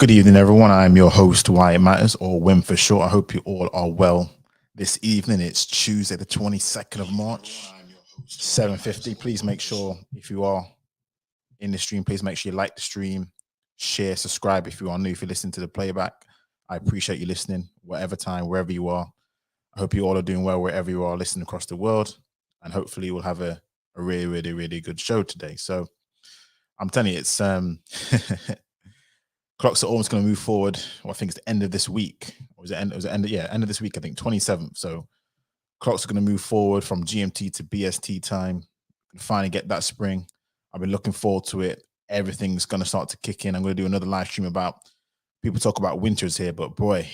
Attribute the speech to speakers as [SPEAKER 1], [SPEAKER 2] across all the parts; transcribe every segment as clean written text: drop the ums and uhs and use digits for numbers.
[SPEAKER 1] Good evening, everyone. I'm your host, Why It Matters, or Wim for short. I hope you all are well this evening. It's Tuesday, the 22nd of March, 7:50. Please make sure if you are in the stream, please make sure you like the stream, share, subscribe if you are new. If you listen to the playback, I appreciate you listening, whatever time, wherever you are. I hope you all are doing well wherever you are listening across the world. And hopefully we'll have a really, really, really good show today. So I'm telling you, it's clocks are almost going to move forward. Well, I think it's the end of this week. Or was it end? It was the end. End of this week. I think 27th. So clocks are going to move forward from GMT to BST time. Finally get that spring. I've been looking forward to it. Everything's going to start to kick in. I'm going to do another live stream about people talk about winter's here, but boy,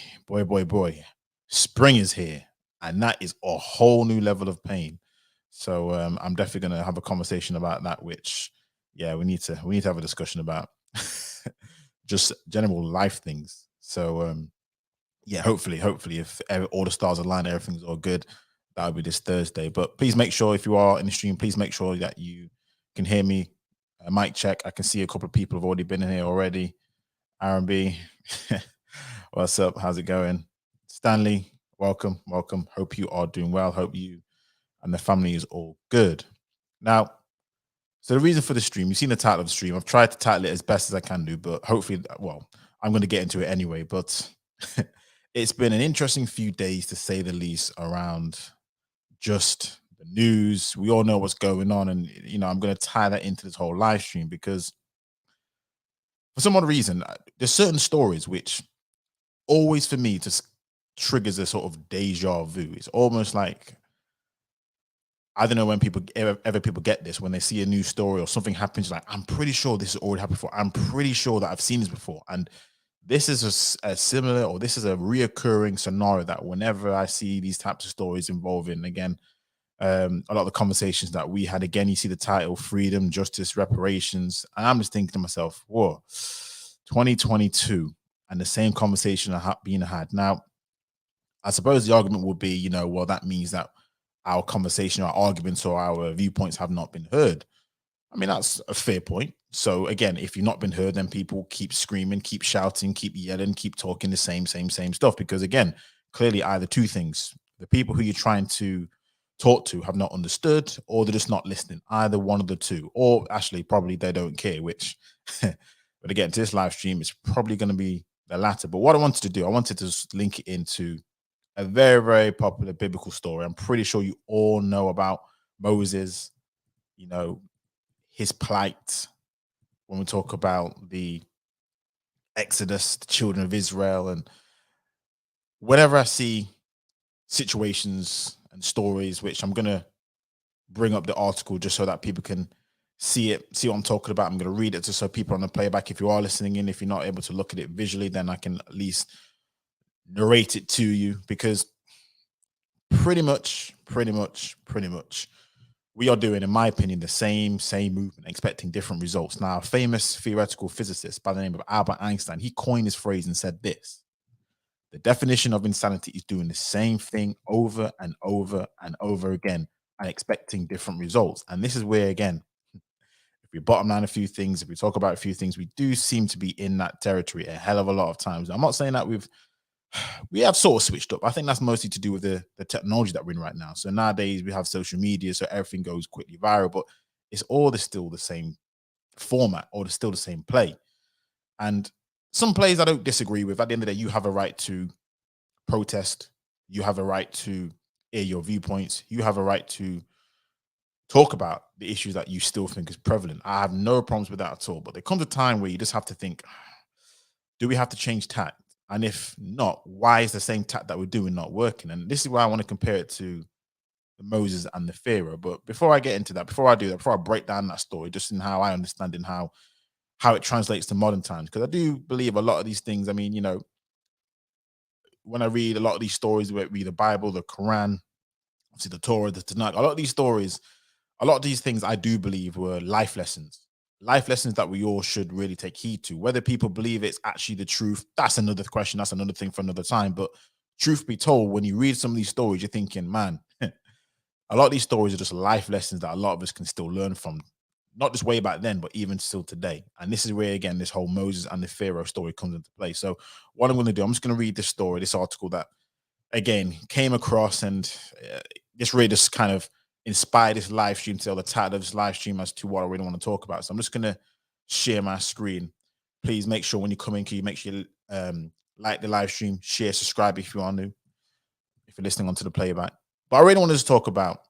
[SPEAKER 1] spring is here, and that is a whole new level of pain. So I'm definitely going to have a conversation about that. Which, yeah, we need to have a discussion about. Just general life things. So yeah, hopefully if all the stars align, everything's all good, that'll be this Thursday. But please make sure if you are in the stream, please make sure that you can hear me. Mic check. I can see a couple of people have already been in here already. R&B, what's up? How's it going? Stanley, welcome. Hope you are doing well. Hope you and the family is all good. Now, so the reason for the stream, you've seen the title of the stream. I've tried to title it as best as I can do, but hopefully, well, I'm going to get into it anyway. But it's been an interesting few days, to say the least, around just the news. We all know what's going on. And, I'm going to tie that into this whole live stream because for some odd reason, there's certain stories which always, for me, just triggers a sort of deja vu. It's almost like, I don't know when people ever people get this when they see a new story or something happens. Like, I'm pretty sure this has already happened before. I'm pretty sure that I've seen this before, and this is a similar, or this is a reoccurring scenario that whenever I see these types of stories involving, again, a lot of the conversations that we had. Again, you see the title: freedom, justice, reparations, and I'm just thinking to myself, "Whoa, 2022," and the same conversation being had now. I suppose the argument would be, well, that means that our conversation, our arguments, or our viewpoints have not been heard. I mean, that's a fair point. So again, if you've not been heard, then people keep screaming, keep shouting, keep yelling, keep talking the same stuff. Because again, clearly either two things: the people who you're trying to talk to have not understood, or they're just not listening. Either one of the two, or actually probably they don't care, which, but again, to this live stream, it's probably going to be the latter. But what I wanted to do, I wanted to link it into a very, very popular biblical story. I'm pretty sure you all know about Moses, his plight. When we talk about the Exodus, the children of Israel, and whenever I see situations and stories, which I'm going to bring up the article just so that people can see what I'm talking about. I'm going to read it just so people on the playback, if you are listening in, if you're not able to look at it visually, then I can at least narrate it to you, because pretty much, we are doing, in my opinion, the same movement, expecting different results. Now, a famous theoretical physicist by the name of Albert Einstein, he coined this phrase and said this: the definition of insanity is doing the same thing over and over and over again and expecting different results. And this is where, again, if we bottom line a few things, if we talk about a few things, we do seem to be in that territory a hell of a lot of times. I'm not saying that we have sort of switched up. I think that's mostly to do with the technology that we're in right now. So nowadays we have social media, so everything goes quickly viral, but it's all still the same format, or still the same play. And some plays I don't disagree with. At the end of the day, you have a right to protest. You have a right to air your viewpoints. You have a right to talk about the issues that you still think is prevalent. I have no problems with that at all. But there comes a time where you just have to think, do we have to change tact? And if not, why is the same tact that we're doing not working? And this is why I want to compare it to the Moses and the Pharaoh. But before I get into that, before I break down that story, just in how I understand and how it translates to modern times, because I do believe a lot of these things, I mean, when I read a lot of these stories, whether it be the Bible, the Quran, obviously the Torah, the Tanakh, a lot of these stories, a lot of these things I do believe were life lessons that we all should really take heed to. Whether people believe it's actually the truth, that's another question. That's another thing for another time. But truth be told, when you read some of these stories, you're thinking, man, a lot of these stories are just life lessons that a lot of us can still learn from. not just way back then, but even still today. And this is where, again, this whole Moses and the Pharaoh story comes into play. So what I'm going to do, I'm just going to read this story, this article that, again, came across, and this really just kind of inspired this live stream to the title of this live stream as to what I really want to talk about. So I'm just going to share my screen. Please make sure when you come in, can you make sure you like the live stream, share, subscribe if you are new, if you're listening onto the playback. But I really wanted to talk about,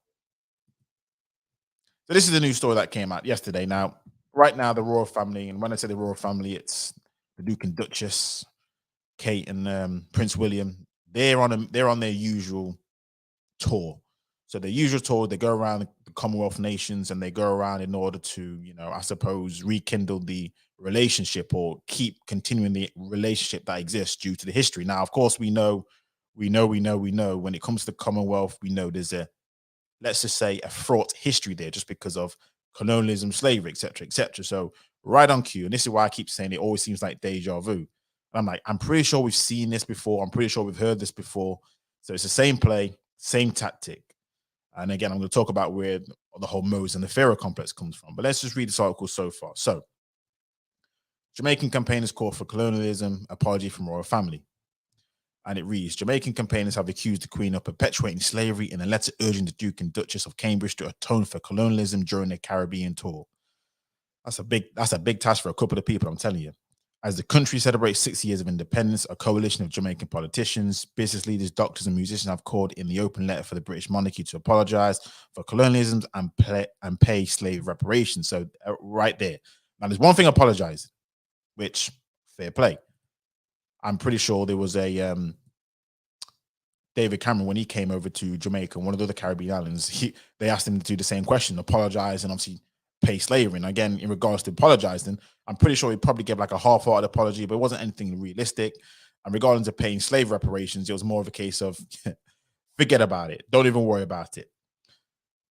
[SPEAKER 1] so this is a new story that came out yesterday. Now, right now, the royal family, and when I say the royal family, it's the Duke and Duchess, Kate and Prince William. They're on their usual tour. So the usual tour, they go around the Commonwealth nations, and they go around in order to, I suppose, rekindle the relationship or keep continuing the relationship that exists due to the history. Now, of course, we know when it comes to the Commonwealth, we know there's a, let's just say, a fraught history there just because of colonialism, slavery, etc., etc. So right on cue. And this is why I keep saying it always seems like deja vu. I'm like, I'm pretty sure we've seen this before. I'm pretty sure we've heard this before. So it's the same play, same tactic. And again, I'm going to talk about where the whole Moses and the Pharaoh complex comes from. But let's just read this article so far. So, Jamaican campaigners call for colonialism, apology from royal family. And it reads, Jamaican campaigners have accused the Queen of perpetuating slavery in a letter urging the Duke and Duchess of Cambridge to atone for colonialism during their Caribbean tour. That's a big task for a couple of people, I'm telling you. As the country celebrates 60 years of independence, a coalition of Jamaican politicians, business leaders, doctors, and musicians have called in the open letter for the British monarchy to apologize for colonialism and pay slave reparations. So right there. Now, there's one thing apologizing, which, fair play. I'm pretty sure there was a David Cameron, when he came over to Jamaica and one of the other Caribbean islands, they asked him to do the same question, apologize and obviously pay slavery. And again, in regards to apologizing, I'm pretty sure he probably gave like a half-hearted apology, but it wasn't anything realistic. And regarding to paying slave reparations, it was more of a case of forget about it. Don't even worry about it.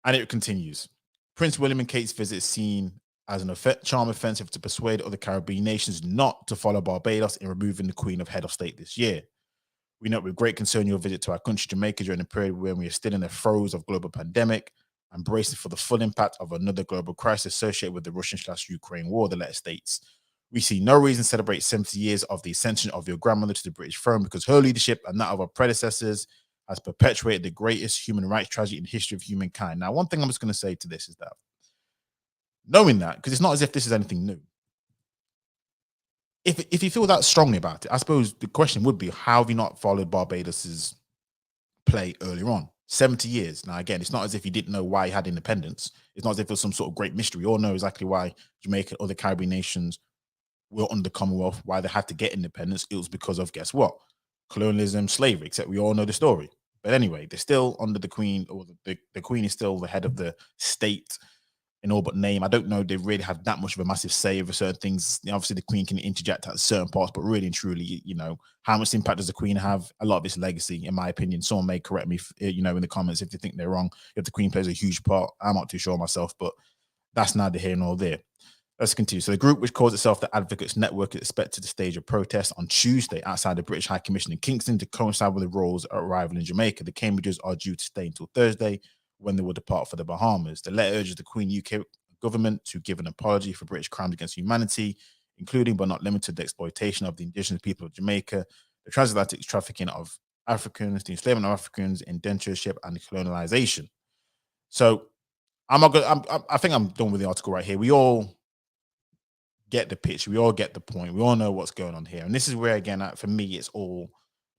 [SPEAKER 1] And it continues. Prince William and Kate's visit is seen as an charm offensive to persuade other Caribbean nations not to follow Barbados in removing the Queen of Head of State this year. We note with great concern your visit to our country, Jamaica, during a period when we are still in the throes of global pandemic and bracing for the full impact of another global crisis associated with the Russian/Ukraine war, the letter states. We see no reason to celebrate 70 years of the ascension of your grandmother to the British throne because her leadership and that of her predecessors has perpetuated the greatest human rights tragedy in the history of humankind. Now, one thing I'm just going to say to this is that, knowing that, because it's not as if this is anything new, if you feel that strongly about it, I suppose the question would be, how have you not followed Barbados's play earlier on? 70 years. Now, again, it's not as if you didn't know why he had independence. It's not as if it was some sort of great mystery. We all know exactly why Jamaica and other Caribbean nations were under the Commonwealth, why they had to get independence. It was because of, guess what? Colonialism, slavery, except we all know the story. But anyway, they're still under the Queen, or the Queen is still the head of the state in all but name. I don't know they really have that much of a massive say over certain things. Obviously, the Queen can interject at certain parts, but really and truly, how much impact does the Queen have? A lot of its legacy, in my opinion. Someone may correct me, in the comments if they think they're wrong. If the Queen plays a huge part, I'm not too sure myself, but that's neither here nor there. Let's continue. So the group, which calls itself the Advocates Network, is expected to stage a protest on Tuesday outside the British High Commission in Kingston to coincide with the royals' arrival in Jamaica. The Cambridges are due to stay until Thursday, when they will depart for the Bahamas. The letter urges the Queen UK government to give an apology for British crimes against humanity, including but not limited to the exploitation of the indigenous people of Jamaica, the transatlantic trafficking of Africans, the enslavement of Africans, indentureship, and colonialization. So I think I'm done with the article right here. We all get the picture. We all get the point. We all know what's going on here. And this is where, again, for me, it's all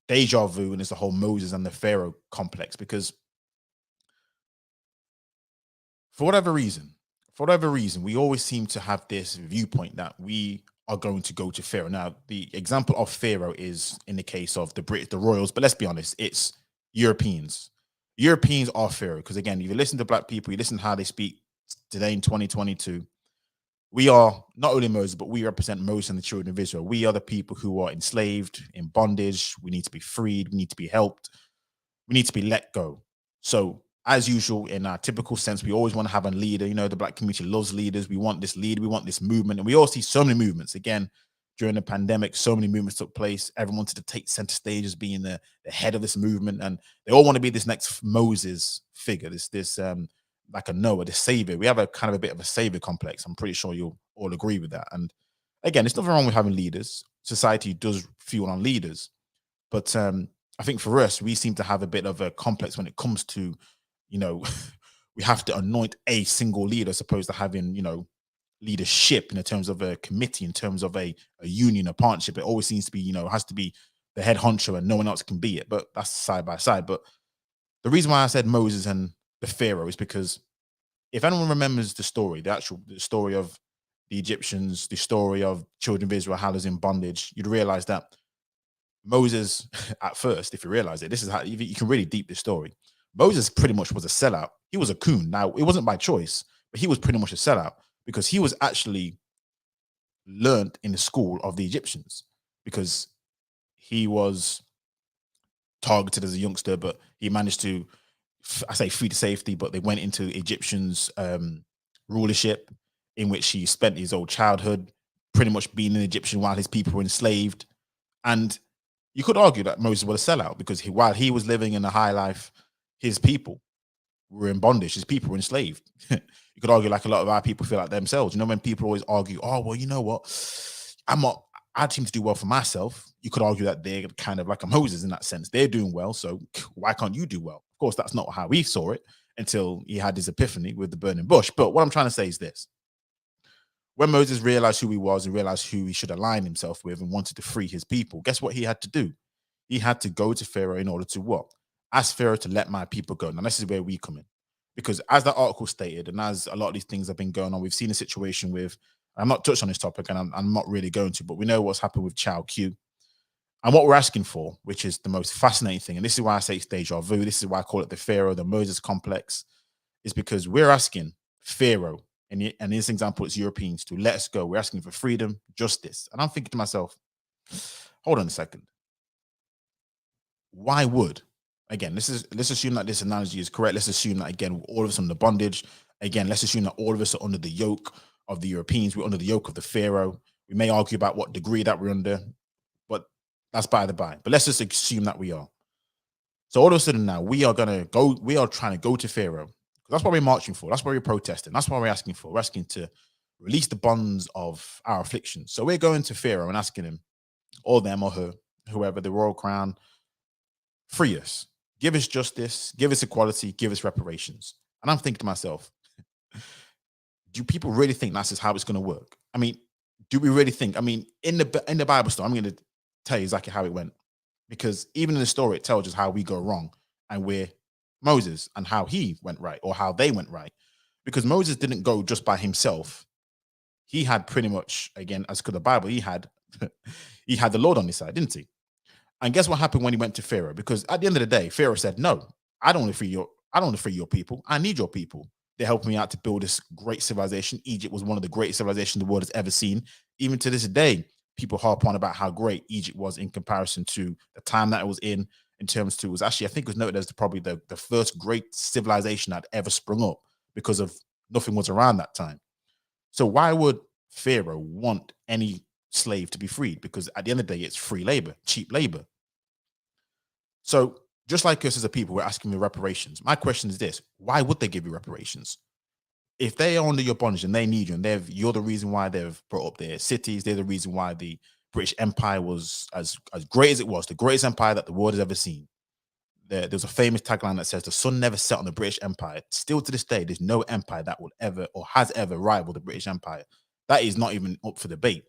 [SPEAKER 1] deja vu, and it's the whole Moses and the Pharaoh complex, because for whatever reason, we always seem to have this viewpoint that we are going to go to Pharaoh. Now, the example of Pharaoh is in the case of the royals, but let's be honest, it's Europeans. Europeans are Pharaoh, because again, if you listen to black people, you listen to how they speak today in 2022, we are not only Moses, but we represent Moses and the children of Israel. We are the people who are enslaved, in bondage. We need to be freed. We need to be helped. We need to be let go. So, as usual, in our typical sense, we always want to have a leader. The black community loves leaders. We want this leader. We want this movement. And we all see so many movements. Again, during the pandemic, so many movements took place. Everyone wanted to take center stage as being the head of this movement. And they all want to be this next Moses figure, this like a Noah, the savior. We have a kind of a bit of a savior complex. I'm pretty sure you'll all agree with that. And again, there's nothing wrong with having leaders. Society does fuel on leaders, but I think for us, we seem to have a bit of a complex when it comes to, you know, we have to anoint a single leader as opposed to having, leadership in terms of a committee, in terms of a union, a partnership. It always seems to be, it has to be the head honcho and no one else can be it. But that's side by side. But the reason why I said Moses and the Pharaoh is because if anyone remembers the story of the Egyptians, the story of children of Israel, how they was in bondage, you'd realize that Moses, at first, if you realize it, this is how you can really deep this story. Moses pretty much was a sellout. He was a coon. Now, it wasn't by choice, but he was pretty much a sellout because he was actually learned in the school of the Egyptians because he was targeted as a youngster, but he managed to, I say free to safety, but they went into Egyptians' rulership, in which he spent his whole childhood pretty much being an Egyptian while his people were enslaved. And you could argue that Moses was a sellout because while he was living in a high life, his people were in bondage. His people were enslaved. You could argue like a lot of our people feel like themselves. When people always argue, oh, well, you know what? I seem to do well for myself. You could argue that they're kind of like a Moses in that sense. They're doing well, so why can't you do well? Of course, that's not how he saw it until he had his epiphany with the burning bush. But what I'm trying to say is this. When Moses realized who he was and realized who he should align himself with and wanted to free his people, guess what he had to do? He had to go to Pharaoh in order to what? Ask Pharaoh to let my people go. Now, this is where we come in. Because as that article stated, and as a lot of these things have been going on, we've seen a situation with, I'm not touched on this topic and I'm not really going to, but we know what's happened with Chow Q. And what we're asking for, which is the most fascinating thing, and this is why I say it's deja vu, this is why I call it the Pharaoh, the Moses complex, is because we're asking Pharaoh, and in this example, it's Europeans, to let us go. We're asking for freedom, justice. And I'm thinking to myself, hold on a second. Why would, again, let's assume that this analogy is correct. Let's assume that, again, all of us under bondage. Again, let's assume that all of us are under the yoke of the Europeans. We're under the yoke of the Pharaoh. We may argue about what degree that we're under, but that's by the by. But let's just assume that we are. So all of a sudden now we are trying to go to Pharaoh. That's what we're marching for. That's what we're protesting. That's what we're asking for. We're asking to release the bonds of our affliction. So we're going to Pharaoh and asking him, or them or her, whoever, the royal crown, free us, give us justice, give us equality, give us reparations. And I'm thinking to myself, do people really think that's just how it's going to work? I mean, do we really think? I mean, in the Bible story, I'm going to tell you exactly how it went, because even in the story, it tells us how we go wrong, and we're Moses and how he went right, or how they went right, because Moses didn't go just by himself. He had pretty much, again, as per the Bible, he had he had the Lord on his side, didn't he? And guess what happened when he went to Pharaoh? Because at the end of the day, Pharaoh said, "No, I don't want to free your people. I need your people. They're helping me out to build this great civilization." Egypt was one of the greatest civilizations the world has ever seen. Even to this day, people harp on about how great Egypt was in comparison to the time that it was in terms to, it was actually, I think it was noted as probably the first great civilization that ever sprung up, because of nothing was around that time. So why would Pharaoh want any slave to be freed? Because at the end of the day, it's free labor, cheap labor. So just like us as a people, we're asking for reparations. My question is this: why would they give you reparations? If they are under your bondage and they need you, and you're the reason why they've brought up their cities, they're the reason why the British Empire was as great as it was, the greatest empire that the world has ever seen. There's a famous tagline that says, "The sun never set on the British Empire." Still to this day, there's no empire that will ever or has ever rivaled the British Empire. That is not even up for debate.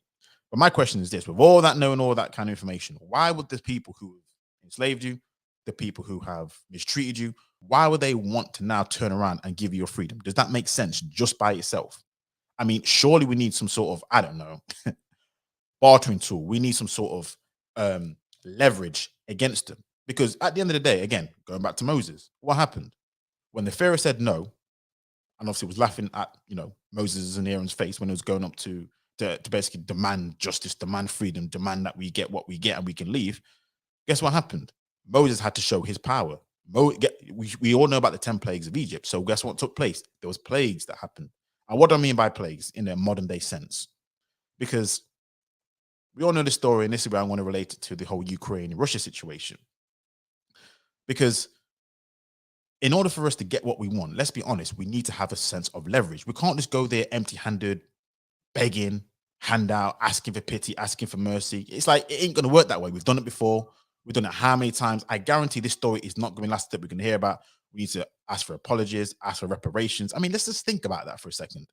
[SPEAKER 1] But my question is this: with all that knowing, all that kind of information, why would the people who have enslaved you, the people who have mistreated you, why would they want to now turn around and give you your freedom? Does that make sense just by itself? I mean, surely we need some sort of, I don't know, bartering tool. We need some sort of leverage against them. Because at the end of the day, again, going back to Moses, what happened? When the Pharaoh said no, and obviously was laughing at, Moses and Aaron's face when it was going up to basically demand justice, demand freedom, demand that we get what we get and we can leave. Guess what happened? Moses had to show his power. We all know about the 10 plagues of Egypt. So guess what took place? There was plagues that happened. And what do I mean by plagues in a modern day sense? Because we all know the story, and this is where I want to relate it to the whole Ukraine-Russia situation. Because in order for us to get what we want, let's be honest, we need to have a sense of leverage. We can't just go there empty-handed, begging, handout, asking for pity, asking for mercy. It's like, it ain't going to work that way. We've done it before. We've done it how many times? I guarantee this story is not going to last that we're going to hear about. We need to ask for apologies, ask for reparations. I mean, let's just think about that for a second.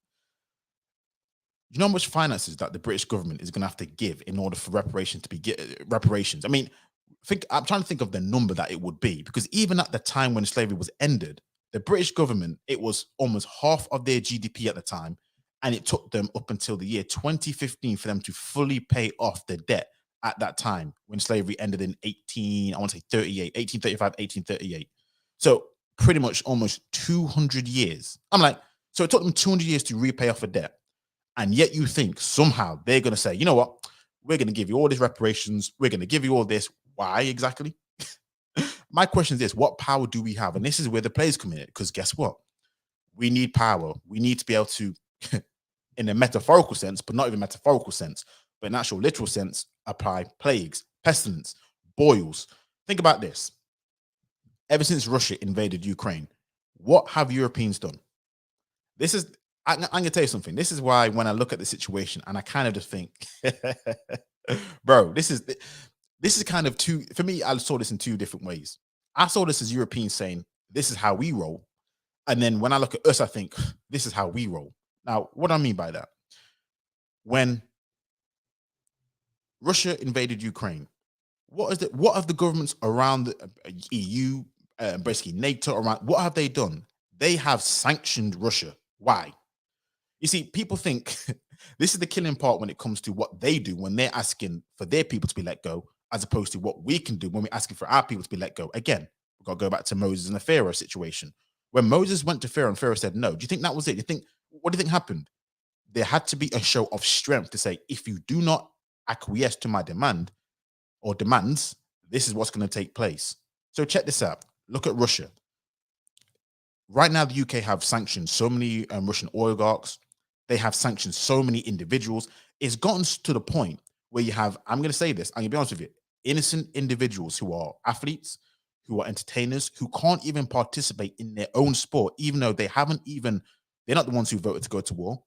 [SPEAKER 1] You know how much finances that the British government is going to have to give in order for reparations to be reparations? I mean, I'm trying to think of the number that it would be, because even at the time when slavery was ended, the British government, it was almost half of their GDP at the time, and it took them up until the year 2015 for them to fully pay off the debt at that time when slavery ended in 1835, 1838. So pretty much almost 200 years. I'm like, so it took them 200 years to repay off a debt. And yet you think somehow they're going to say, you know what? We're going to give you all these reparations. We're going to give you all this. Why exactly? My question is this: what power do we have? And this is where the players come in, because guess what? We need power. We need to be able to, in a metaphorical sense, but not even metaphorical sense, but in actual literal sense, apply plagues, pestilence, boils. Think about this. Ever since Russia invaded Ukraine, what have Europeans done? This is, I'm going to tell you something. This is why when I look at the situation and I kind of just think, bro, this is kind of two, for me, I saw this in two different ways. I saw this as Europeans saying, this is how we roll. And then when I look at us, I think, this is how we roll. Now, what do I mean by that? When Russia invaded Ukraine, what have the governments around the EU, basically NATO, around, what have they done? They have sanctioned Russia. Why? You see, people think this is the killing part when it comes to what they do when they're asking for their people to be let go, as opposed to what we can do when we're asking for our people to be let go. Again, we've got to go back to Moses and the Pharaoh situation. When Moses went to Pharaoh and Pharaoh said no, do you think that was it? What do you think happened? There had to be a show of strength to say, if you do not acquiesce to my demand or demands, this is what's going to take place. So check this out. Look at Russia. Right now, the UK have sanctioned so many Russian oligarchs. They have sanctioned so many individuals. It's gotten to the point where you have, I'm going to say this, I'm going to be honest with you, innocent individuals who are athletes, who are entertainers, who can't even participate in their own sport, even though they're not the ones who voted to go to war.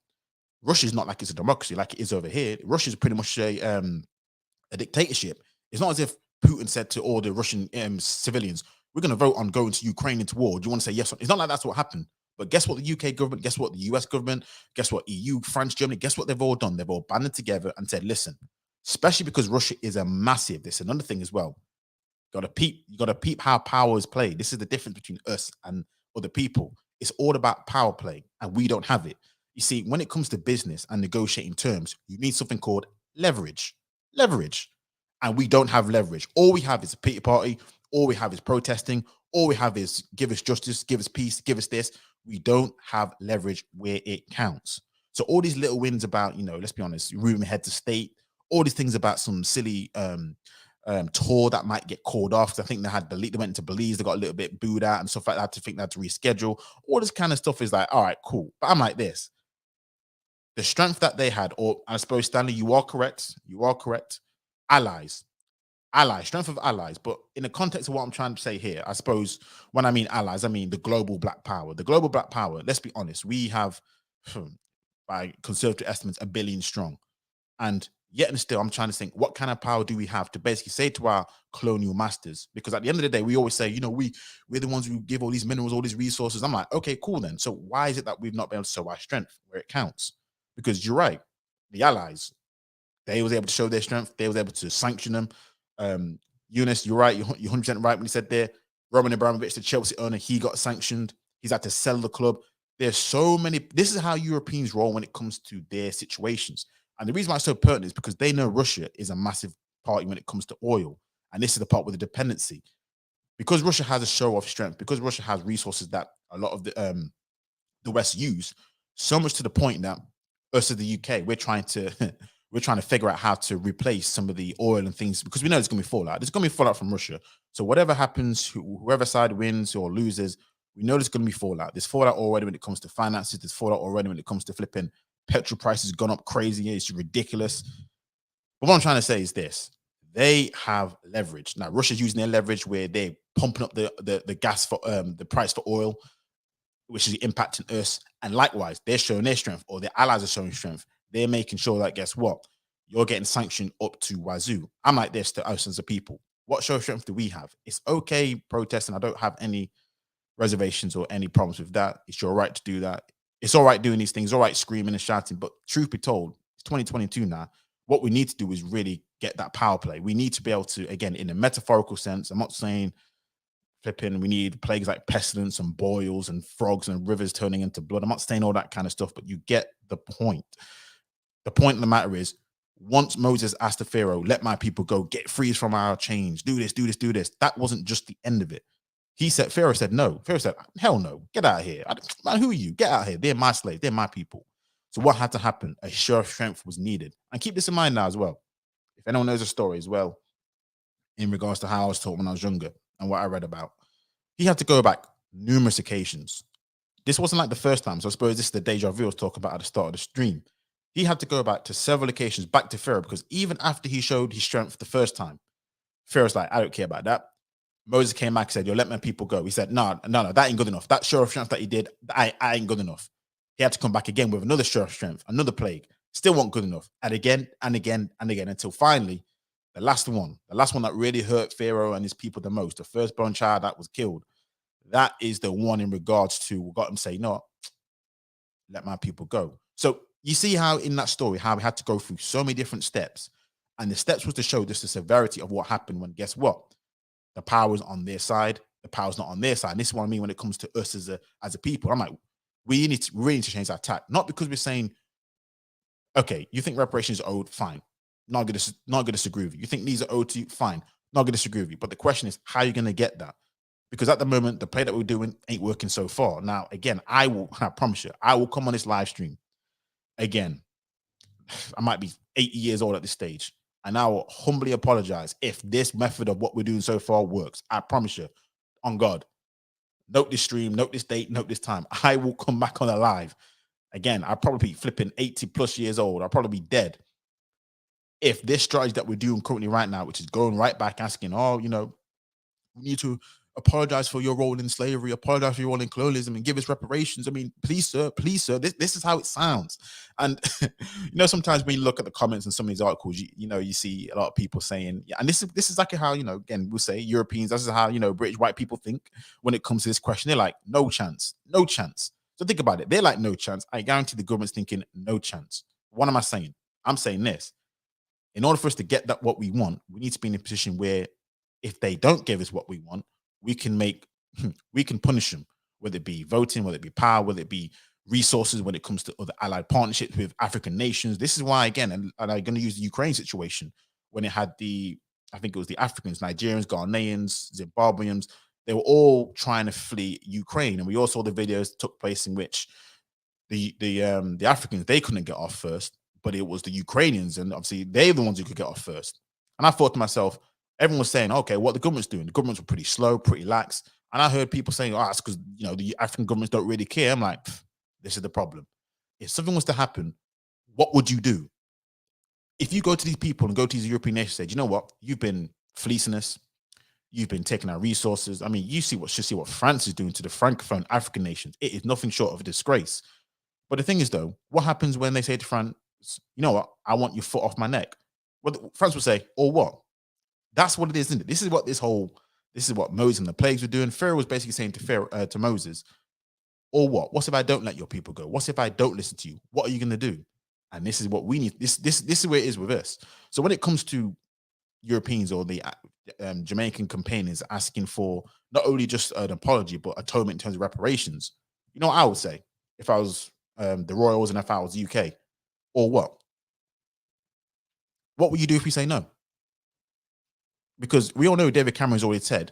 [SPEAKER 1] Russia's not like it's a democracy like it is over here. Russia's pretty much a dictatorship. It's not as if Putin said to all the Russian civilians, we're going to vote on going to Ukraine into war. Do you want to say yes? It's not like that's what happened. But guess what the UK government, guess what the US government, guess what EU, France, Germany, guess what they've all done? They've all banded together and said, listen, especially because Russia is a massive, this is another thing as well. You got to peep how power is played. This is the difference between us and other people. It's all about power play, and we don't have it. You see, when it comes to business and negotiating terms, you need something called leverage. Leverage. And we don't have leverage. All we have is a pity party. All we have is protesting. All we have is give us justice, give us peace, give us this. We don't have leverage where it counts. So all these little wins about, let's be honest, room head to state, all these things about some silly tour that might get called off. I think they went into Belize, they got a little bit booed out and stuff like that. To think they had to reschedule. All this kind of stuff is like, all right, cool. But I'm like this. The strength that they had, or I suppose, Stanley, you are correct. You are correct. Allies, strength of allies. But in the context of what I'm trying to say here, I suppose when I mean allies, I mean the global black power. The global black power, let's be honest, we have, by conservative estimates, 1 billion strong. And yet and still, I'm trying to think, what kind of power do we have to basically say to our colonial masters? Because at the end of the day, we always say, we're the ones who give all these minerals, all these resources. I'm like, okay, cool then. So why is it that we've not been able to show our strength where it counts? Because you're right, the allies, they was able to show their strength. They was able to sanction them. Eunice, you're right. You're 100% right when you said there. Roman Abramovich, the Chelsea owner, he got sanctioned. He's had to sell the club. There's so many. This is how Europeans roll when it comes to their situations. And the reason why it's so pertinent is because they know Russia is a massive party when it comes to oil. And this is the part with the dependency. Because Russia has a show of strength, because Russia has resources that a lot of the West use, so much to the point that us as the UK, we're trying to figure out how to replace some of the oil and things, because we know there's going to be fallout. There's going to be fallout from Russia. So whatever happens, whoever side wins or loses, we know there's going to be fallout. There's fallout already when it comes to finances. There's fallout already when it comes to flipping. Petrol prices gone up crazy. It's ridiculous. But what I'm trying to say is this. they have leverage. Now, Russia's using their leverage where they're pumping up the gas for the price for oil, which is impacting us. And likewise, they're showing their strength, or their allies are showing strength. They're making sure that, guess what? You're getting sanctioned up to wazoo. I'm like this to us as a people. What show of strength do we have? It's okay protesting. I don't have any reservations or any problems with that. It's your right to do that. It's all right doing these things, all right screaming and shouting. But truth be told, it's 2022 now. What we need to do is really get that power play. We need to be able to, again, in a metaphorical sense, I'm not saying flipping, we need plagues like pestilence and boils and frogs and rivers turning into blood. I'm not saying all that kind of stuff, but you get the point. The point of the matter is, once Moses asked the Pharaoh, let my people go, get free from our chains, do this, do this, do this. That wasn't just the end of it. Pharaoh said no. Pharaoh said, hell no, get out of here. Man, who are you? Get out of here. They're my slaves. They're my people. So what had to happen? A show of strength was needed. And keep this in mind now as well. If anyone knows a story as well, in regards to how I was taught when I was younger and what I read about, he had to go back numerous occasions. This wasn't like the first time. So I suppose this is the deja vu I was talking about at the start of the stream. He had to go back to several occasions back to Pharaoh, because even after he showed his strength the first time, Pharaoh's like, I don't care about that. Moses came back and said, yo, let my people go. He said, no, that ain't good enough. That show of strength that he did, I ain't good enough. He had to come back again with another show of strength, another plague. Still wasn't good enough. And again, and again, and again, until finally, the last one that really hurt Pharaoh and his people the most, the firstborn child that was killed, that is the one in regards to what got him say, no, let my people go. So you see how in that story, how we had to go through so many different steps. And the steps was to show just the severity of what happened when, guess what? The power was on their side. The power's not on their side. And this is what I mean when it comes to us as a people. I'm like, we really need to change our tack. Not because we're saying, okay, you think reparations are owed, fine. Not gonna disagree with you. You think these are owed to you, fine. Not gonna disagree with you. But the question is, how are you gonna get that? Because at the moment, the play that we're doing ain't working so far. Now, again, I promise you, I will come on this live stream. Again, I might be 80 years old at this stage, and I will humbly apologize if this method of what we're doing so far works. I promise you, on God. Note this stream, note this date, note this time. I will come back on a live. Again, I'll probably be flipping 80 plus years old. I'll probably be dead. If this strategy that we're doing currently right now, which is going right back asking, oh, we need to apologize for your role in slavery, apologize for your role in colonialism, and give us reparations. I mean, please, sir, this is how it sounds. And sometimes when you look at the comments in some of these articles, you see a lot of people saying, yeah, and this is like how, again, we'll say Europeans, this is how, British white people think when it comes to this question. They're like, no chance, no chance. So think about it. They're like, no chance. I guarantee the government's thinking, no chance. What am I saying? I'm saying this. In order for us to get that what we want, we need to be in a position where if they don't give us what we want, we can punish them, whether it be voting, whether it be power, whether it be resources when it comes to other allied partnerships with African nations. This is why, again, and I'm going to use the Ukraine situation when it had I think it was the Africans, Nigerians, Ghanaians, Zimbabweans, they were all trying to flee Ukraine. And we all saw the videos that took place in which the Africans, they couldn't get off first, but it was the Ukrainians, and obviously they're the ones who could get off first. And I thought to myself, everyone was saying, okay, what the government's doing? The governments were pretty slow, pretty lax. And I heard people saying, oh, it's because the African governments don't really care. I'm like, this is the problem. If something was to happen, what would you do? If you go to these people and go to these European nations and say, you know what? You've been fleecing us. You've been taking our resources. I mean, you see what France is doing to the Francophone African nations. It is nothing short of a disgrace. But the thing is, though, what happens when they say to France, you know what? I want your foot off my neck. Well, France will say, or what? That's what it is, isn't it? This is what Moses and the plagues were doing. Pharaoh was basically saying to Moses, or what? What if I don't let your people go? What if I don't listen to you? What are you going to do? And this is what we need. This is where it is with us. So when it comes to Europeans or the Jamaican campaigners asking for not only just an apology, but atonement in terms of reparations, you know what I would say if I was the Royals and if I was UK, or what? What would you do if we say no? Because we all know David Cameron's already said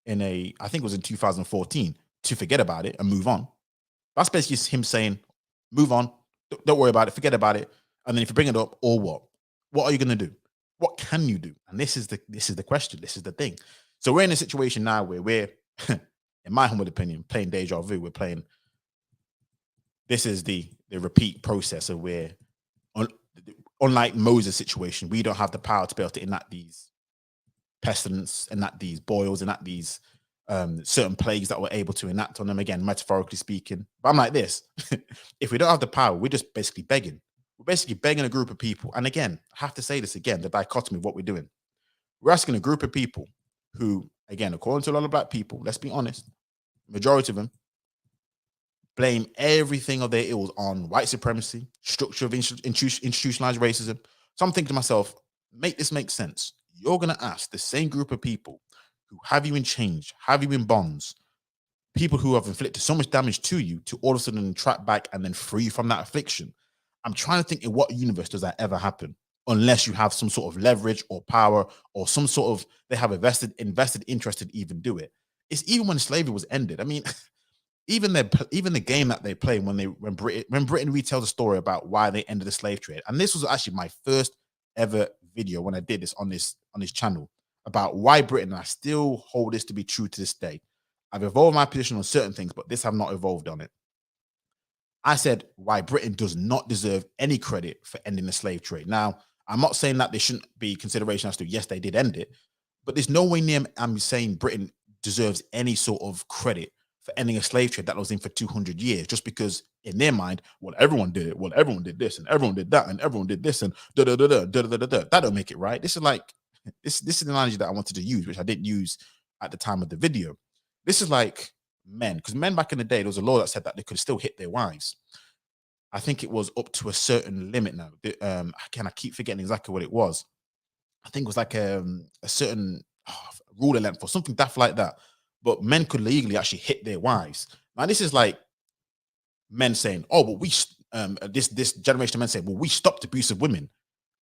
[SPEAKER 1] I think it was in 2014, to forget about it and move on. That's basically him saying, move on, don't worry about it, forget about it. And then if you bring it up, or what? What are you going to do? What can you do? And this is the question. This is the thing. So we're in a situation now where we're, in my humble opinion, playing deja vu. We're playing, this is the repeat process of where, unlike Moses' situation, we don't have the power to be able to enact these pestilence, enact these boils, enact these certain plagues that were able to enact on them, again, metaphorically speaking. But I'm like this: if we don't have the power, we're just basically begging. We're basically begging a group of people. And again, I have to say this again, the dichotomy of what we're doing. We're asking a group of people who, again, according to a lot of black people, let's be honest, majority of them blame everything of their ills on white supremacy, structure of institutionalized racism. So I'm thinking to myself, make this make sense. You're going to ask the same group of people who have you in chains, have you in bonds, people who have inflicted so much damage to you, to all of a sudden trap back and then free you from that affliction. I'm trying to think, in what universe does that ever happen? Unless you have some sort of leverage or power, or some sort of, they have invested interest to even do it. It's even when slavery was ended. I mean, even the game that they play when Britain retells a story about why they ended the slave trade. And this was actually my first ever video when I did this on this channel, about why Britain, and I still hold this to be true to this day. I've evolved my position on certain things, but this have not evolved on it. I said why Britain does not deserve any credit for ending the slave trade. Now, I'm not saying that there shouldn't be consideration as to, yes, they did end it, but there's no way near I'm saying Britain deserves any sort of credit for ending a slave trade that was in for 200 years, just because in their mind, well, everyone did it. Well, everyone did this and everyone did that and everyone did this and da da da da da da da da. That don't make it right. This is like this is the analogy that I wanted to use, which I didn't use at the time of the video. This is like men, because men back in the day, there was a law that said that they could still hit their wives. I think it was up to a certain limit now. Again, I keep forgetting exactly what it was. I think it was like a certain ruler length or something daft like that. But men could legally actually hit their wives. Now, this is like men saying, "Oh, but we this generation of men say, well, we stopped abuse of women.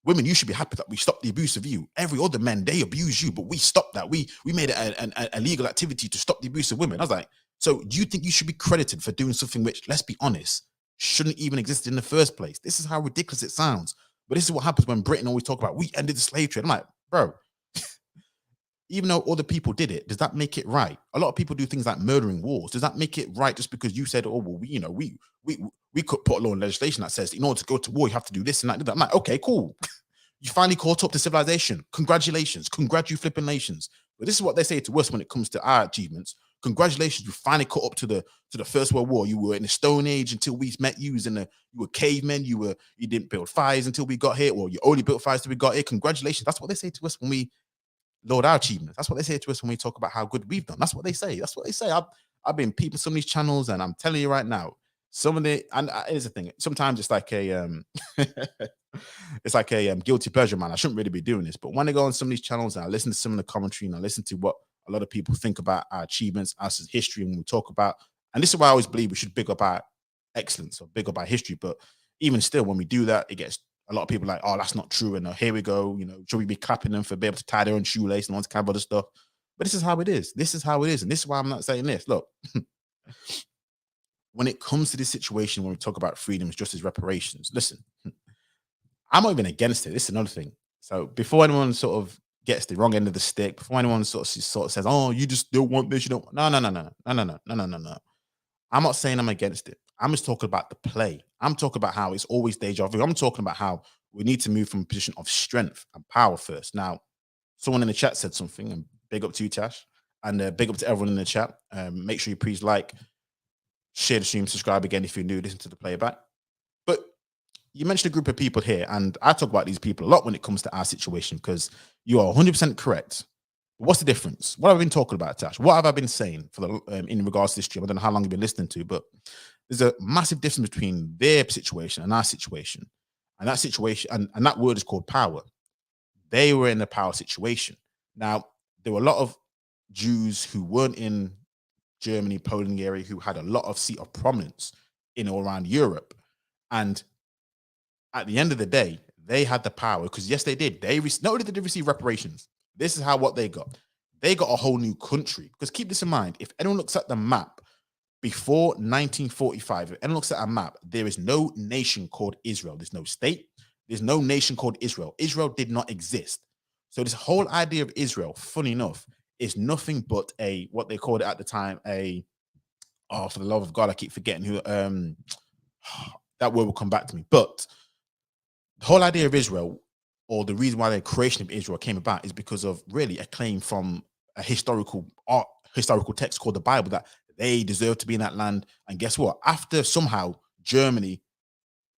[SPEAKER 1] Women, you should be happy that we stopped the abuse of you. Every other men, they abuse you, but we stopped that. We made it a legal activity to stop the abuse of women." I was like, so do you think you should be credited for doing something which, let's be honest, shouldn't even exist in the first place? This is how ridiculous it sounds. But this is what happens when Britain always talk about, we ended the slave trade. I'm like, bro, even though other people did it, does that make it right? A lot of people do things like murdering wars. Does that make it right just because you said, oh, well, we could put a law and legislation that says in order to go to war, you have to do this and that. I'm like, okay, cool. You finally caught up to civilization. Congratulations. Congratulations. But this is what they say to us when it comes to our achievements. Congratulations, you finally caught up to the First World War. You were in the Stone Age until we met you. You were cavemen. You didn't build fires until we got here, or you only built fires until we got here. Congratulations. That's what they say to us when we load our achievements. That's what they say to us when we talk about how good we've done. That's what they say. That's what they say. I've been peeping some of these channels, and I'm telling you right now, some of the, and here's the thing. Sometimes it's like a it's like a guilty pleasure, man. I shouldn't really be doing this, but when I go on some of these channels and I listen to some of the commentary and I listen to what a lot of people think about our achievements, us as history, and we talk about, and this is why I always believe we should big up our excellence or big up our history. But even still, when we do that, it gets a lot of people like, oh, that's not true. And here we go. Should we be clapping them for being able to tie their own shoelace and all this kind of other stuff? But this is how it is. This is how it is. And this is why I'm not saying this. Look, when it comes to this situation, when we talk about freedoms, justice, reparations, listen, I'm not even against it. This is another thing. So before anyone sort of gets the wrong end of the stick, before anyone sort of says, oh, you just don't want this, you don't. No. I'm not saying I'm against it. I'm just talking about the play. I'm talking about how it's always deja vu. I'm talking about how we need to move from a position of strength and power first. Now, someone in the chat said something, and big up to you, Tash, and big up to everyone in the chat. Make sure you please like, share the stream, subscribe again if you're new, listen to the playback. But you mentioned a group of people here, and I talk about these people a lot when it comes to our situation, because you are 100% correct. What's the difference? What have I been talking about, Tash? What have I been saying for the in regards to this stream? I don't know how long you've been listening to, but there's a massive difference between their situation and our situation. And that situation, and that word is called power. They were in a power situation. Now, there were a lot of Jews who weren't in Germany, Poland area, who had a lot of seat of prominence in or around Europe. And at the end of the day, they had the power because, yes, they did. Not only did they receive reparations, this is what they got. They got a whole new country. Because keep this in mind, if anyone looks at the map before 1945, if anyone looks at a map, there is no nation called Israel. There's no state. There's no nation called Israel. Israel did not exist. So this whole idea of Israel, funny enough, is nothing but what they called it at the time, for the love of God, I keep forgetting who, that word will come back to me. But the whole idea of Israel or the reason why the creation of Israel came about is because of really a claim from a historical text called the Bible that they deserve to be in that land. And guess what? After somehow Germany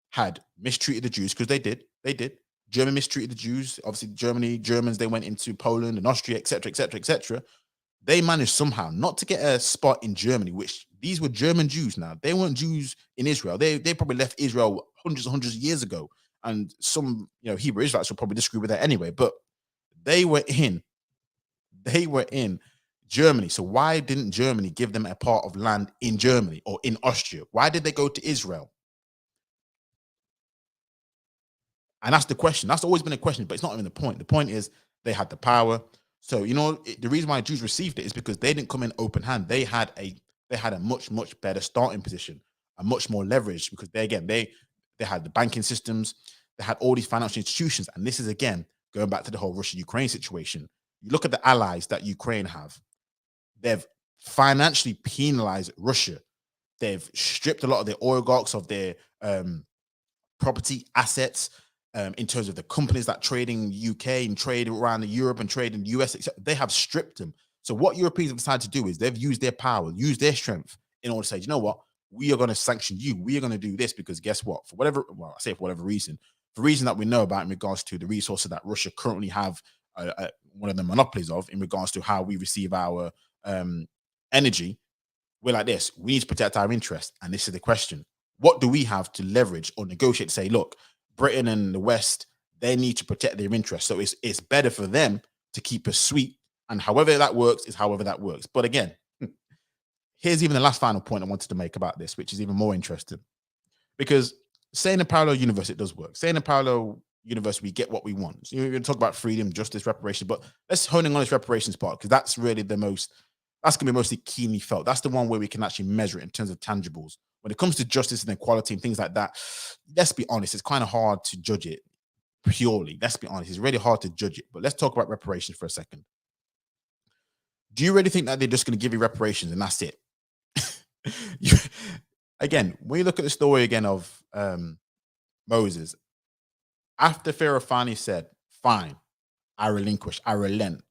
[SPEAKER 1] had mistreated the Jews, because they did. Germany mistreated the Jews. Obviously, Germans, they went into Poland and Austria, etc., etc., etc. They managed somehow not to get a spot in Germany, which these were German Jews now. They weren't Jews in Israel. They probably left Israel hundreds of years ago. And some, Hebrew Israelites will probably disagree with that anyway. But they were in, they were in Germany. So why didn't Germany give them a part of land in Germany or in Austria? Why did they go to Israel? And that's the question. That's always been a question, but it's not even the point. The point is they had the power. So the reason why Jews received it is because they didn't come in open hand. They had a much better starting position, a much more leverage, because they had the banking systems, they had all these financial institutions, and this is again going back to the whole Russia-Ukraine situation. You look at the allies that Ukraine have; they've financially penalized Russia. They've stripped a lot of the oligarchs of their property assets, in terms of the companies that trade in UK and trade around Europe and trade in the US, they have stripped them. So what Europeans have decided to do is they've used their power, used their strength in order to say, you know what, we are going to sanction you. We are going to do this because guess what? For whatever reason, for reason that we know about in regards to the resources that Russia currently have, one of the monopolies of in regards to how we receive our energy, we're like this. We need to protect our interests. And this is the question. What do we have to leverage or negotiate to say, look, Britain and the West, they need to protect their interests. So it's better for them to keep us sweet. And however that works is however that works. But again, here's even the last final point I wanted to make about this, which is even more interesting. Because say in a parallel universe, it does work. Say in a parallel universe, we get what we want. So you're going to talk about freedom, justice, reparations, but let's hone in on this reparations part, because that's really that's going to be mostly keenly felt. That's the one where we can actually measure it in terms of tangibles. When it comes to justice and equality and things like that, let's be honest, it's kind of hard to judge it purely. Let's be honest, it's really hard to judge it. But let's talk about reparations for a second. Do you really think that they're just going to give you reparations and that's it? Again, when you look at the story again of Moses, after Pharaoh finally said, fine, I relinquish, I relent.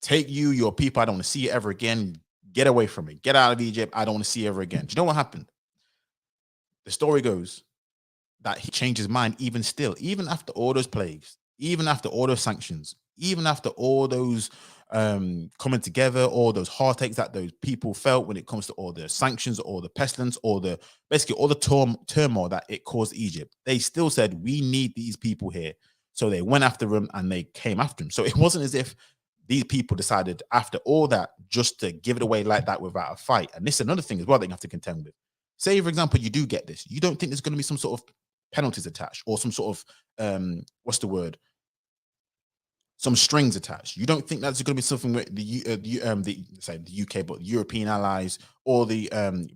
[SPEAKER 1] Take you, your people, I don't want to see you ever again. Get away from me. Get out of Egypt. I don't want to see you ever again. Do you know what happened? The story goes that he changed his mind even still, even after all those plagues, even after all those sanctions, even after all those coming together, all those heartaches that those people felt when it comes to all the sanctions, all the pestilence, basically all the turmoil that it caused Egypt. They still said, we need these people here. So they went after him and they came after him. So it wasn't as if these people decided after all that just to give it away like that without a fight. And this is another thing as well that you have to contend with. Say, for example, you do get this. You don't think there's going to be some sort of penalties attached or some sort of, some strings attached. You don't think that's going to be something where the UK, but the European allies, or the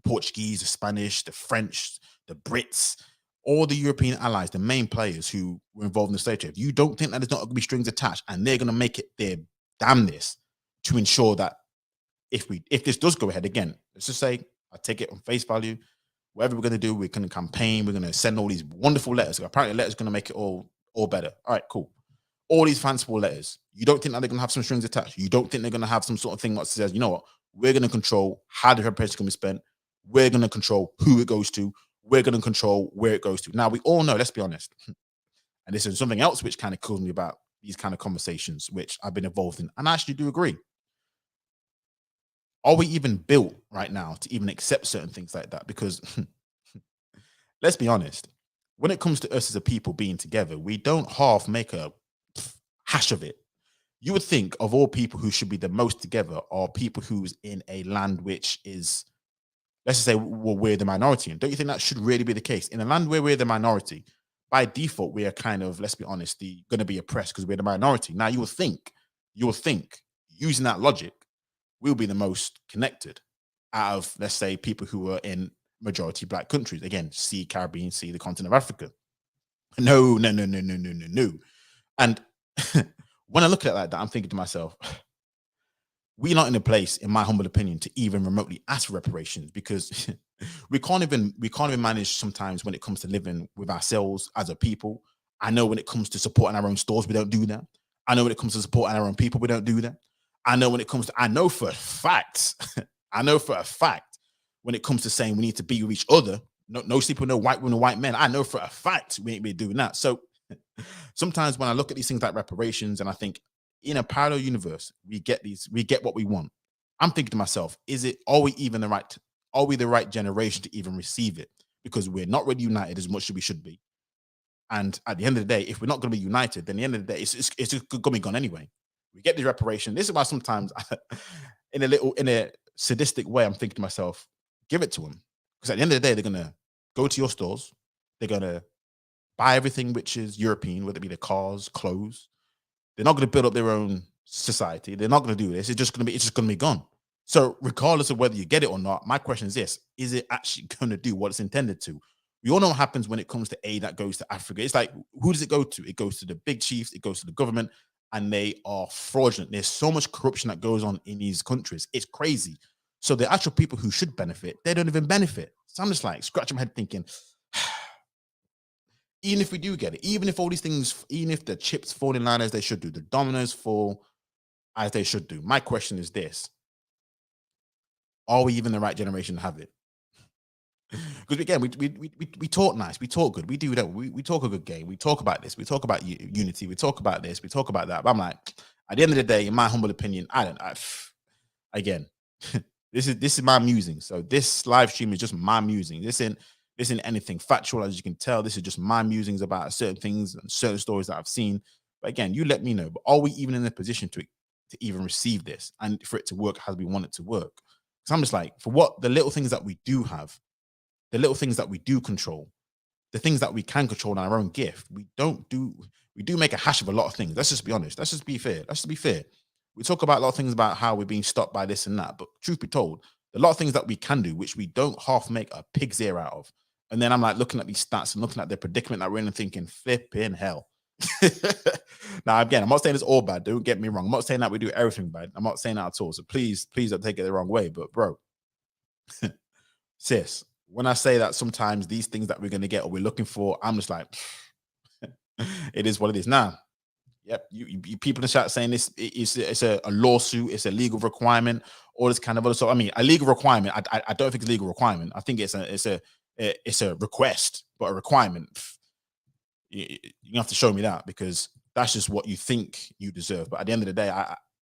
[SPEAKER 1] Portuguese, the Spanish, the French, the Brits, all the European allies, the main players who were involved in the slave trade, you don't think that there's not going to be strings attached, and they're going to make it their damnness to ensure that if this does go ahead again, let's just say I take it on face value, whatever we're going to do, we're going to campaign, we're going to send all these wonderful letters. Apparently, letters going to make it all better. All right, cool. All these fanciful letters. You don't think that they're going to have some strings attached? You don't think they're going to have some sort of thing that says, you know what, we're going to control how the reparations can be spent. We're going to control who it goes to. We're going to control where it goes to. Now, we all know, let's be honest, and this is something else which kind of kills me about these kind of conversations, which I've been involved in, and I actually do agree. Are we even built right now to even accept certain things like that? Because let's be honest, when it comes to us as a people being together, we don't half make a hash of it. You would think of all people who should be the most together are people who's in a land which is, let's just say, well, we're the minority. And don't you think that should really be the case? In a land where we're the minority, by default, we are kind of, let's be honest, going to be oppressed because we're the minority. Now, you will think, using that logic, we'll be the most connected out of, let's say, people who are in majority black countries. Again, see Caribbean, see the continent of Africa. No. And when I look at it like that, I'm thinking to myself, we're not in a place, in my humble opinion, to even remotely ask for reparations, because we can't even manage sometimes when it comes to living with ourselves as a people. I know when it comes to supporting our own stores, we don't do that. I know when it comes to supporting our own people, we don't do that. I know when it comes to, I know for a fact, I know for a fact when it comes to saying we need to be with each other, no sleep with no white women, white men. I know for a fact we ain't be doing that. So sometimes when I look at these things like reparations and I think in a parallel universe, we get what we want. I'm thinking to myself, are we even are we the right generation to even receive it? Because we're not really united as much as we should be. And at the end of the day, if we're not going to be united, then at the end of the day, it's just going to be gone anyway. We get the reparation. This is why sometimes, in a sadistic way, I'm thinking to myself, give it to them, because at the end of the day, they're going to go to your stores, they're going to buy everything which is European, whether it be the cars, clothes. They're not going to build up their own society. They're not going to do this. It's just going to be gone. So regardless of whether you get it or not, my question is this: is it actually going to do what it's intended to? We all know what happens when it comes to aid that goes to Africa. It's like, who does it go to? It goes to the big chiefs, it goes to the government, and they are fraudulent. There's so much corruption that goes on in these countries. It's crazy. So the actual people who should benefit, they don't even benefit. So I'm just like scratching my head thinking, even if we do get it, even if all these things, even if the chips fall in line as they should do, the dominoes fall as they should do, my question is this: are we even the right generation to have it? Because again, we talk nice, we talk good, we do that, we talk a good game, we talk about this, we talk about unity, we talk about this, we talk about that. But I'm like, at the end of the day, in my humble opinion, again, this is my musing. So this live stream is just my musing. This isn't anything factual, as you can tell. This is just my musings about certain things and certain stories that I've seen. But again, you let me know. But are we even in a position to even receive this and for it to work as we want it to work? Because I'm just like, for what the little things that we do have, the little things that we do control, the things that we can control in our own gift, we do make a hash of a lot of things. Let's just be honest. Let's just be fair. Let's just be fair. We talk about a lot of things about how we're being stopped by this and that, but truth be told, a lot of things that we can do, which we don't half make a pig's ear out of. And then I'm like looking at these stats and looking at the predicament that we're in and thinking, flipping hell. Now, again, I'm not saying it's all bad. Don't get me wrong. I'm not saying that we do everything bad. I'm not saying that at all. So please don't take it the wrong way. But bro, sis, when I say that sometimes these things that we're going to get or we're looking for, I'm just like, it is what it is. Now, yep, you people in the chat saying it's a lawsuit, it's a legal requirement, all this kind of other. So I mean, a legal requirement. I don't think it's a legal requirement. I think it's a request, but a requirement. You have to show me that, because that's just what you think you deserve. But at the end of the day,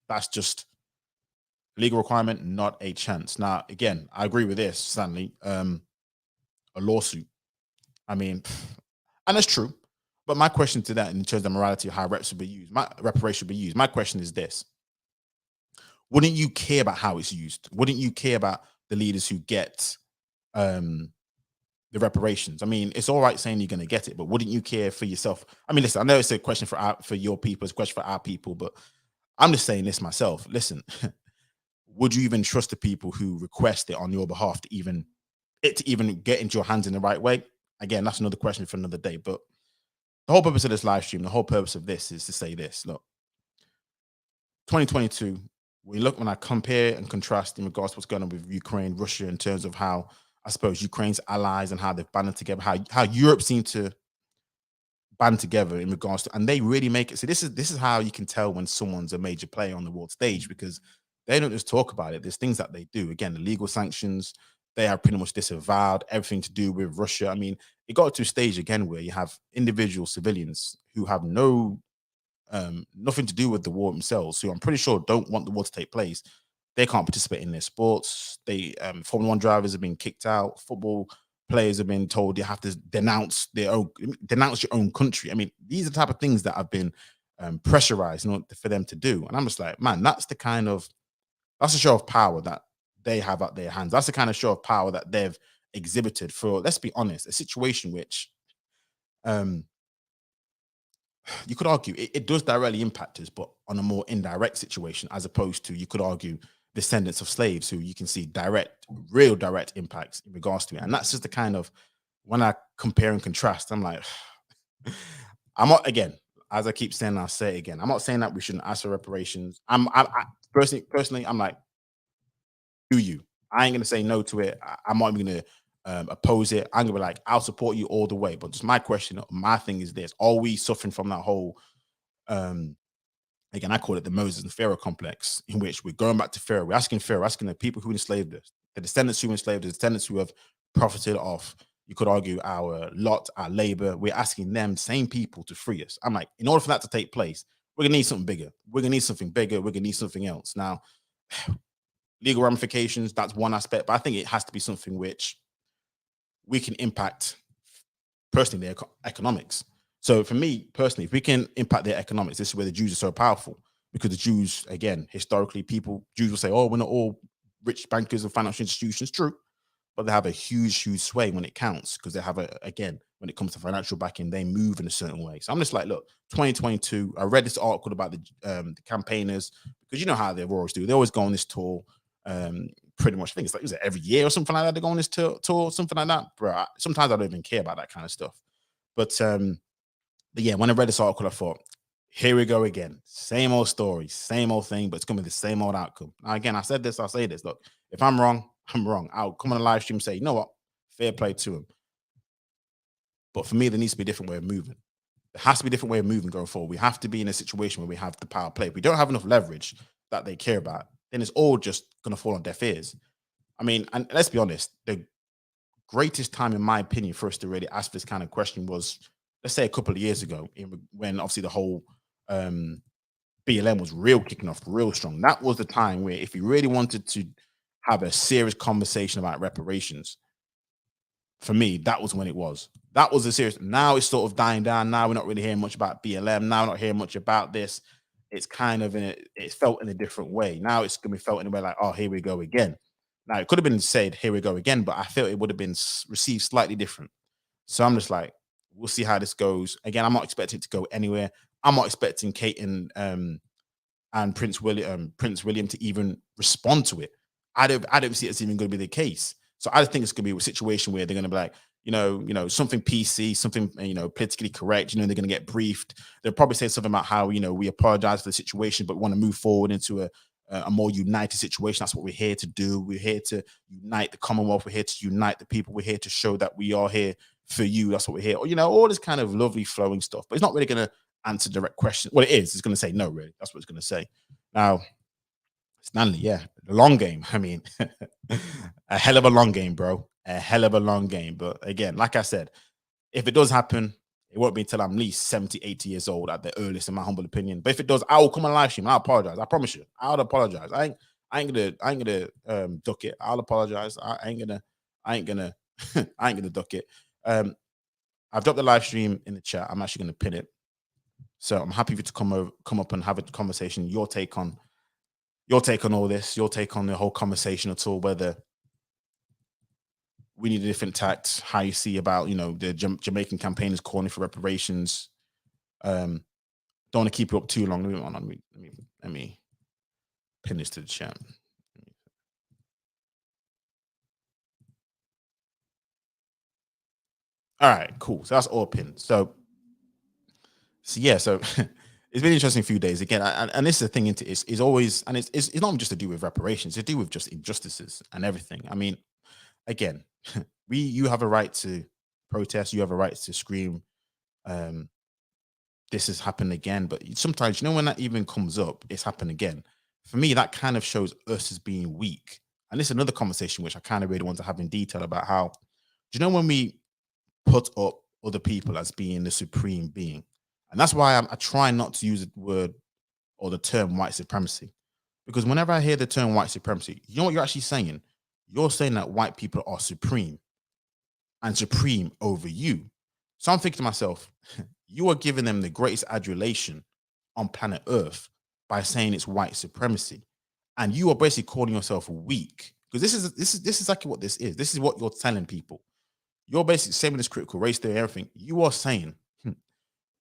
[SPEAKER 1] that's just legal requirement, not a chance. Now, again, I agree with this, Stanley. A lawsuit. I mean, and that's true. But my question to that, in terms of morality, how reps should be used, my reparation should be used. My question is this: wouldn't you care about how it's used? Wouldn't you care about the leaders who get the reparations? I mean, it's all right saying you're going to get it, but wouldn't you care for yourself? I mean, listen, I know it's a question for your people, it's a question for our people, but I'm just saying this myself. Listen, would you even trust the people who request it on your behalf to even get into your hands in the right way? Again, that's another question for another day. But the whole purpose of this live stream, the whole purpose of this is to say this: look, 2022, when I compare and contrast in regards to what's going on with Ukraine, Russia, in terms of how I suppose Ukraine's allies and how they've banded together, how Europe seemed to band together in regards to, and they really make it. So this is how you can tell when someone's a major player on the world stage, because they don't just talk about it. There's things that they do. Again, the legal sanctions, they have pretty much disavowed everything to do with Russia. I mean, it got to a stage again where you have individual civilians who have nothing to do with the war themselves, who I'm pretty sure don't want the war to take place. They can't participate in their sports. They Formula One drivers have been kicked out. Football players have been told you have to denounce your own country. I mean, these are the type of things that have been pressurized in order for them to do. And I'm just like, man, that's a show of power that they have at their hands. That's the kind of show of power that they've exhibited for, let's be honest, a situation which you could argue it does directly impact us, but on a more indirect situation, as opposed to, you could argue, descendants of slaves who you can see real direct impacts in regards to it. And that's just the kind of, when I compare and contrast, I'm like, I'm not, again, as I keep saying, I'll say it again, I'm not saying that we shouldn't ask for reparations. I personally, I'm like, do you? I ain't gonna say no to it. I'm not even gonna oppose it. I'm gonna be like, I'll support you all the way. But just my question, my thing is this: are we suffering from that whole um again, I call it the Moses and Pharaoh complex, in which we're going back to Pharaoh. We're asking Pharaoh, asking the people who enslaved us, the descendants who enslaved us, the descendants who have profited off, you could argue, our lot, our labor. We're asking them, same people, to free us. I'm like, in order for that to take place, we're going to need something bigger. We're going to need something bigger. We're going to need something else. Now, legal ramifications, that's one aspect, but I think it has to be something which we can impact personally their economics. So for me personally, if we can impact their economics, this is where the Jews are so powerful, because the Jews, again, historically, Jews will say, "Oh, we're not all rich bankers and financial institutions." True, but they have a huge sway when it counts, because they have again, when it comes to financial backing, they move in a certain way. So I'm just like, look, 2022. I read this article about the campaigners, because you know how the Royals do. They always go on this tour. Pretty much, I think it's like, is it every year or something like that? They go on this tour, something like that, bro. Sometimes I don't even care about that kind of stuff. But yeah, when I read this article, I thought, here we go again. Same old story, same old thing, but it's gonna be the same old outcome. Now, again, I said this, I'll say this. Look, if I'm wrong, I'm wrong. I'll come on a live stream and say, you know what? Fair play to him. But for me, there needs to be a different way of moving. There has to be a different way of moving going forward. We have to be in a situation where we have the power play. If we don't have enough leverage that they care about, then it's all just gonna fall on deaf ears. I mean, and let's be honest, the greatest time, in my opinion, for us to really ask this kind of question was, let's say, a couple of years ago, when obviously the whole BLM was real kicking off, real strong. That was the time where, if you really wanted to have a serious conversation about reparations, for me, that was when it was. That was a serious. Now it's sort of dying down. Now we're not really hearing much about BLM. Now we're not hearing much about this. It's kind of it's felt in a different way. Now it's gonna be felt in a way like, oh, here we go again. Now it could have been said, here we go again, but I felt it would have been received slightly different. So I'm just like, we'll see how this goes. Again, I'm not expecting it to go anywhere. I'm not expecting Kate and Prince William to even respond to it. I don't see it's even going to be the case. So I think it's going to be a situation where they're going to be like, something PC, something politically correct. They're going to get briefed. They'll probably say something about how we apologize for the situation, but want to move forward into a more united situation. That's what we're here to do. We're here to unite the Commonwealth. We're here to unite the people. We're here to show that we are here for you. That's what we're here. All this kind of lovely flowing stuff. But it's not really going to answer direct questions. Well, it is. It's going to say no, really. That's what it's going to say. Now, Stanley, yeah, the long game. I mean, a hell of a long game, bro. A hell of a long game. But again, like I said, if it does happen, it won't be until I'm at least 70, 80 years old at the earliest, in my humble opinion. But if it does, I will come on live stream. I'll apologize. I promise you. I'll apologize. I ain't gonna duck it. I'll apologize. I ain't gonna I ain't gonna duck it. I've dropped the live stream in the chat. I'm actually gonna pin it. So I'm happy for you to come up and have a conversation. Your take on all this, your take on the whole conversation at all, whether we need a different tact, how you see about, the Jamaican campaigners calling for reparations. Don't want to keep you up too long. Let me pin this to the chat. All right, cool. So that's all pinned. So yeah, so it's been an interesting few days again, and this is the thing. It's always, and it's not just to do with reparations. It's to do with just injustices and everything. I mean, again, you have a right to protest. You have a right to scream. Um, this has happened again, but sometimes, when that even comes up, it's happened again. For me, that kind of shows us as being weak. And this is another conversation which I kind of really want to have in detail about how, when we put up other people as being the supreme being, and that's why I try not to use the word or the term white supremacy, because whenever I hear the term white supremacy, you know what you're actually saying? You're saying that white people are supreme and supreme over you. So I'm thinking to myself, you are giving them the greatest adulation on planet Earth by saying it's white supremacy, and you are basically calling yourself weak, because this is exactly what this is. This is what you're telling people. You're basically saying this critical race theory, everything. You are saying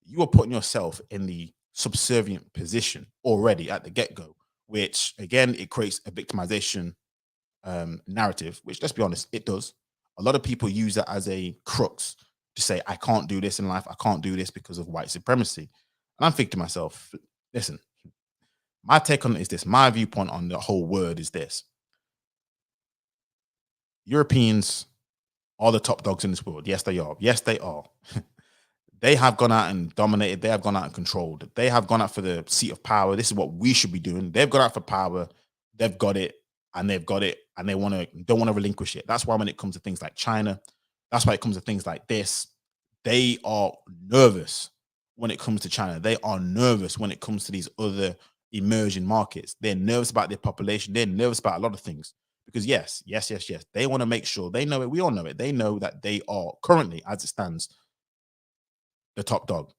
[SPEAKER 1] you are putting yourself in the subservient position already at the get-go, which again, it creates a victimization narrative, which, let's be honest, it does. A lot of people use that as a crux to say, I can't do this in life. I can't do this because of white supremacy. And I'm thinking to myself, listen, my take on it is this. My viewpoint on the whole word is this. Europeans are the top dogs in this world. Yes, they are. Yes, they are. They have gone out and dominated. They have gone out and controlled. They have gone out for the seat of power. This is what we should be doing. They've gone out for power. They've got it, and they've got it, and they don't want to relinquish it. That's why when it comes to things like China, that's why it comes to things like this. They are nervous when it comes to China. They are nervous when it comes to these other emerging markets. They're nervous about their population. They're nervous about a lot of things because yes, they want to make sure they know it. We all know it. They know that they are currently, as it stands, the top dog.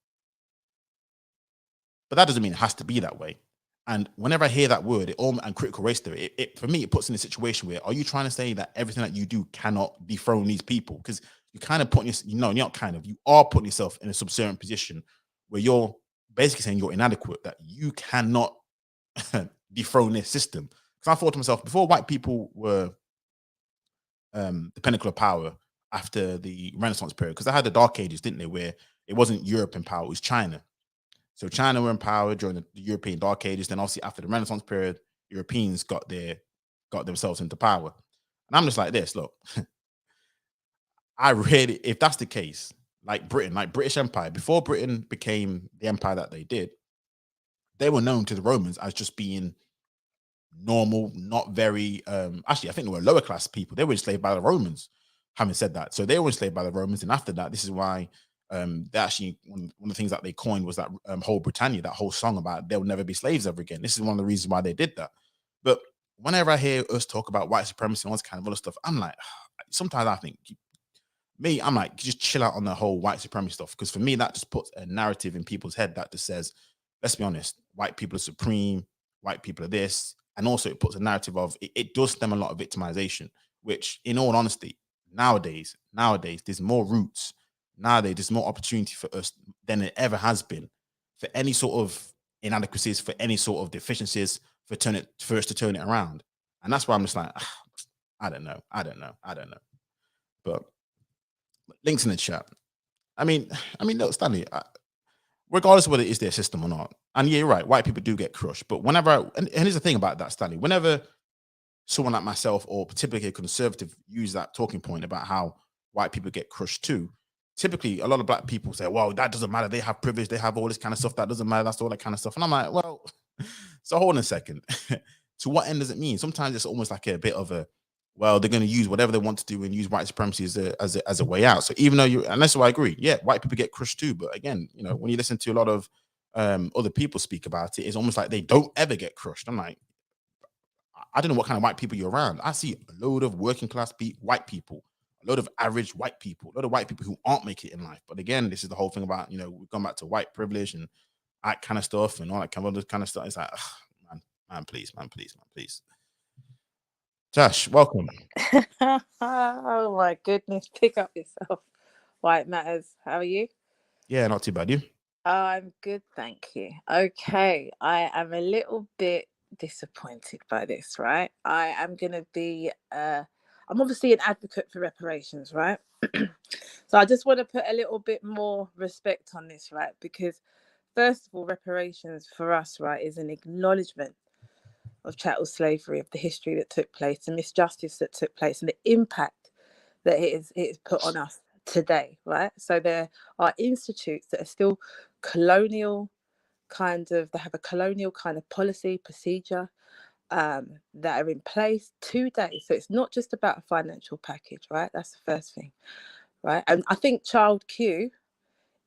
[SPEAKER 1] But that doesn't mean it has to be that way. And whenever I hear that word, and critical race theory, it for me, it puts in a situation where, are you trying to say that everything that you do cannot dethrone these people? Because you kind of putting, you're not kind of, you are putting yourself in a subservient position where you're basically saying you're inadequate, that you cannot dethrone this system. Because I thought to myself, before white people were the pinnacle of power after the Renaissance period, because they had the Dark Ages, didn't they, where it wasn't Europe in power, it was China. So China were in power during the European Dark Ages. Then obviously after the Renaissance period, Europeans got themselves into power. And I'm just like this, look, if that's the case, like Britain, like British Empire, before Britain became the empire that they did, they were known to the Romans as just being normal, not very, actually, I think they were lower class people. They were enslaved by the Romans, having said that. So they were enslaved by the Romans. And after that, this is why they actually, one of the things that they coined was that whole Britannia, that whole song about they'll never be slaves ever again. This is one of the reasons why they did that. But whenever I hear us talk about white supremacy and all this kind of other stuff, I'm like, sometimes I think, I'm like, just chill out on the whole white supremacy stuff. Because for me, that just puts a narrative in people's head that just says, let's be honest, white people are supreme, white people are this. And also it puts a narrative of, it does stem a lot of victimization, which in all honesty, nowadays, there's more roots. Nowadays, there's more opportunity for us than it ever has been for any sort of inadequacies, for any sort of deficiencies, for us to turn it around. And that's why I'm just like, I don't know. But links in the chat. I mean, look, Stanley, regardless of whether it is their system or not, and yeah, you're right, white people do get crushed. But whenever, and here's the thing about that, Stanley, whenever someone like myself or particularly a conservative use that talking point about how white people get crushed too, typically a lot of black people say, well, that doesn't matter. They have privilege. They have all this kind of stuff. That doesn't matter. That's all that kind of stuff. And I'm like, well, so hold on a second. To what end does it mean? Sometimes it's almost like a bit of a, well, they're going to use whatever they want to do and use white supremacy as a way out. So even though and that's why I agree. Yeah, white people get crushed too. But again, when you listen to a lot of other people speak about it, it's almost like they don't ever get crushed. I'm like, I don't know what kind of white people you're around. I see a load of working class white people, a load of average white people, a lot of white people who aren't making it in life. But again, this is the whole thing about, we've gone back to white privilege and that kind of stuff and all that kind of stuff. It's like, man, please. Josh, welcome.
[SPEAKER 2] Oh my goodness, pick up yourself. White Matters. How are you?
[SPEAKER 1] Yeah, not too bad. You?
[SPEAKER 2] I'm good, thank you. Okay, I am a little bit disappointed by this, right? I am going to be, I'm obviously an advocate for reparations, right? So I just want to put a little bit more respect on this, right? Because first of all, reparations for us, right, is an acknowledgement of chattel slavery, of the history that took place, the misjustice that took place, and the impact that it is put on us today, right? So there are institutes that are still colonial they have a colonial kind of policy, procedure that are in place today. So it's not just about a financial package, right? That's the first thing, right? And I think Child Q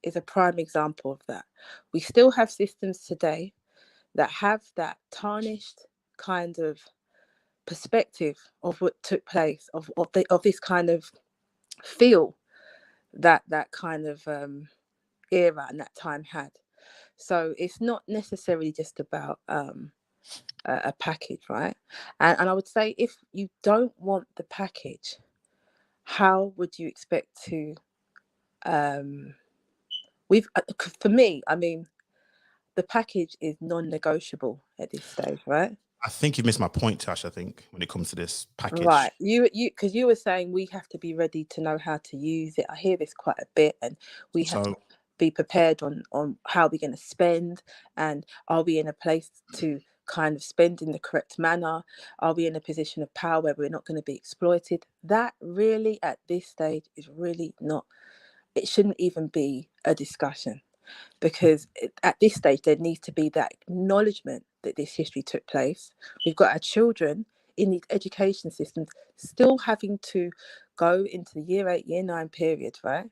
[SPEAKER 2] is a prime example of that. We still have systems today that have that tarnished kind of perspective of what took place, of this kind of feel that kind of era and that time had. So it's not necessarily just about a package, right? And I would say if you don't want the package, how would you expect to for me, I mean, the package is non-negotiable at this stage, right?
[SPEAKER 1] I think you missed my point, Tash. I think when it comes to this package.
[SPEAKER 2] Right. You because you were saying we have to be ready to know how to use it. I hear this quite a bit, and we have to be prepared on how we're going to spend, and are we in a place to kind of spend in the correct manner? Are we in a position of power where we're not going to be exploited? That really, at this stage, is really not, it shouldn't even be a discussion, because at this stage, there needs to be that acknowledgement that this history took place. We've got our children in these education systems still having to go into the year 8, year 9 period, right?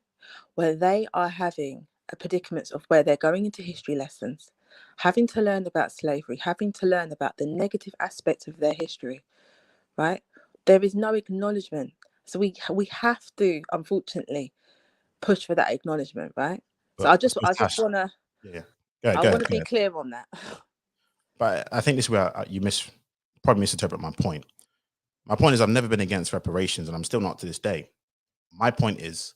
[SPEAKER 2] Where they are having predicaments of where they're going into history lessons, having to learn about slavery, having to learn about the negative aspects of their history, right? There is no acknowledgement. So we have to, unfortunately, push for that acknowledgement, right? So
[SPEAKER 1] But
[SPEAKER 2] I
[SPEAKER 1] suppose,
[SPEAKER 2] just
[SPEAKER 1] Tash,
[SPEAKER 2] wanna
[SPEAKER 1] yeah,
[SPEAKER 2] I
[SPEAKER 1] go
[SPEAKER 2] wanna
[SPEAKER 1] ahead, go
[SPEAKER 2] be
[SPEAKER 1] ahead.
[SPEAKER 2] clear on that.
[SPEAKER 1] But I think this is where you probably misinterpret my point. My point is I've never been against reparations, and I'm still not to this day. My point is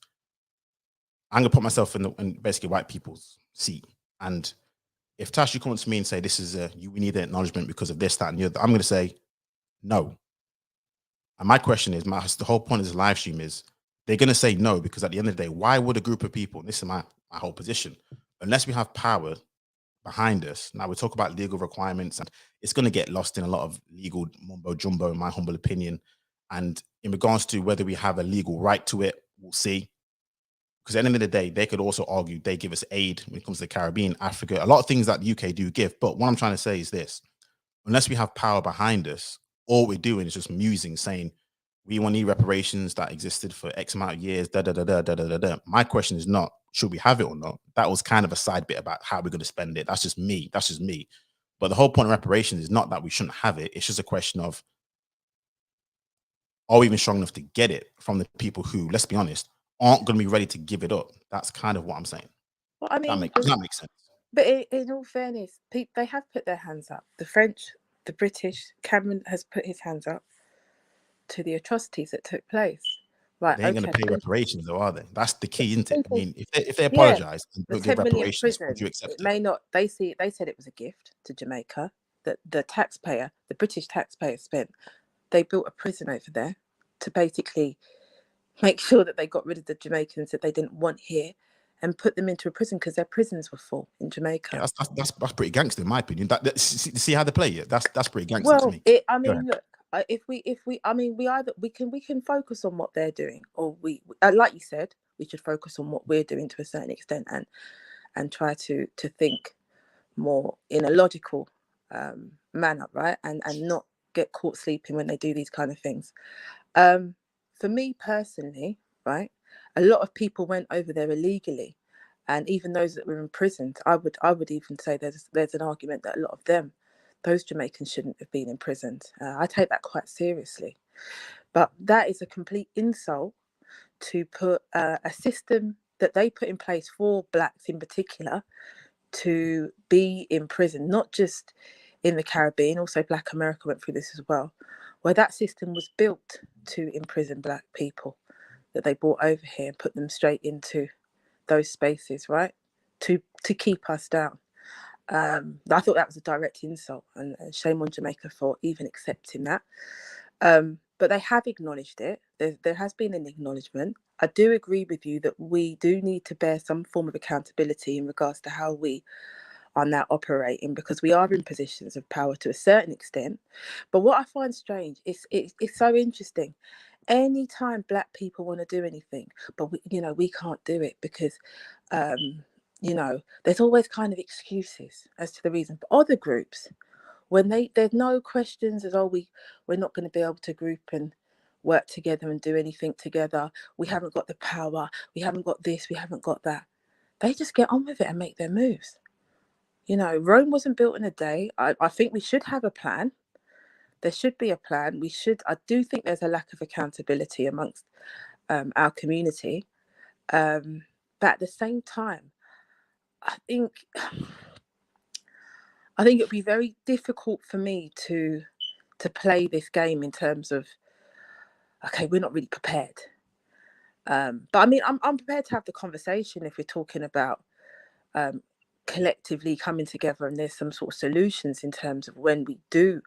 [SPEAKER 1] I'm gonna put myself in basically white people's seat, and if Tash, you come to me and say this is we need an acknowledgement because of this, that, and the other, I'm gonna say no. And my question is, the whole point of this live stream is they're gonna say no because at the end of the day, why would a group of people? And this is my whole position, unless we have power behind us. Now we talk about legal requirements, and it's going to get lost in a lot of legal mumbo jumbo, in my humble opinion. And in regards to whether we have a legal right to it, we'll see. Because at the end of the day, they could also argue they give us aid when it comes to the Caribbean, Africa, a lot of things that the UK do give. But what I'm trying to say is this: unless we have power behind us, all we're doing is just musing, saying we want need reparations that existed for X amount of years. Da da da da da da da da. My question is not should we have it or not. That was kind of a side bit about how we're going to spend it. That's just me. That's just me. But the whole point of reparations is not that we shouldn't have it. It's just a question of are we even strong enough to get it from the people who, let's be honest, aren't going to be ready to give it up. That's kind of what I'm saying.
[SPEAKER 2] Well, I mean,
[SPEAKER 1] That makes sense.
[SPEAKER 2] but in all fairness, they have put their hands up. The French, the British, Cameron has put his hands up to the atrocities that took place. Right,
[SPEAKER 1] They ain't going
[SPEAKER 2] okay.
[SPEAKER 1] to pay reparations, though, are they? That's the key, isn't it? I mean, if they
[SPEAKER 2] Yeah,
[SPEAKER 1] apologize and
[SPEAKER 2] the
[SPEAKER 1] don't give
[SPEAKER 2] 10 million
[SPEAKER 1] reparations, would
[SPEAKER 2] prison,
[SPEAKER 1] you accept
[SPEAKER 2] it
[SPEAKER 1] it?
[SPEAKER 2] may not, they said it was a gift to Jamaica, that the taxpayer, the British taxpayer spent. They built a prison over there to basically make sure that they got rid of the Jamaicans that they didn't want here and put them into a prison because their prisons were full in Jamaica.
[SPEAKER 1] Yeah, that's pretty gangster in my opinion. See how they play it. That's pretty gangster to
[SPEAKER 2] Well,
[SPEAKER 1] me.
[SPEAKER 2] I
[SPEAKER 1] Go ahead.
[SPEAKER 2] mean, look, I mean, we can focus on what they're doing, or like you said, we should focus on what we're doing to a certain extent, and try to think more in a logical manner, right? And not get caught sleeping when they do these kind of things. For me personally, right, a lot of people went over there illegally, and even those that were imprisoned, I would even say there's an argument that a lot of them, those Jamaicans, shouldn't have been imprisoned. I take that quite seriously, but that is a complete insult to put a system that they put in place for blacks in particular to be in prison, not just in the Caribbean, also Black America went through this as well, where that system was built to imprison Black people that they brought over here and put them straight into those spaces, right? To keep us down. I thought that was a direct insult, and shame on Jamaica for even accepting that. But they have acknowledged it. There has been an acknowledgement. I do agree with you that we do need to bear some form of accountability in regards to how we are now operating, because we are in positions of power to a certain extent. But what I find strange is it's so interesting. Anytime Black people want to do anything, but we can't do it because there's always kind of excuses as to the reason. For other groups, when there's no questions as we're not going to be able to group and work together and do anything together, we haven't got the power, we haven't got this, we haven't got that, they just get on with it and make their moves. Rome wasn't built in a day. I think we should have a plan. There should be a plan. I do think there's a lack of accountability amongst our community. But at the same time, I think it would be very difficult for me to play this game in terms of, okay, we're not really prepared. But I mean, I'm prepared to have the conversation if we're talking about collectively coming together and there's some sort of solutions in terms of when we do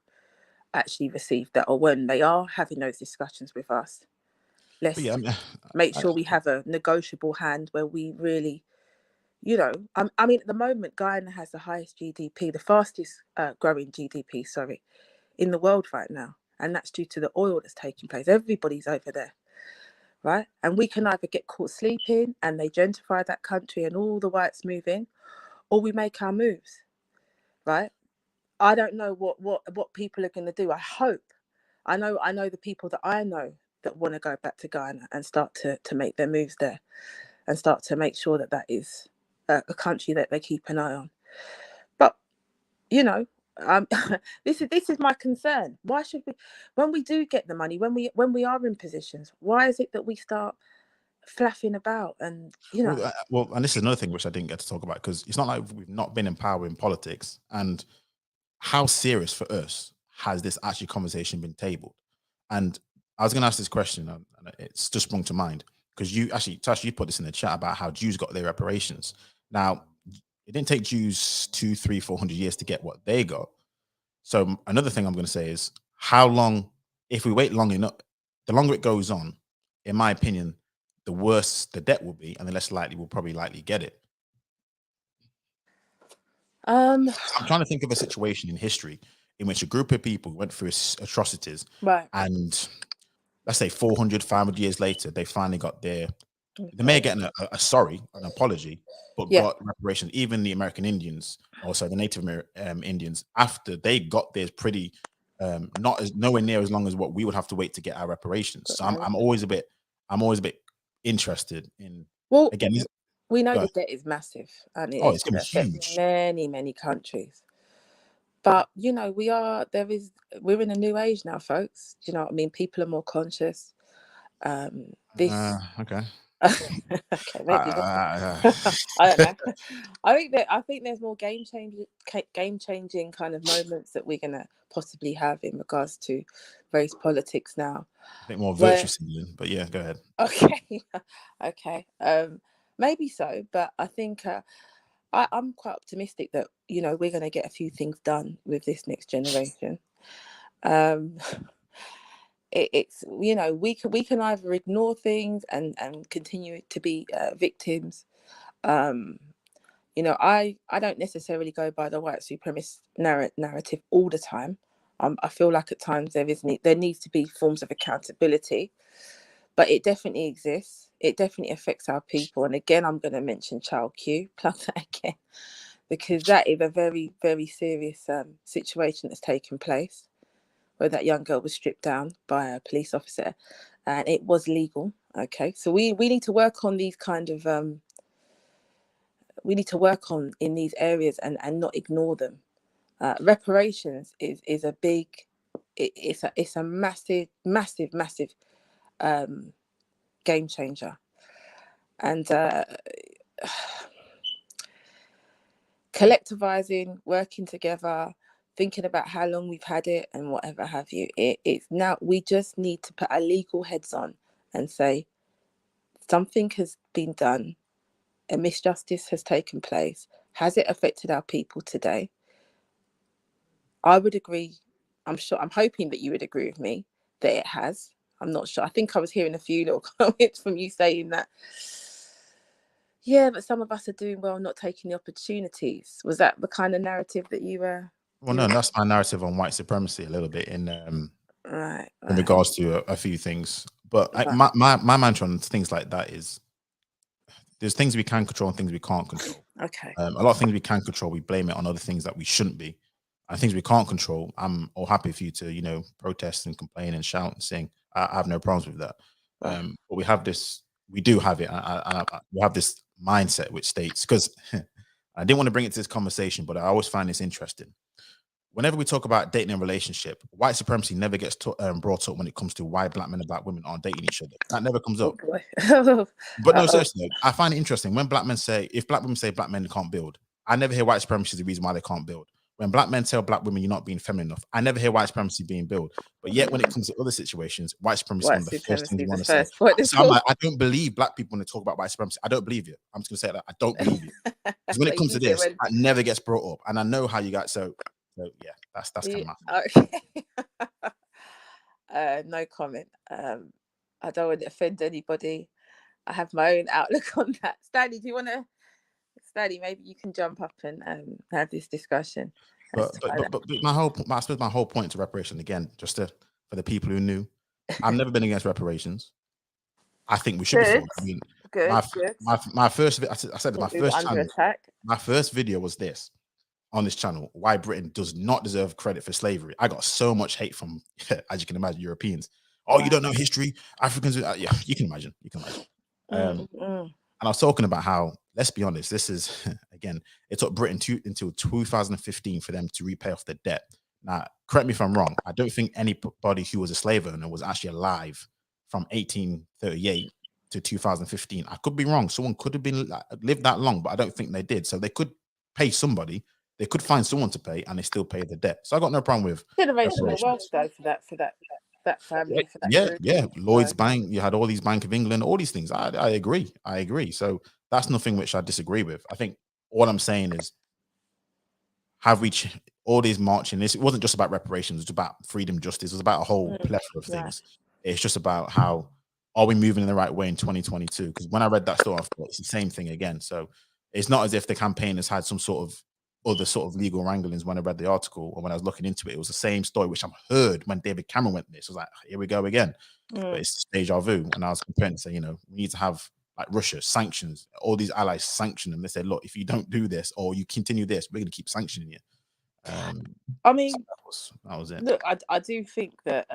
[SPEAKER 2] actually receive that, or when they are having those discussions with us. Let's
[SPEAKER 1] But yeah,
[SPEAKER 2] make sure we have a negotiable hand where we really, I mean, at the moment, Guyana has the highest GDP, the fastest growing GDP, sorry, in the world right now. And that's due to the oil that's taking place. Everybody's over there, right? And we can either get caught sleeping and they gentrify that country and all the whites move in, or we make our moves, right? I don't know what people are going to do. I know the people that I know that want to go back to Guyana and start to make their moves there and start to make sure that is a country that they keep an eye on. But this is my concern. Why should we, when we do get the money, when we are in positions, why is it that we start flapping about and
[SPEAKER 1] Well, and this is another thing which I didn't get to talk about, because it's not like we've not been in power in politics. And how serious for us has this actually conversation been tabled? And I was going to ask this question, and it's just sprung to mind, because Tash, you put this in the chat about how Jews got their reparations. Now, it didn't take Jews 200, 300, 400 years to get what they got. So another thing I'm going to say is, how long, if we wait long enough, the longer it goes on, in my opinion, the worse the debt will be, and the less likely we'll probably get it. I'm trying to think of a situation in history in which a group of people went through atrocities,
[SPEAKER 2] right,
[SPEAKER 1] and let's say 400, 500 years later, they finally got their, they may have gotten a sorry, an apology, but got reparations. Even the American Indians, also the Native Indians, after they got theirs pretty, nowhere near as long as what we would have to wait to get our reparations. So I'm always a bit interested in,
[SPEAKER 2] well,
[SPEAKER 1] again,
[SPEAKER 2] we know the debt is massive and it's going to affect huge. Many countries. But we're in a new age now, folks. Do you know what I mean? People are more conscious. Okay. Okay, maybe I don't know. I think there's more game changing kind of moments that we're gonna possibly have in regards to race politics now.
[SPEAKER 1] I think more virtue signaling, but yeah, go ahead.
[SPEAKER 2] Okay. Maybe so, but I think I'm quite optimistic that we're going to get a few things done with this next generation. It's we can either ignore things and continue to be victims. I don't necessarily go by the white supremacist narrative all the time. I feel like at times there needs to be forms of accountability, but it definitely exists. It definitely affects our people. And again, I'm going to mention Child Q, plug that again, because that is a very, very serious situation that's taken place, where that young girl was stripped down by a police officer, and it was legal. Okay, so we need to work on these kind of we need to work on in these areas and not ignore them. Reparations is a big, it's a massive game changer, and collectivizing, working together, thinking about how long we've had it and whatever have you. It's now we just need to put our legal heads on and say something has been done, a misjustice has taken place. Has it affected our people today? I would agree. I'm hoping that you would agree with me that it has. I'm not sure. I think I was hearing a few little comments from you saying that, yeah, but some of us are doing well, not taking the opportunities. Was that the kind of narrative that you were?
[SPEAKER 1] Well, no, that's my narrative on white supremacy a little bit in
[SPEAKER 2] right.
[SPEAKER 1] in regards to a few things. But my mantra on things like that is, there's things we can control and things we can't control.
[SPEAKER 2] Okay.
[SPEAKER 1] A lot of things we can control, we blame it on other things that we shouldn't be. And things we can't control, I'm all happy for you to, protest and complain and shout and sing. I have no problems with that.
[SPEAKER 2] Right.
[SPEAKER 1] But we have this mindset which states, because I didn't want to bring it to this conversation, but I always find this interesting. Whenever we talk about dating and relationship, white supremacy never gets brought up when it comes to why black men and black women aren't dating each other. That never comes up. But no, seriously, I find it interesting when if black women say black men can't build, I never hear white supremacy is the reason why they can't build. When black men tell black women you're not being feminine enough, I never hear white supremacy being built. But yet when it comes to other situations, white supremacy is one of the first things you want to say. So I'm like, I don't believe black people when they talk about white supremacy. I don't believe you. I'm just going to say that. I don't believe you. Because when it comes to this, that never gets brought up. And I know how you guys, so yeah, that's kind of my
[SPEAKER 2] okay. No comment. I don't want to offend anybody. I have my own outlook on that. Stanley, do you want to Stanley, maybe you can jump up and have this discussion.
[SPEAKER 1] But I suppose my whole point to reparation, again, just for the people who knew, I've never been against reparations. I think we should be for it. I mean, my first, I said my first channel, my first video was this on this channel: why Britain does not deserve credit for slavery. I got so much hate from, as you can imagine, Europeans. Oh, you don't know history, Africans. Yeah, you can imagine. And I was talking about how, let's be honest, this is, again, it took Britain until 2015 for them to repay off the debt. Now, correct me if I'm wrong. I don't think anybody who was a slave owner was actually alive from 1838 to 2015. I could be wrong. Someone could have been lived that long, but I don't think they did. So they could pay somebody. They could find someone to pay, and they still pay the debt. So I got no problem with
[SPEAKER 2] generational wealth though for that family.
[SPEAKER 1] Yeah. Lloyd's Bank. You had all these Bank of England, all these things. I agree. So that's nothing which I disagree with. I think what I'm saying is, have we all these marching? It wasn't just about reparations. It was about freedom, justice. It was about a whole plethora of things. It's just about how are we moving in the right way in 2022? Because when I read that story, I thought it's the same thing again. So it's not as if the campaign has had some sort of other sort of legal wranglings. When I read the article or when I was looking into it, it was the same story which I've heard when David Cameron went this. I was like, here we go again. But it's deja vu. And I was comparing to say, we need to have like Russia sanctions, all these allies sanction them. They said, look, if you don't do this or you continue this, we're going to keep sanctioning you.
[SPEAKER 2] I mean,
[SPEAKER 1] so that was it.
[SPEAKER 2] Look, I do think that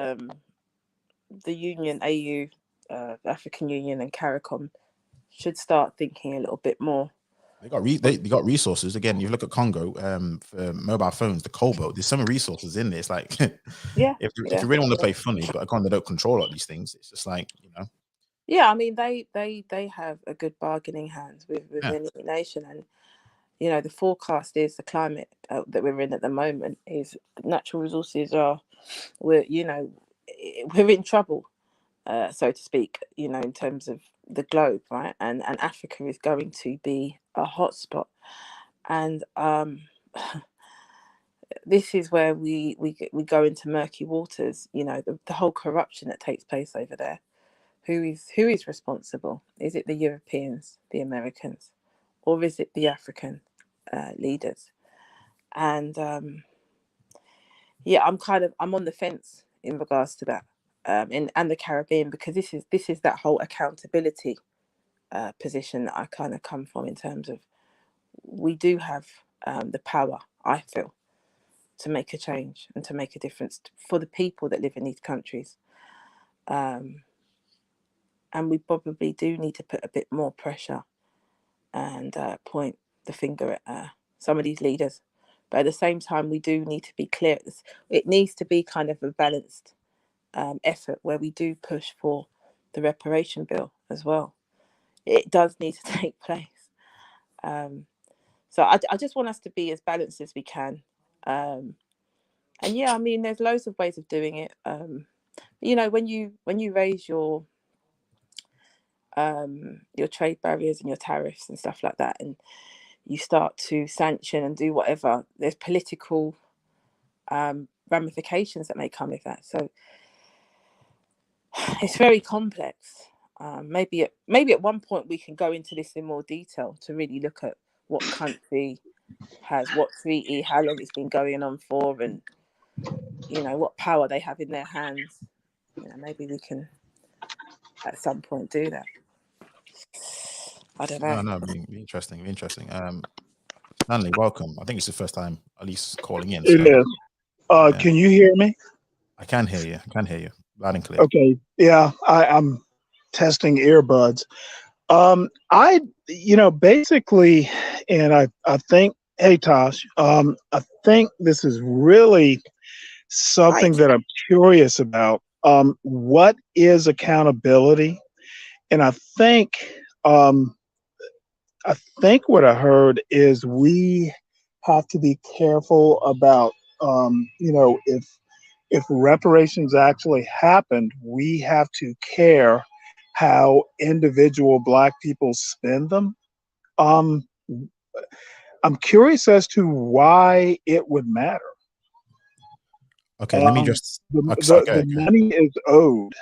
[SPEAKER 2] the Union, AU, African Union, and CARICOM should start thinking a little bit more.
[SPEAKER 1] They got resources. Again, you look at Congo for mobile phones, the cobalt. There's some resources in there. It's like, if you really want to play funny, but again, they don't control all these things. It's just like,
[SPEAKER 2] Yeah, I mean, they have a good bargaining hand with any nation, and the forecast is the climate that we're in at the moment is natural resources we're in trouble, so to speak. In terms of the globe, right? And Africa is going to be a hotspot, and this is where we go into murky waters. The whole corruption that takes place over there. Who is responsible? Is it the Europeans, the Americans, or is it the African leaders? And I'm on the fence in regards to that, and the Caribbean, because this is that whole accountability position that I kind of come from, in terms of we do have the power, I feel, to make a change and to make a difference for the people that live in these countries. And we probably do need to put a bit more pressure and point the finger at some of these leaders. But at the same time, we do need to be clear. It needs to be kind of a balanced effort where we do push for the reparation bill as well. It does need to take place. So I just want us to be as balanced as we can. And yeah, I mean, there's loads of ways of doing it. When you raise your trade barriers and your tariffs and stuff like that, and you start to sanction and do whatever, there's political ramifications that may come with that. So it's very complex. Maybe at one point we can go into this in more detail to really look at what country has what treaty, how long it's been going on for, and what power they have in their hands. Maybe we can at some point do that. I don't know.
[SPEAKER 1] No, be interesting. Stanley, welcome. I think it's the first time at least calling in.
[SPEAKER 3] It is. Can you hear me?
[SPEAKER 1] I can hear you loud and clear.
[SPEAKER 3] Okay. Yeah, I'm testing earbuds. I basically, and I think, hey Tosh, I think this is really something that I'm curious about. What is accountability? And I think what I heard is we have to be careful about, if reparations actually happened, we have to care how individual Black people spend them. I'm curious as to why it would matter.
[SPEAKER 1] Okay, let me just.
[SPEAKER 3] The money is owed.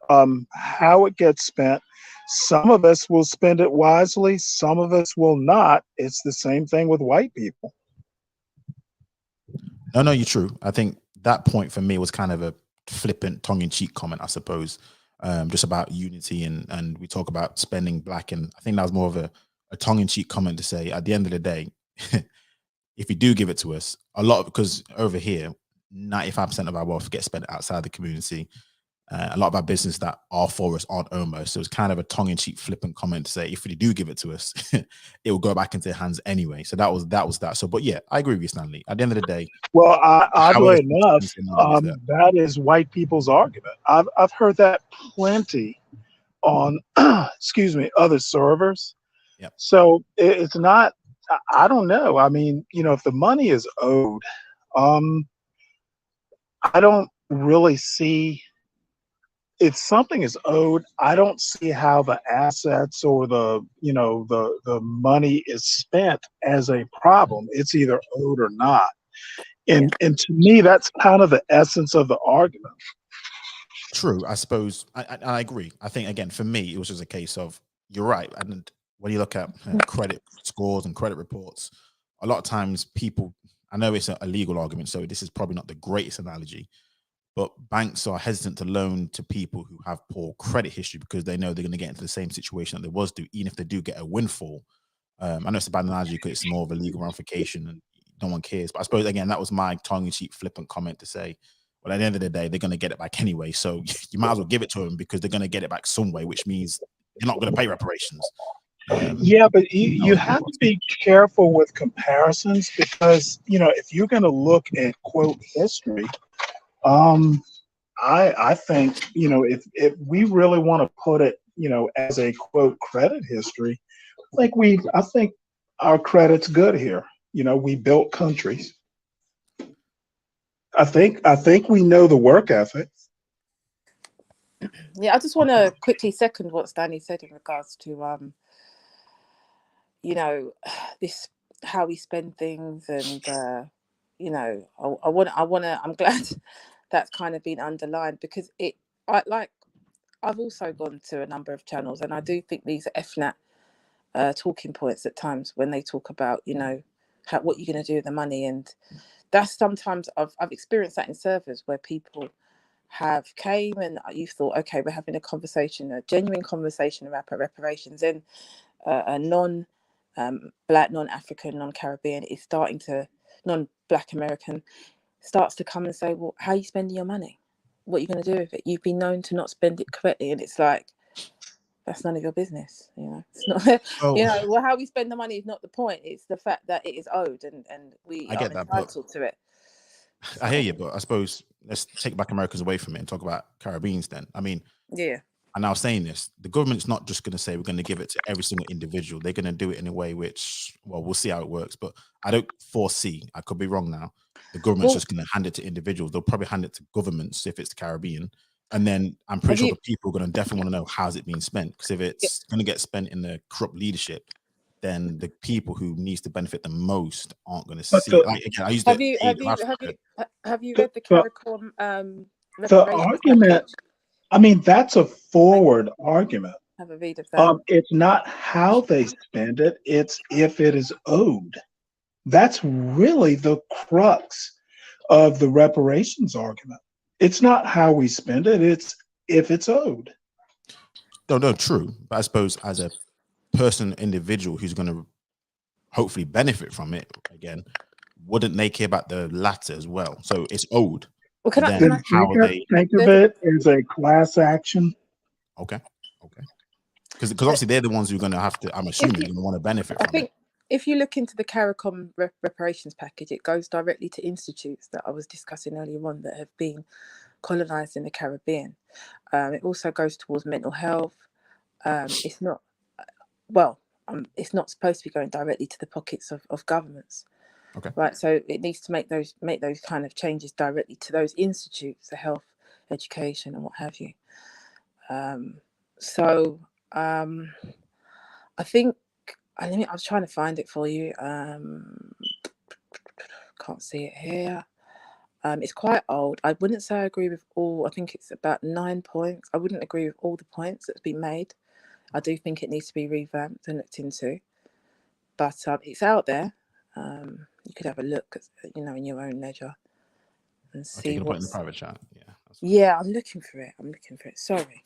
[SPEAKER 3] How it gets spent. Some of us will spend it wisely, some of us will not. It's the same thing with white people.
[SPEAKER 1] No, you're true. I think that point for me was kind of a flippant, tongue-in-cheek comment, I suppose, just about unity and we talk about spending black, and I think that was more of a tongue-in-cheek comment to say, at the end of the day, if you do give it to us, a lot, because over here, 95% of our wealth gets spent outside the community. A lot of our business that are for us aren't owned by us. So it's kind of a tongue-in-cheek, flippant comment to say, if you do give it to us, it will go back into their hands anyway. So that was that. So, but yeah, I agree with you, Stanley. At the end of the day,
[SPEAKER 3] Well, oddly enough,
[SPEAKER 1] that.
[SPEAKER 3] that is white people's argument. I've heard that plenty on, excuse me, other servers.
[SPEAKER 1] Yep.
[SPEAKER 3] So it's not. I don't know. I mean, if the money is owed, I don't really see. If something is owed, I don't see how the assets or the money is spent as a problem. It's either owed or not. And to me, that's kind of the essence of the argument.
[SPEAKER 1] True, I suppose. I agree. I think, again, for me, it was just a case of, you're right. And when you look at credit scores and credit reports, a lot of times people, I know it's a legal argument, so this is probably not the greatest analogy, but banks are hesitant to loan to people who have poor credit history because they know they're going to get into the same situation that they was do, even if they do get a windfall. I know it's a bad analogy because it's more of a legal ramification and no one cares. But I suppose, again, that was my tongue-in-cheek, flippant comment to say, well, at the end of the day, they're going to get it back anyway. So you might as well give it to them because they're going to get it back some way, which means they're not going to pay reparations.
[SPEAKER 3] Yeah, but you have to be careful with comparisons because, if you're going to look at, quote, history, I think, if we really want to put it, as a, quote, credit history, I think our credit's good here. We built countries. I think we know the work ethic.
[SPEAKER 2] Yeah, I just want to quickly second what Stanley said in regards to this, how we spend things, and I'm glad that's kind of been underlined, because I've also gone to a number of channels, and I do think these are FNAT talking points at times when they talk about what you're going to do with the money. And that's sometimes I've experienced that in servers where people have came and you thought, okay, we're having a genuine conversation about reparations, and a black, non-African, non-Caribbean is starting to, non-black American starts to come and say, well, how are you spending your money? What are you going to do with it? You've been known to not spend it correctly. And it's like, that's none of your business. It's not, well, how we spend the money is not the point. It's the fact that it is owed, and we are entitled to it.
[SPEAKER 1] I hear you, but I suppose let's take Black Americans away from it and talk about Caribbeans then. I mean,
[SPEAKER 2] yeah.
[SPEAKER 1] And I was saying this, the government's not just going to say we're going to give it to every single individual. They're going to do it in a way which, well, we'll see how it works. But I don't foresee, I could be wrong now, the government's just going to hand it to individuals. They'll probably hand it to governments if it's the Caribbean. And then I'm pretty sure the people are going to definitely want to know how's it being spent. Because if it's going to get spent in the corrupt leadership, then the people who needs to benefit the most aren't going to see it. Like, again, I used
[SPEAKER 2] have you read the CARICOM
[SPEAKER 3] the argument package? I mean, that's a forward argument.
[SPEAKER 2] Have a read of that.
[SPEAKER 3] It's not how they spend it, it's if it is owed. That's really the crux of the reparations argument. It's not how we spend it, it's if it's owed.
[SPEAKER 1] No, true. But I suppose as a person, individual who's going to hopefully benefit from it, again, wouldn't they care about the latter as well? So it's owed.
[SPEAKER 2] Well, can I
[SPEAKER 3] think of it as a class action?
[SPEAKER 1] Okay. Because obviously they're the ones who are going to have to, I'm assuming, going to want to benefit from it.
[SPEAKER 2] If you look into the CARICOM reparations package, it goes directly to institutes that I was discussing earlier on that have been colonized in the Caribbean. It also goes towards mental health. It's not supposed to be going directly to the pockets of governments.
[SPEAKER 1] Okay.
[SPEAKER 2] Right. So it needs to make those kind of changes directly to those institutes, the health, education, and what have you. I think I was trying to find it for you. Can't see it here. It's quite old. I wouldn't say I agree with all. I think it's about 9 points. I wouldn't agree with all the points that's been made. I do think it needs to be revamped and looked into, but it's out there. You could have a look, in your own leisure and
[SPEAKER 1] Okay,
[SPEAKER 2] see
[SPEAKER 1] you're gonna put it in the
[SPEAKER 2] what's.
[SPEAKER 1] private chat. Yeah, that's fine.
[SPEAKER 2] Yeah, I'm looking for it. Sorry.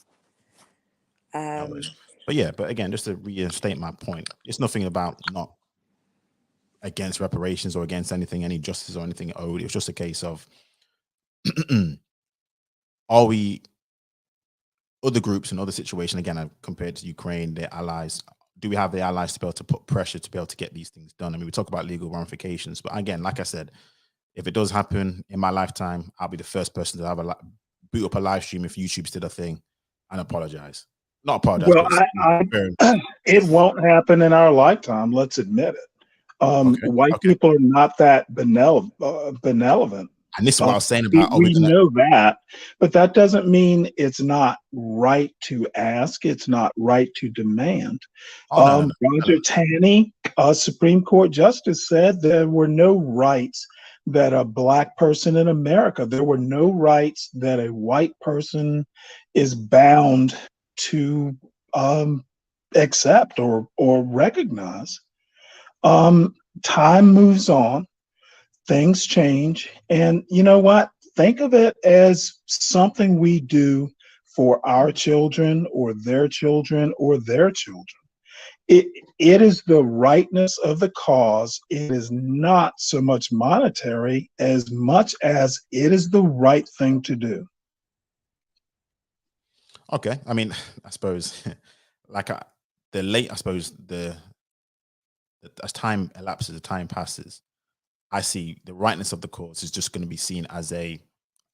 [SPEAKER 1] No worries. But again, just to reinstate my point, it's nothing about not against reparations or against anything, any justice or anything owed. It was just a case of are we other groups and other situations, again, I've compared to Ukraine, their allies, do we have the allies to be able to put pressure to be able to get these things done? I mean, we talk about legal ramifications, but again, like I said, if it does happen in my lifetime, I'll be the first person to have boot up a live stream if YouTube's did a thing and apologize. Not apologize,
[SPEAKER 3] Well,
[SPEAKER 1] but
[SPEAKER 3] it won't happen in our lifetime. Let's admit it. White people are not that benevolent.
[SPEAKER 1] And this is what I was saying about
[SPEAKER 3] we know that, but that doesn't mean it's not right to ask. It's not right to demand. Roger Taney, a Supreme Court justice, said there were no rights that a black person in America, there were no rights that a white person is bound to accept or recognize. Time moves on. Things change. And you know what? Think of it as something we do for our children or their children or their children. It is the rightness of the cause. It is not so much monetary as much as it is the right thing to do.
[SPEAKER 1] Okay. I mean, I suppose as time elapses, the time passes, I see the rightness of the cause is just going to be seen as a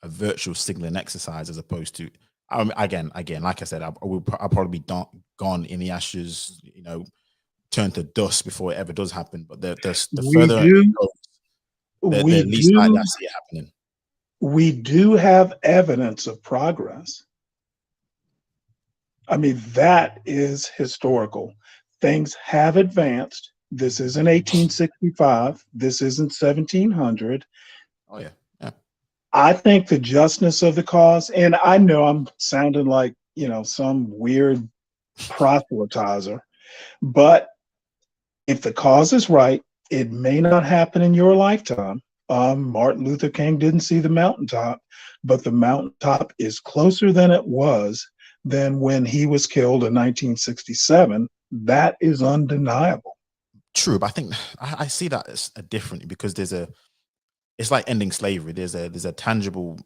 [SPEAKER 1] virtual signaling exercise, as opposed to, again, like I said, I'll probably be gone in the ashes, turn to dust before it ever does happen. But the further it goes, the least likely I see it happening.
[SPEAKER 3] We do have evidence of progress. I mean, that is historical. Things have advanced. This isn't 1865. This isn't 1700.
[SPEAKER 1] Oh, yeah. Yeah.
[SPEAKER 3] I think the justness of the cause, and I know I'm sounding like, some weird proselytizer, but if the cause is right, it may not happen in your lifetime. Martin Luther King didn't see the mountaintop, but the mountaintop is closer than it was than when he was killed in 1967. That is undeniable.
[SPEAKER 1] True, but I think I see that as differently, because it's like ending slavery. There's a tangible,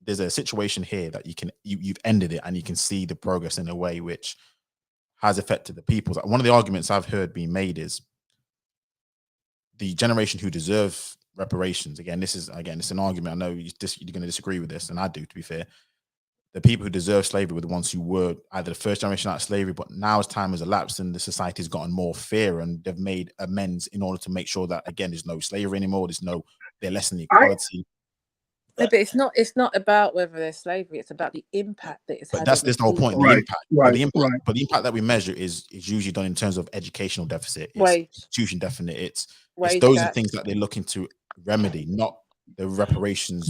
[SPEAKER 1] there's a situation here that you've ended it, and you can see the progress in a way which has affected the people. One of the arguments I've heard being made is the generation who deserve reparations. It's an argument. I know you're going to disagree with this, and I do, to be fair. The people who deserve slavery were the ones who were either the first generation out of slavery, but now as time has elapsed and the society has gotten more fair, and they've made amends in order to make sure that, again, there's no slavery anymore. They're less than equality.
[SPEAKER 2] No, but it's not about whether there's slavery. It's about the impact that it's had.
[SPEAKER 1] But that's the whole point.
[SPEAKER 3] Right,
[SPEAKER 1] the impact. But the impact that we measure is usually done in terms of educational deficit, institution deficit. It's those are things that they're looking to remedy, not the reparations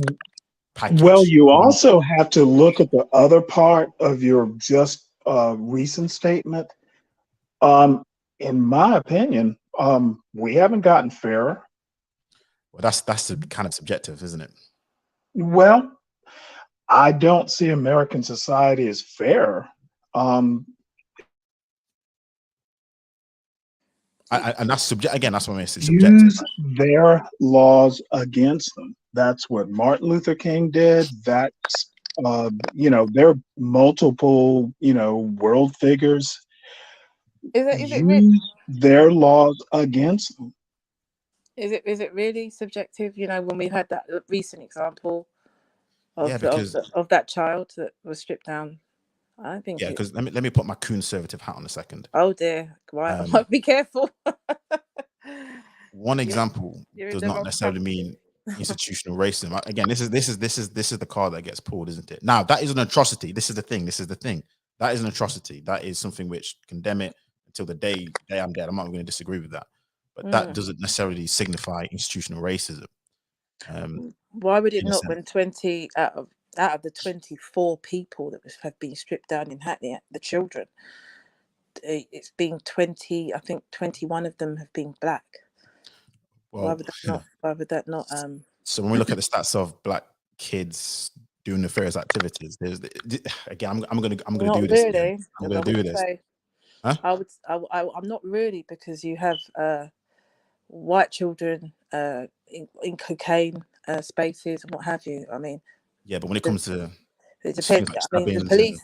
[SPEAKER 1] package.
[SPEAKER 3] Well, you also have to look at the other part of your just recent statement. In my opinion, we haven't gotten fairer.
[SPEAKER 1] Well, that's kind of subjective, isn't it?
[SPEAKER 3] Well, I don't see American society as fair.
[SPEAKER 1] And that's again, that's what I mean. Subjective.
[SPEAKER 3] Use their laws against them. That's what Martin Luther King did. That's there are multiple world figures. Use their laws against them.
[SPEAKER 2] Is it really subjective? When we had that recent example of that child that was stripped down. I don't think.
[SPEAKER 1] Yeah, because let me put my conservative hat on a second.
[SPEAKER 2] Oh dear, right. I might be careful.
[SPEAKER 1] One example does not necessarily mean institutional racism. Again, this is the card that gets pulled, isn't it? Now, that is an atrocity. This is the thing. That is an atrocity. That is something which condemn it until the day I'm dead. I'm not going to disagree with that. But that doesn't necessarily signify institutional racism.
[SPEAKER 2] Why would it not, when 20 out of the 24 people that have been stripped down in Hackney, the children, it's been 20. I think 21 of them have been black.
[SPEAKER 1] Well,
[SPEAKER 2] Why would that not?
[SPEAKER 1] So when we look at the stats of black kids doing nefarious activities, there's again, I'm gonna
[SPEAKER 2] Not
[SPEAKER 1] do this.
[SPEAKER 2] really.
[SPEAKER 1] I'm gonna do this. Huh?
[SPEAKER 2] I'm not really, because you have white children in cocaine spaces and what have you. I mean,
[SPEAKER 1] Yeah, but when it comes to
[SPEAKER 2] it
[SPEAKER 1] things
[SPEAKER 2] depends.
[SPEAKER 1] like
[SPEAKER 2] I mean, the
[SPEAKER 1] stabbings
[SPEAKER 2] police.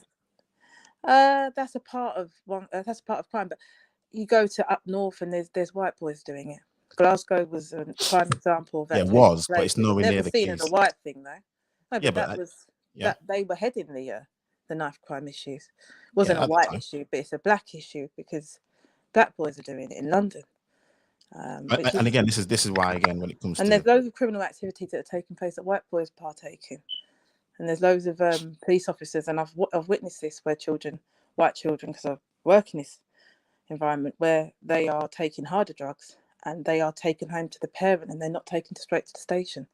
[SPEAKER 2] That's a part of that's a part of crime. But you go to up north and there's white boys doing it. Glasgow was a prime example of that.
[SPEAKER 1] yeah, it was, but it's
[SPEAKER 2] It was
[SPEAKER 1] nowhere
[SPEAKER 2] never
[SPEAKER 1] near the
[SPEAKER 2] seen as a
[SPEAKER 1] case.
[SPEAKER 2] white thing, though. No,
[SPEAKER 1] Yeah,
[SPEAKER 2] but that was that they were heading the knife crime issues. It wasn't
[SPEAKER 1] Yeah,
[SPEAKER 2] a
[SPEAKER 1] at the
[SPEAKER 2] white
[SPEAKER 1] time.
[SPEAKER 2] issue, but it's a black issue because black boys are doing it in London.
[SPEAKER 1] And again, this is why, again, when it comes
[SPEAKER 2] and
[SPEAKER 1] to
[SPEAKER 2] there's loads of criminal activities that are taking place that white boys partake in, and there's loads of police officers, and I've witnessed this where white children, because I work in this environment, where they are taking harder drugs and they are taken home to the parent and they're not taken straight to the station.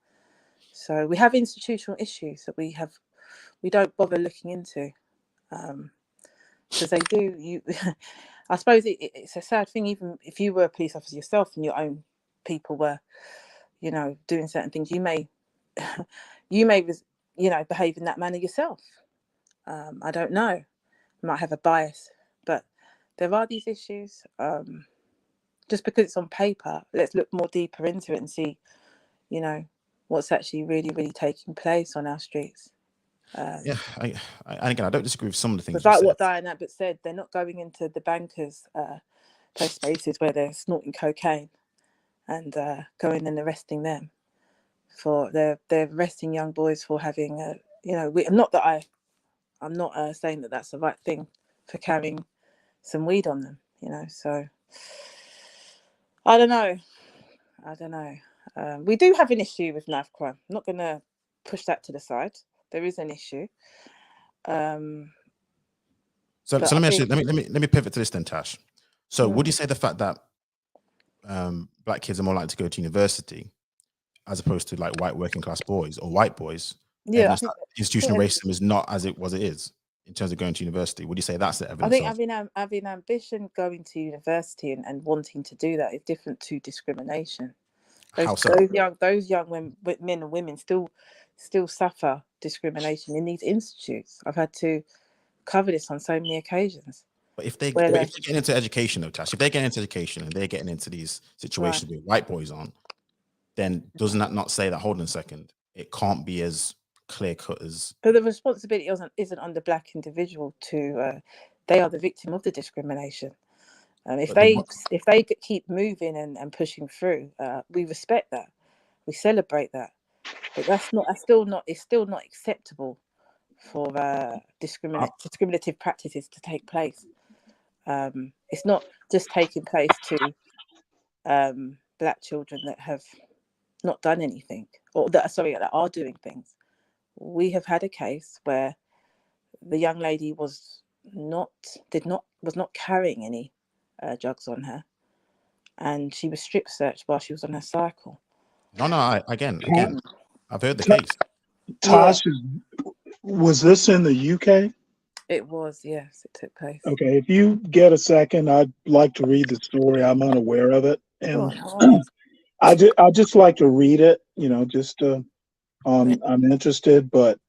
[SPEAKER 2] So we have institutional issues that we don't bother looking into, because they do. I suppose it's a sad thing, even if you were a police officer yourself and your own people were, doing certain things, you may behave in that manner yourself. I don't know, you might have a bias, but there are these issues. Just because it's on paper, let's look more deeper into it and see, what's actually really, really taking place on our streets.
[SPEAKER 1] yeah, and again, I don't disagree with some of the things.
[SPEAKER 2] It's like what Diane Abbott said. They're not going into the bankers' place spaces where they're snorting cocaine and going and arresting them. They're arresting young boys for having, I'm not saying that that's the right thing, for carrying some weed on them, So I don't know. We do have an issue with knife crime. I'm not going to push that to the side. There is an issue.
[SPEAKER 1] So let me pivot to this then, Tash. So would you say the fact that black kids are more likely to go to university as opposed to like white working class boys or white boys?
[SPEAKER 2] Yeah,
[SPEAKER 1] institutional racism is not as it is in terms of going to university. Would you say that's the evidence?
[SPEAKER 2] I think having ambition going to university and wanting to do that is different to discrimination. Those young men and women still suffer discrimination in these institutes. I've had to cover this on so many occasions.
[SPEAKER 1] But if they get into education, though, Tash, if they get into education and they're getting into these situations where white boys aren't, then doesn't that not say that, hold on a second, it can't be as clear cut as?
[SPEAKER 2] But the responsibility isn't on the black individual to. They are the victim of the discrimination. If they keep moving and pushing through, we respect that, we celebrate that, but it's still not acceptable for discriminative practices to take place. It's not just taking place to black children that have not done anything, or that are doing things. We have had a case where the young lady was not carrying any drugs on her, and she was strip searched while she was on her cycle.
[SPEAKER 1] No, again, I've heard the case.
[SPEAKER 3] Tosh, was this in the UK?
[SPEAKER 2] It was, yes, it took place.
[SPEAKER 3] Okay, if you get a second, I'd like to read the story. I'm unaware of it, and I just like to read it. I'm interested, but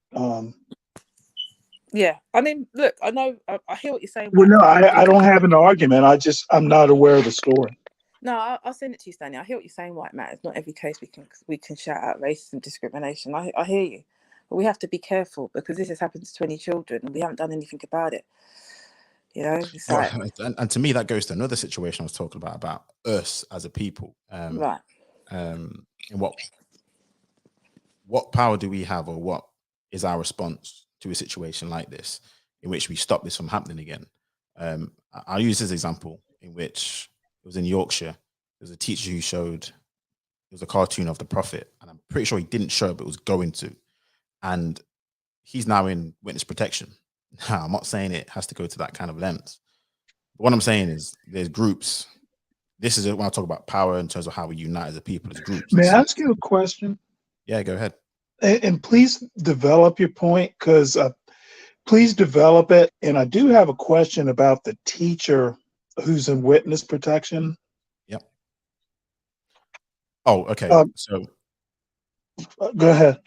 [SPEAKER 2] yeah, I mean, look, I know, I hear what you're saying.
[SPEAKER 3] Well, no, I don't have an argument. I'm not aware of the story.
[SPEAKER 2] No, I'll send it to you, Stanley. I hear what you're saying, White Matt. It's not every case we can shout out racism, discrimination. I hear you, but we have to be careful because this has happened to 20 children and we haven't done anything about it.
[SPEAKER 1] And to me, that goes to another situation I was talking about us as a people.
[SPEAKER 2] Right.
[SPEAKER 1] And what power do we have, or what is our response to a situation like this in which we stop this from happening again? I'll use this example in which it was in Yorkshire. There was a teacher who showed, it was a cartoon of the Prophet, and I'm pretty sure he didn't show it, but was going to. And he's now in witness protection. Now, I'm not saying it has to go to that kind of length. But what I'm saying is there's groups. This is when I talk about power in terms of how we unite as a people, as groups.
[SPEAKER 3] May I ask you a question?
[SPEAKER 1] Yeah, go ahead.
[SPEAKER 3] And please develop your point, because please develop it. And I do have a question about the teacher who's in witness protection.
[SPEAKER 1] Yep. Oh, okay. So
[SPEAKER 3] Go ahead.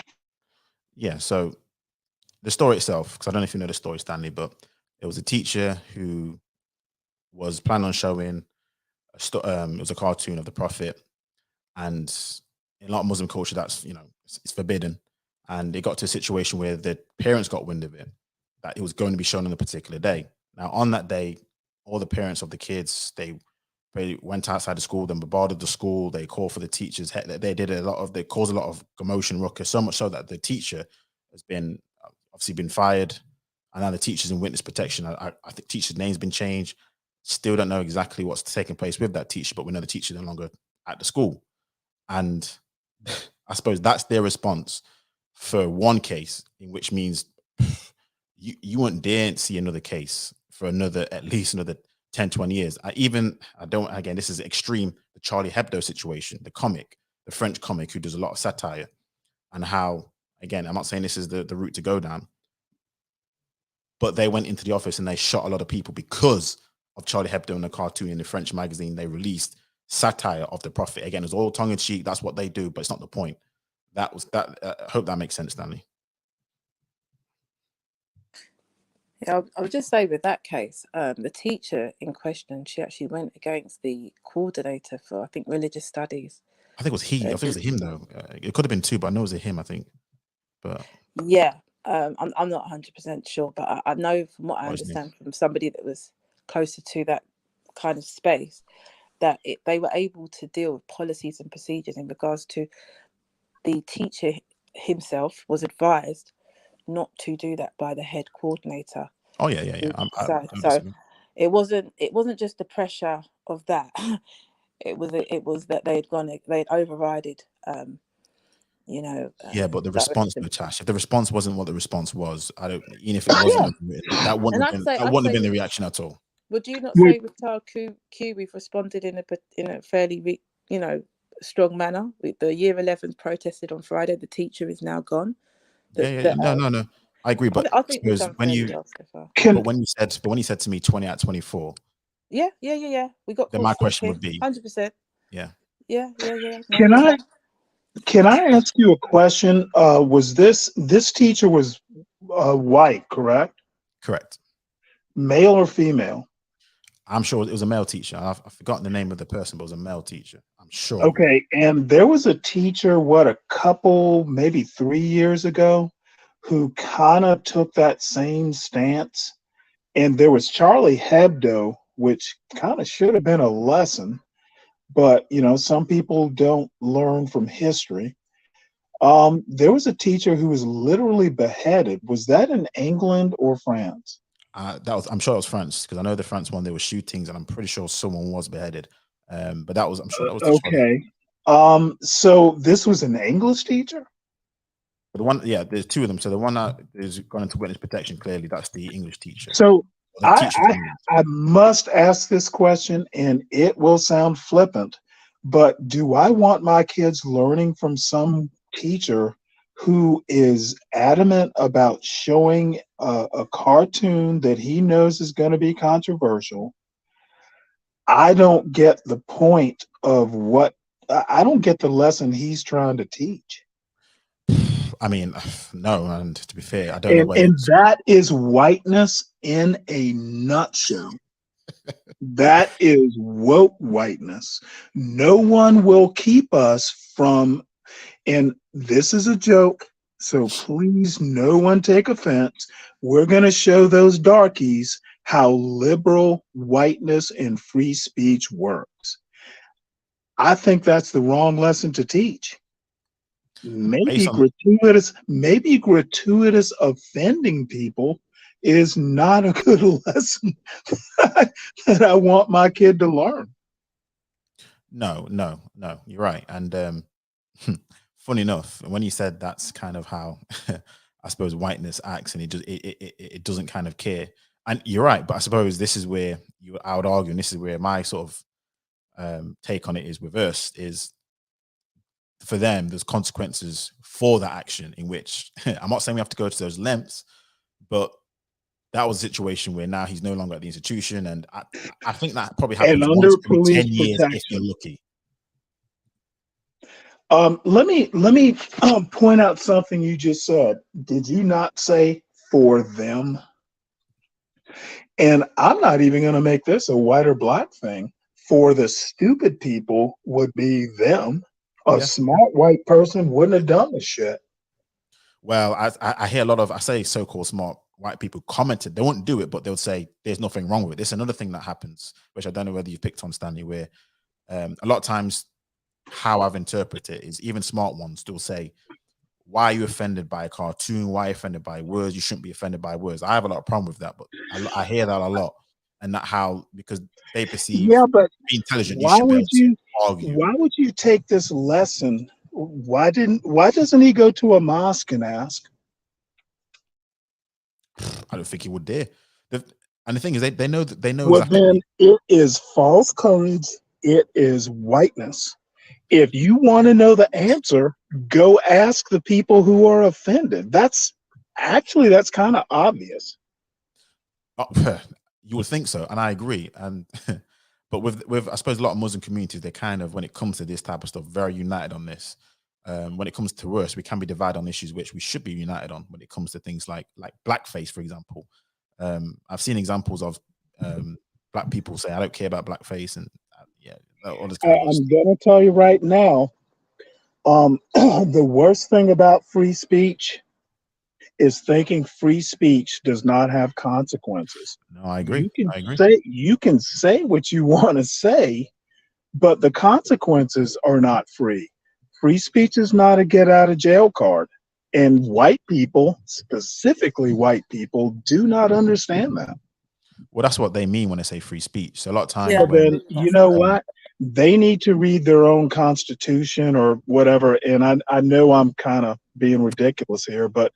[SPEAKER 1] yeah, so the story itself, because I don't know if you know the story, Stanley, but it was a teacher who was planning on showing it was a cartoon of the prophet, and in a lot of Muslim culture, that's it's forbidden. And it got to a situation where the parents got wind of it, that it was going to be shown on a particular day. Now, on that day, all the parents of the kids, they went outside the school, then bombarded the school. They called for the teachers. They caused a lot of commotion, ruckus, so much so that the teacher has been obviously been fired, and now the teacher's in witness protection. I think teacher's name's been changed. Still don't know exactly what's taking place with that teacher, but we know the teacher's no longer at the school. And I suppose that's their response for one case, in which means you wouldn't dare see another case for at least another 10, 20 years. Again, this is extreme, the Charlie Hebdo situation, the French comic who does a lot of satire, and how, again, I'm not saying this is the route to go down, but they went into the office and they shot a lot of people because of Charlie Hebdo and the cartoon in the French magazine they released, satire of the prophet. Again, it's all tongue in cheek. That's what they do, but it's not the point. I hope that makes sense, Stanley.
[SPEAKER 2] Yeah, I would just say with that case, the teacher in question, she actually went against the coordinator for, I think, religious studies.
[SPEAKER 1] I think it was he. I think it was a him though. It could have been two, but I know it was a him. I think. But
[SPEAKER 2] yeah, I'm not 100% sure, but I know from what I understand from somebody that was closer to that kind of space, that they were able to deal with policies and procedures in regards to the teacher himself was advised not to do that by the head coordinator.
[SPEAKER 1] Oh yeah.
[SPEAKER 2] So it wasn't just the pressure of that. It was that they'd overrided.
[SPEAKER 1] Yeah, but the response, Tash, if the response wasn't what the response was, even if it wasn't, that wouldn't have been the reaction at all.
[SPEAKER 2] Would you not say with Child Q, we've responded in a fairly strong manner? The year 11 protested on Friday. The teacher is now gone.
[SPEAKER 1] No. I agree, but
[SPEAKER 2] I think we've done fairly well so far.
[SPEAKER 1] But when you said to me 20 out of 24,
[SPEAKER 2] yeah, we got.
[SPEAKER 1] Then my question would be
[SPEAKER 2] 100%.
[SPEAKER 1] Yeah.
[SPEAKER 2] No,
[SPEAKER 3] Can I ask you a question? Was this teacher was white, correct?
[SPEAKER 1] Correct.
[SPEAKER 3] Male or female?
[SPEAKER 1] I'm sure it was a male teacher. I've forgotten the name of the person, but it was a male teacher. I'm sure.
[SPEAKER 3] Okay, and there was a teacher, a couple, maybe 3 years ago, who kind of took that same stance. And there was Charlie Hebdo, which kind of should have been a lesson, but some people don't learn from history. There was a teacher who was literally beheaded. Was that in England or France?
[SPEAKER 1] I'm sure it was France, because I know the France one, there were shootings, and I'm pretty sure someone was beheaded. But I'm sure that was
[SPEAKER 3] okay. So this was an English teacher?
[SPEAKER 1] The one, yeah, there's two of them. So the one that is gone into witness protection, clearly that's the English teacher.
[SPEAKER 3] So I must ask this question, and it will sound flippant, but do I want my kids learning from some teacher who is adamant about showing a cartoon that he knows is going to be controversial? I don't get the point of I don't get the lesson he's trying to teach.
[SPEAKER 1] I mean, no, and to be fair, I don't know.
[SPEAKER 3] And that is whiteness in a nutshell. That is woke whiteness. No one will keep us from, and this is a joke, so please no one take offense. We're going to show those darkies how liberal whiteness and free speech works. I think that's the wrong lesson to teach. Maybe gratuitous offending people is not a good lesson that I want my kid to learn.
[SPEAKER 1] No, you're right. And funny enough, when you said that's kind of how I suppose whiteness acts, and it doesn't kind of care. And you're right, but I suppose this is where I would argue, and this is where my sort of take on it is reversed, is for them, there's consequences for that action, in which I'm not saying we have to go to those lengths, but that was a situation where now he's no longer at the institution, and I think that probably
[SPEAKER 3] And
[SPEAKER 1] happens
[SPEAKER 3] under
[SPEAKER 1] once every 10
[SPEAKER 3] police
[SPEAKER 1] years if you're
[SPEAKER 3] protection.
[SPEAKER 1] lucky.
[SPEAKER 3] Let me point out something you just said. Did you not say for them? And I'm not even going to make this a white or black thing. For the stupid people would be them. A
[SPEAKER 1] Yeah.
[SPEAKER 3] smart white person wouldn't have done this shit.
[SPEAKER 1] Well, I hear a lot of, I say so-called smart white people commented. They won't do it, but they'll say there's nothing wrong with it. This is another thing that happens, which I don't know whether you've picked on, Stanley, where a lot of times how I've interpreted it is even smart ones still say, why are you offended by a cartoon? Why are you offended by words? You shouldn't be offended by words. I have a lot of problem with that, but I hear that a lot. And that how, because they perceive
[SPEAKER 3] but
[SPEAKER 1] being intelligent, you
[SPEAKER 3] why
[SPEAKER 1] should be able
[SPEAKER 3] would you
[SPEAKER 1] to argue.
[SPEAKER 3] why would you take this lesson? Why doesn't he go to a mosque and ask?
[SPEAKER 1] I don't think he would dare. And the thing is, they know that they know
[SPEAKER 3] Well,
[SPEAKER 1] exactly.
[SPEAKER 3] then it is false courage. It is whiteness. If you want to know the answer, go ask the people who are offended. That's kind of obvious.
[SPEAKER 1] You would think so, and I agree. And but with I suppose a lot of Muslim communities, they kind of, when it comes to this type of stuff, very united on this. When it comes to us, we can be divided on issues which we should be united on. When it comes to things like blackface, for example, I've seen examples of black people say, "I don't care about blackface," and yeah, all this kind of
[SPEAKER 3] I'm
[SPEAKER 1] stuff.
[SPEAKER 3] gonna tell you right now, the worst thing about free speech is thinking free speech does not have consequences.
[SPEAKER 1] No, I agree.
[SPEAKER 3] You can say what you want to say, but the consequences are not free. Free speech is not a get out of jail card. And white people, specifically white people, do not understand that.
[SPEAKER 1] Well, that's what they mean when they say free speech. So a lot of times,
[SPEAKER 2] Yeah,
[SPEAKER 3] Well,
[SPEAKER 1] when
[SPEAKER 3] then, you know what? They need to read their own constitution or whatever. And I know I'm kind of being ridiculous here, but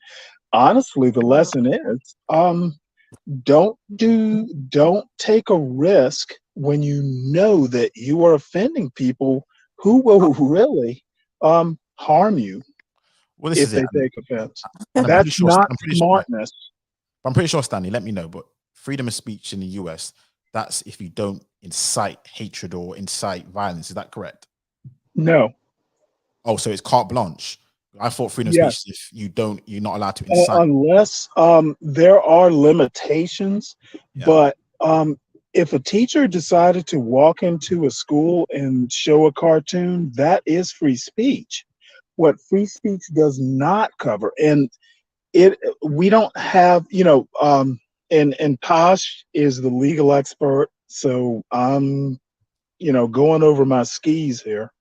[SPEAKER 3] honestly, the lesson is don't take a risk when you know that you are offending people who will really harm you
[SPEAKER 1] well, this
[SPEAKER 3] if
[SPEAKER 1] is it.
[SPEAKER 3] they take offense.
[SPEAKER 1] And
[SPEAKER 3] That's not smartness.
[SPEAKER 1] I'm pretty sure, Stanley, let me know, but freedom of speech in the US, that's if you don't incite hatred or incite violence. Is that correct?
[SPEAKER 3] No.
[SPEAKER 1] Oh, so it's carte blanche. I thought freedom of
[SPEAKER 3] Yes.
[SPEAKER 1] speech is if you're not allowed to incite.
[SPEAKER 3] Unless there are limitations,
[SPEAKER 1] Yeah.
[SPEAKER 3] but if a teacher decided to walk into a school and show a cartoon, that is free speech. What free speech does not cover, and we don't have, and Tosh is the legal expert, so I'm, going over my skis here.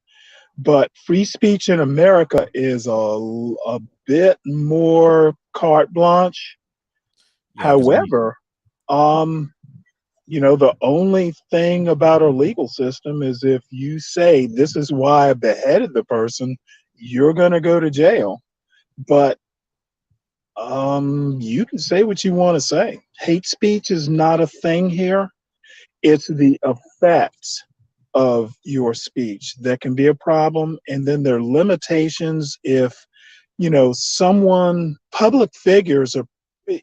[SPEAKER 3] But free speech in America is a bit more carte blanche.
[SPEAKER 1] Yeah, 'cause
[SPEAKER 3] However, the only thing about our legal system is if you say this is why I beheaded the person, you're going to go to jail. But you can say what you want to say. Hate speech is not a thing here. It's the effects of your speech that can be a problem. And then there are limitations if, public figures are,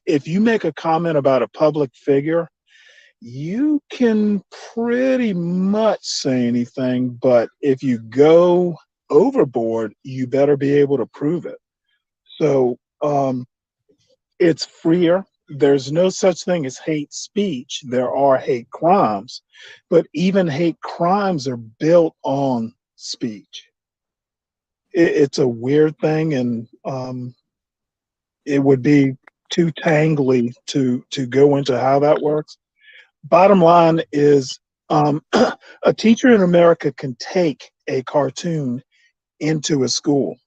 [SPEAKER 3] if you make a comment about a public figure, you can pretty much say anything, but if you go overboard, you better be able to prove it. So it's freer. There's no such thing as hate speech. There are hate crimes, but even hate crimes are built on speech. It's a weird thing, and it would be too tangly to go into how that works. Bottom line is, a teacher in America can take a cartoon into a school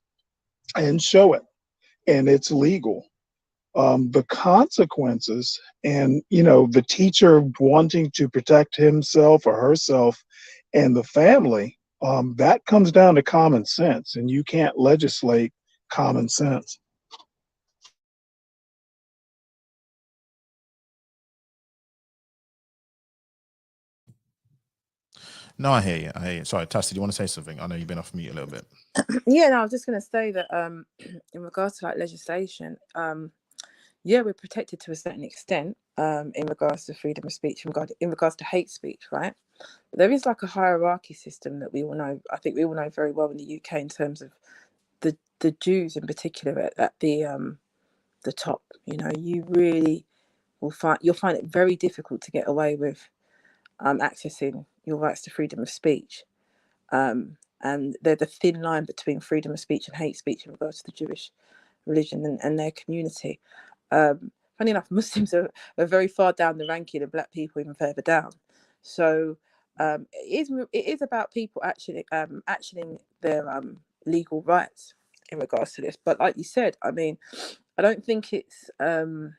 [SPEAKER 3] and show it, and it's legal. The consequences, and the teacher wanting to protect himself or herself and the family, that comes down to common sense, and you can't legislate common sense.
[SPEAKER 1] no, I hear you. I hear you. Sorry, Tassie, do you want to say something? I know you've been off mute a little bit.
[SPEAKER 2] Yeah, no, I was just going to say that in regards to like legislation, yeah, we're protected to a certain extent in regards to freedom of speech, in regards to hate speech, right? But there is like a hierarchy system that we all know. I think we all know very well in the UK in terms of the Jews in particular at the top. You know, you really you'll find it very difficult to get away with accessing your rights to freedom of speech. And they're the thin line between freedom of speech and hate speech in regards to the Jewish religion and their community. Funny enough, Muslims are very far down the ranking, and Black people even further down. So it is about people actually actioning their legal rights in regards to this. But like you said, I mean, I don't think it's there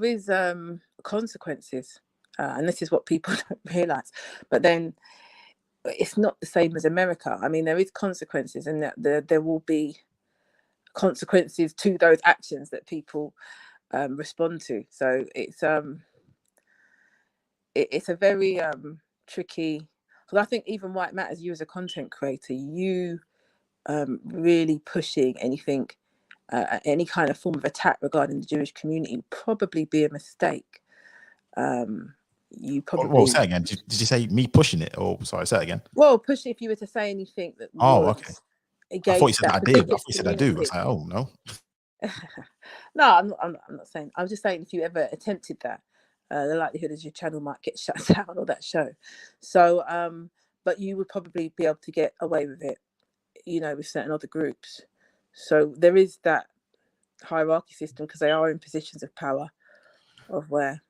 [SPEAKER 2] is consequences, and this is what people don't realize. But then it's not the same as America. I mean, there is consequences, and that there will be consequences to those actions that people respond to. So it's a very tricky. Because I think even White Matters, you as a content creator, you really pushing anything, any kind of form of attack regarding the Jewish community would probably be a mistake. You probably.
[SPEAKER 1] Well, say again. Did you say me pushing it? Or sorry, say it again.
[SPEAKER 2] Well, push if you were to say anything that
[SPEAKER 1] Oh,
[SPEAKER 2] was
[SPEAKER 1] okay. I thought you
[SPEAKER 2] against
[SPEAKER 1] said
[SPEAKER 2] that
[SPEAKER 1] I did. I
[SPEAKER 2] specific
[SPEAKER 1] thought you said I do. I was
[SPEAKER 2] community.
[SPEAKER 1] like, oh no.
[SPEAKER 2] No, I'm not saying. I'm just saying if you ever attempted that, the likelihood is your channel might get shut down or that show. So, but you would probably be able to get away with it, you know, with certain other groups. So there is that hierarchy system because they are in positions of power, of where,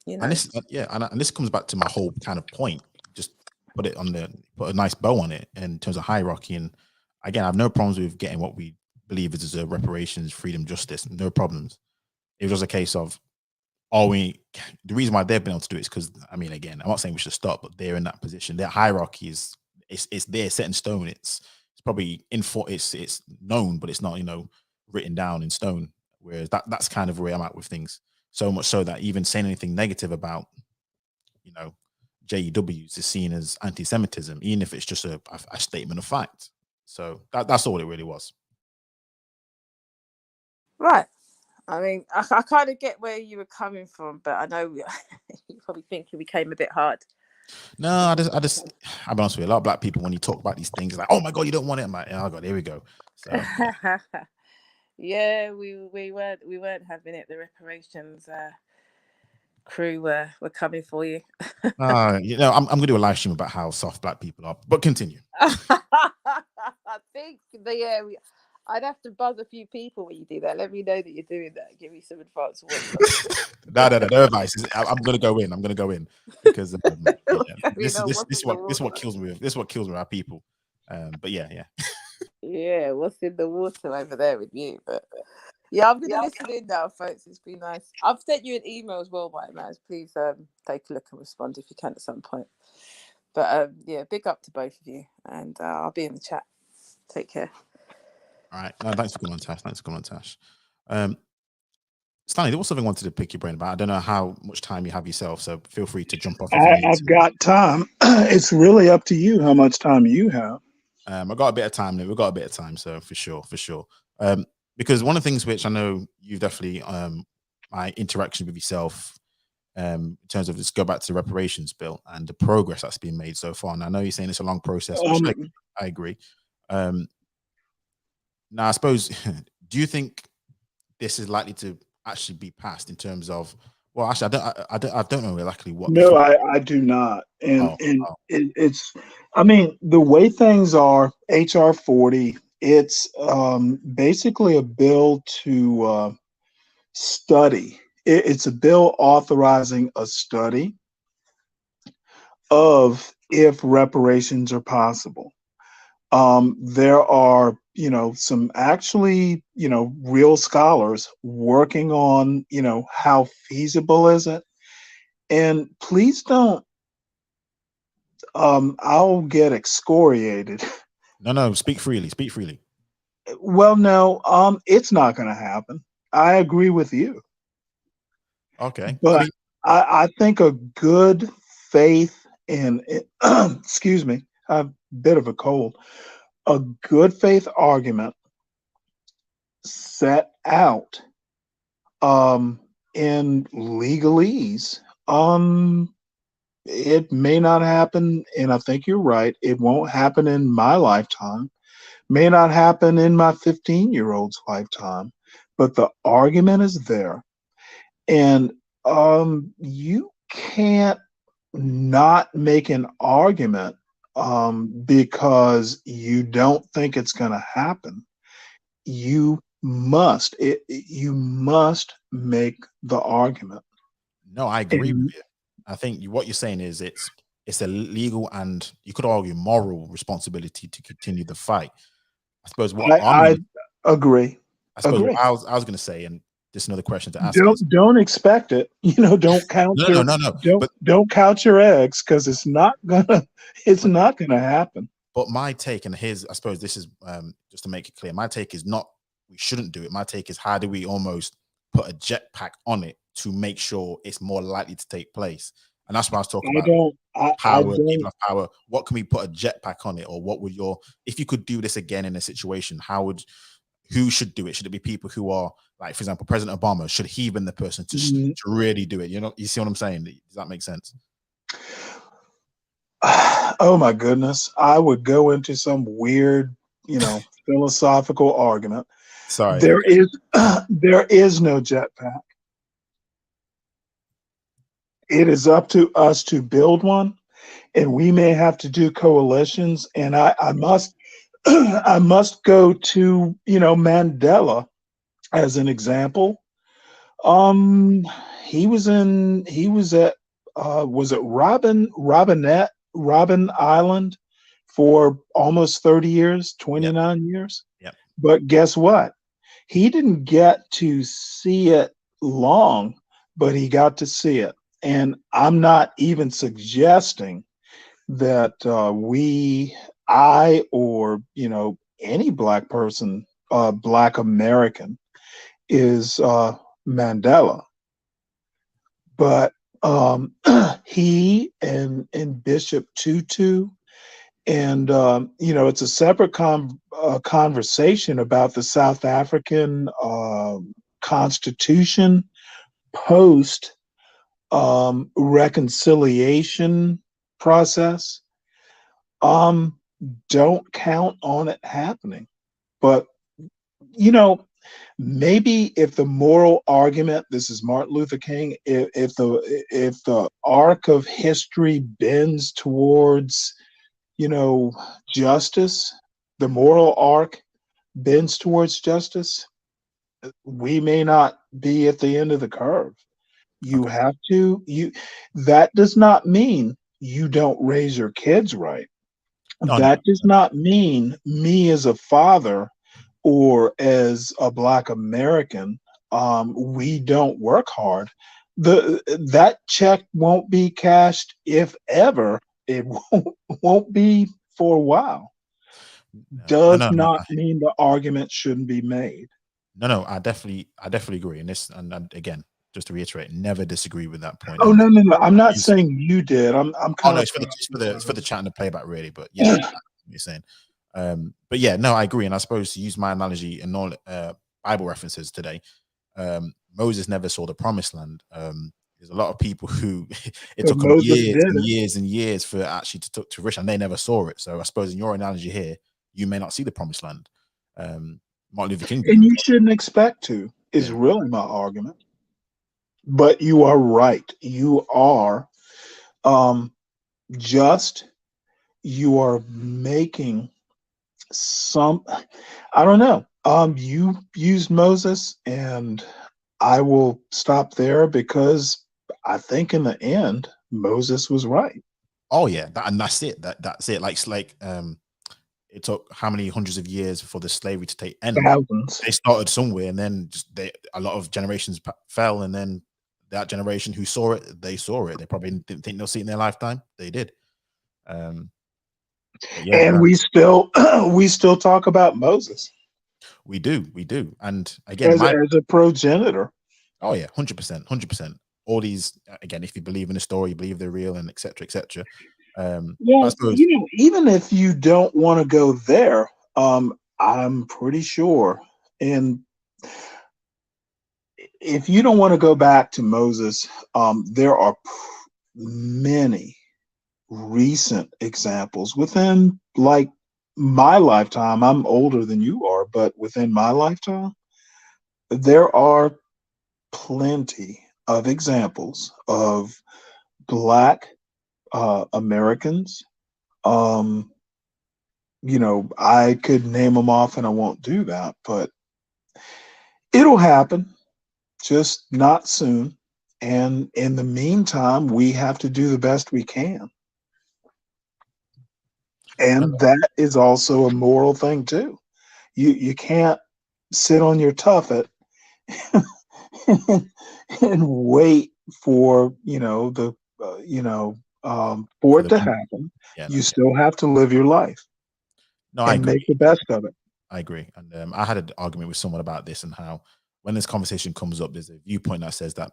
[SPEAKER 2] you know.
[SPEAKER 1] And this, and this comes back to my whole kind of point. Just put a nice bow on it in terms of hierarchy. And again, I have no problems with getting what we believe is a reparations, freedom, justice. No problems. It was just a case of, the reason why they've been able to do it is because, I mean, again, I'm not saying we should stop, but they're in that position. Their hierarchy it's there, set in stone. It's probably it's known, but it's not, written down in stone. Whereas that's kind of where I'm at with things. So much so that even saying anything negative about, JEWs is seen as anti-Semitism, even if it's just a statement of fact. So that's all it really was.
[SPEAKER 2] Right. I mean, I kind of get where you were coming from, but I know you probably think it became a bit hard.
[SPEAKER 1] No, I'll be honest with you. A lot of Black people, when you talk about these things, like, oh my God, you don't want it. I'm like, oh God, here we go. So, yeah.
[SPEAKER 2] Yeah, we weren't having it. The reparations crew were coming for you.
[SPEAKER 1] I'm gonna do a live stream about how soft Black people are, but continue.
[SPEAKER 2] I think I'd have to buzz a few people when you do that. Let me know that you're doing that. Give me some advice.
[SPEAKER 1] No advice. I'm gonna go in. Because this is what kills me. This is what kills me with our people. But yeah.
[SPEAKER 2] Yeah, what's in the water over there with you? But yeah, I'm gonna listen in now, folks. It's been nice. I've sent you an email as well, White Man. Please take a look and respond if you can at some point. But yeah, big up to both of you, and I'll be in the chat. Take care.
[SPEAKER 1] All right. No, thanks for coming on, Tash. Stanley, there was something I wanted to pick your brain about. I don't know how much time you have yourself, so feel free to jump off.
[SPEAKER 3] I've got time. It's really up to you how much time you have.
[SPEAKER 1] I got a bit of time now. We've got a bit of time, so for sure. Because one of the things which I know you've definitely my interaction with yourself in terms of, let's go back to the reparations bill and the progress that's been made so far. And I know you're saying it's a long process, which I agree. Now, I suppose, do you think this is likely to actually be passed in terms of? Well, actually, I don't know exactly what.
[SPEAKER 3] No, I do not, and it's. I mean, the way things are, HR 40. It's basically a bill to study. It's a bill authorizing a study of if reparations are possible. There are, some actually, real scholars working on, how feasible is it? And please don't, I'll get excoriated.
[SPEAKER 1] No, speak freely.
[SPEAKER 3] Well, no, it's not going to happen. I agree with you.
[SPEAKER 1] Okay.
[SPEAKER 3] But I think a good faith and, excuse me, I have a bit of a cold. A good faith argument set out in legalese, it may not happen, and I think you're right. It won't happen in my lifetime, may not happen in my 15-year-old's lifetime, but the argument is there. And you can't not make an argument because you don't think it's going to happen. You must make the argument.
[SPEAKER 1] No, I agree
[SPEAKER 3] And
[SPEAKER 1] with you. I think what you're saying is it's a legal and you could argue moral responsibility to continue the fight. I suppose what
[SPEAKER 3] I agree.
[SPEAKER 1] I suppose
[SPEAKER 3] Agree.
[SPEAKER 1] what I was going to say, and just another question to ask is,
[SPEAKER 3] Don't expect it. Don't count
[SPEAKER 1] no, but
[SPEAKER 3] don't count your eggs, because it's not gonna happen.
[SPEAKER 1] But my take, and here's, I suppose this is just to make it clear, my take is not we shouldn't do it. My take is, how do we almost put a jetpack on it to make sure it's more likely to take place? And that's why I was talking about power, people have power. What can we put a jetpack on it? Or what would if you could do this again in a situation, who should do it? Should it be people who are, like, for example, President Obama? Should he been the person to really do it? You see what I'm saying? Does that make sense?
[SPEAKER 3] Oh my goodness. I would go into some weird, philosophical argument.
[SPEAKER 1] Sorry.
[SPEAKER 3] There is no jetpack. It is up to us to build one, and we may have to do coalitions. And I must I must go to Mandela as an example. He was at was it Robben Island for almost 30 years, 29 years.
[SPEAKER 1] Yep.
[SPEAKER 3] But guess what? He didn't get to see it long, but he got to see it. And I'm not even suggesting that I or any black person, black American, is Mandela. But he and Bishop Tutu, and it's a separate conversation about the South African Constitution post reconciliation process. Don't count on it happening. But maybe if the moral argument, this is Martin Luther King, if the arc of history bends towards justice, the moral arc bends towards justice, we may not be at the end of the curve. You have to, that does not mean you don't raise your kids right. That does not mean me as a father or as a black American, we don't work hard. That check won't be cashed, if ever. It won't be for a while. Does not mean the argument shouldn't be made.
[SPEAKER 1] No, I definitely agree. And again, just to reiterate, never disagree with that point.
[SPEAKER 3] Oh, no. I'm not saying you did. I'm kind of.
[SPEAKER 1] It's for the chat and the playback, really. But yeah, that's what you're saying. But yeah, no, I agree. And I suppose, to use my analogy and all Bible references today, Moses never saw the promised land. There's a lot of people who it took them years and years for it actually to fruition, and they never saw it. So I suppose in your analogy here, you may not see the promised land. Martin Luther King,
[SPEAKER 3] and you shouldn't expect to, is really my argument. But you are right. You are you are making some, I don't know. You used Moses, and I will stop there because I think in the end, Moses was right.
[SPEAKER 1] Oh yeah, that's it. That's it. Like it took how many hundreds of years for the slavery to take end?
[SPEAKER 3] Thousands.
[SPEAKER 1] They started somewhere, and then a lot of generations fell, and then that generation who saw it, they saw it. They probably didn't think they'll see it in their lifetime. They did. And we still talk about Moses. We do. And again,
[SPEAKER 3] as a progenitor.
[SPEAKER 1] Oh yeah, 100%. All these, again, if you believe in the story, you believe they're real, and etc.
[SPEAKER 3] Well, even if you don't want to go there, I'm pretty sure, and if you don't want to go back to Moses, there are many recent examples within like my lifetime. I'm older than you are, but within my lifetime, there are plenty of examples of Black Americans. You know, I could name them off and I won't do that, but it'll happen, just not soon. And in the meantime, we have to do the best we can. And that is also a moral thing too. You can't sit on your tuffet and wait for the for
[SPEAKER 1] For
[SPEAKER 3] it
[SPEAKER 1] the
[SPEAKER 3] to happen.
[SPEAKER 1] yeah,
[SPEAKER 3] You still have to live your life
[SPEAKER 1] no, I
[SPEAKER 3] and
[SPEAKER 1] agree.
[SPEAKER 3] make the best of it.
[SPEAKER 1] I agree. And I had an argument with someone about this and how when this conversation comes up, there's a viewpoint that says that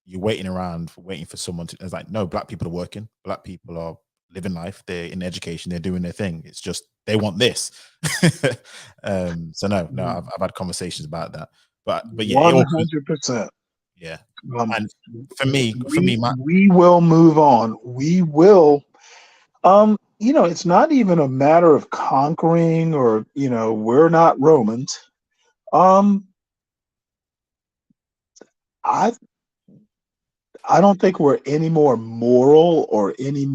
[SPEAKER 1] you're waiting around waiting for someone to. It's like, no, Black people are working. Black people are living life. They're in education. They're doing their thing. It's just they want this. So no, I've had conversations about that. But yeah, it all
[SPEAKER 3] 100%.
[SPEAKER 1] yeah.
[SPEAKER 3] Um,
[SPEAKER 1] And for me,
[SPEAKER 3] we will move on. We will. It's not even a matter of conquering or we're not Romans. I I don't think we're any more moral or any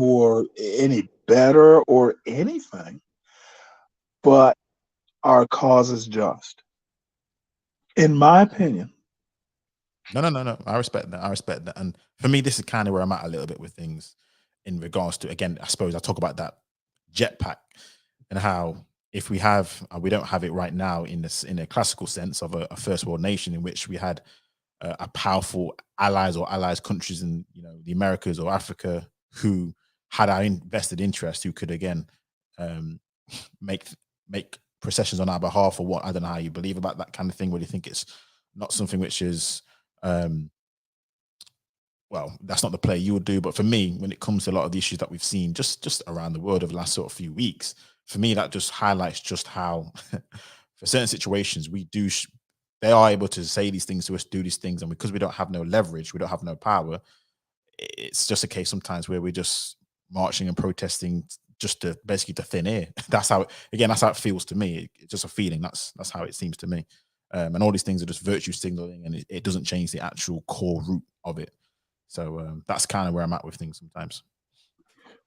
[SPEAKER 3] better or anything, but our cause is just, in my opinion.
[SPEAKER 1] no. I respect that. I respect that. And for me, this is kind of where I'm at a little bit with things in regards to, again, I suppose I talk about that jetpack and how if we don't have it right now in a classical sense of a first world nation in which we had a powerful allies countries in the Americas or Africa who had our invested interest, who could again make processions on our behalf or what. I don't know how you believe about that kind of thing. Whether you think it's not something which is well, that's not the play you would do. But for me, when it comes to a lot of the issues that we've seen just around the world over the last sort of few weeks, for me, that just highlights just how for certain situations they are able to say these things to us, do these things. And because we don't have no leverage, we don't have no power, it's just a case sometimes where we're just marching and protesting just to basically to thin air. That's how it feels to me. It's just a feeling. That's how it seems to me. And all these things are just virtue signaling, and it doesn't change the actual core root of it. So that's kind of where I'm at with things sometimes.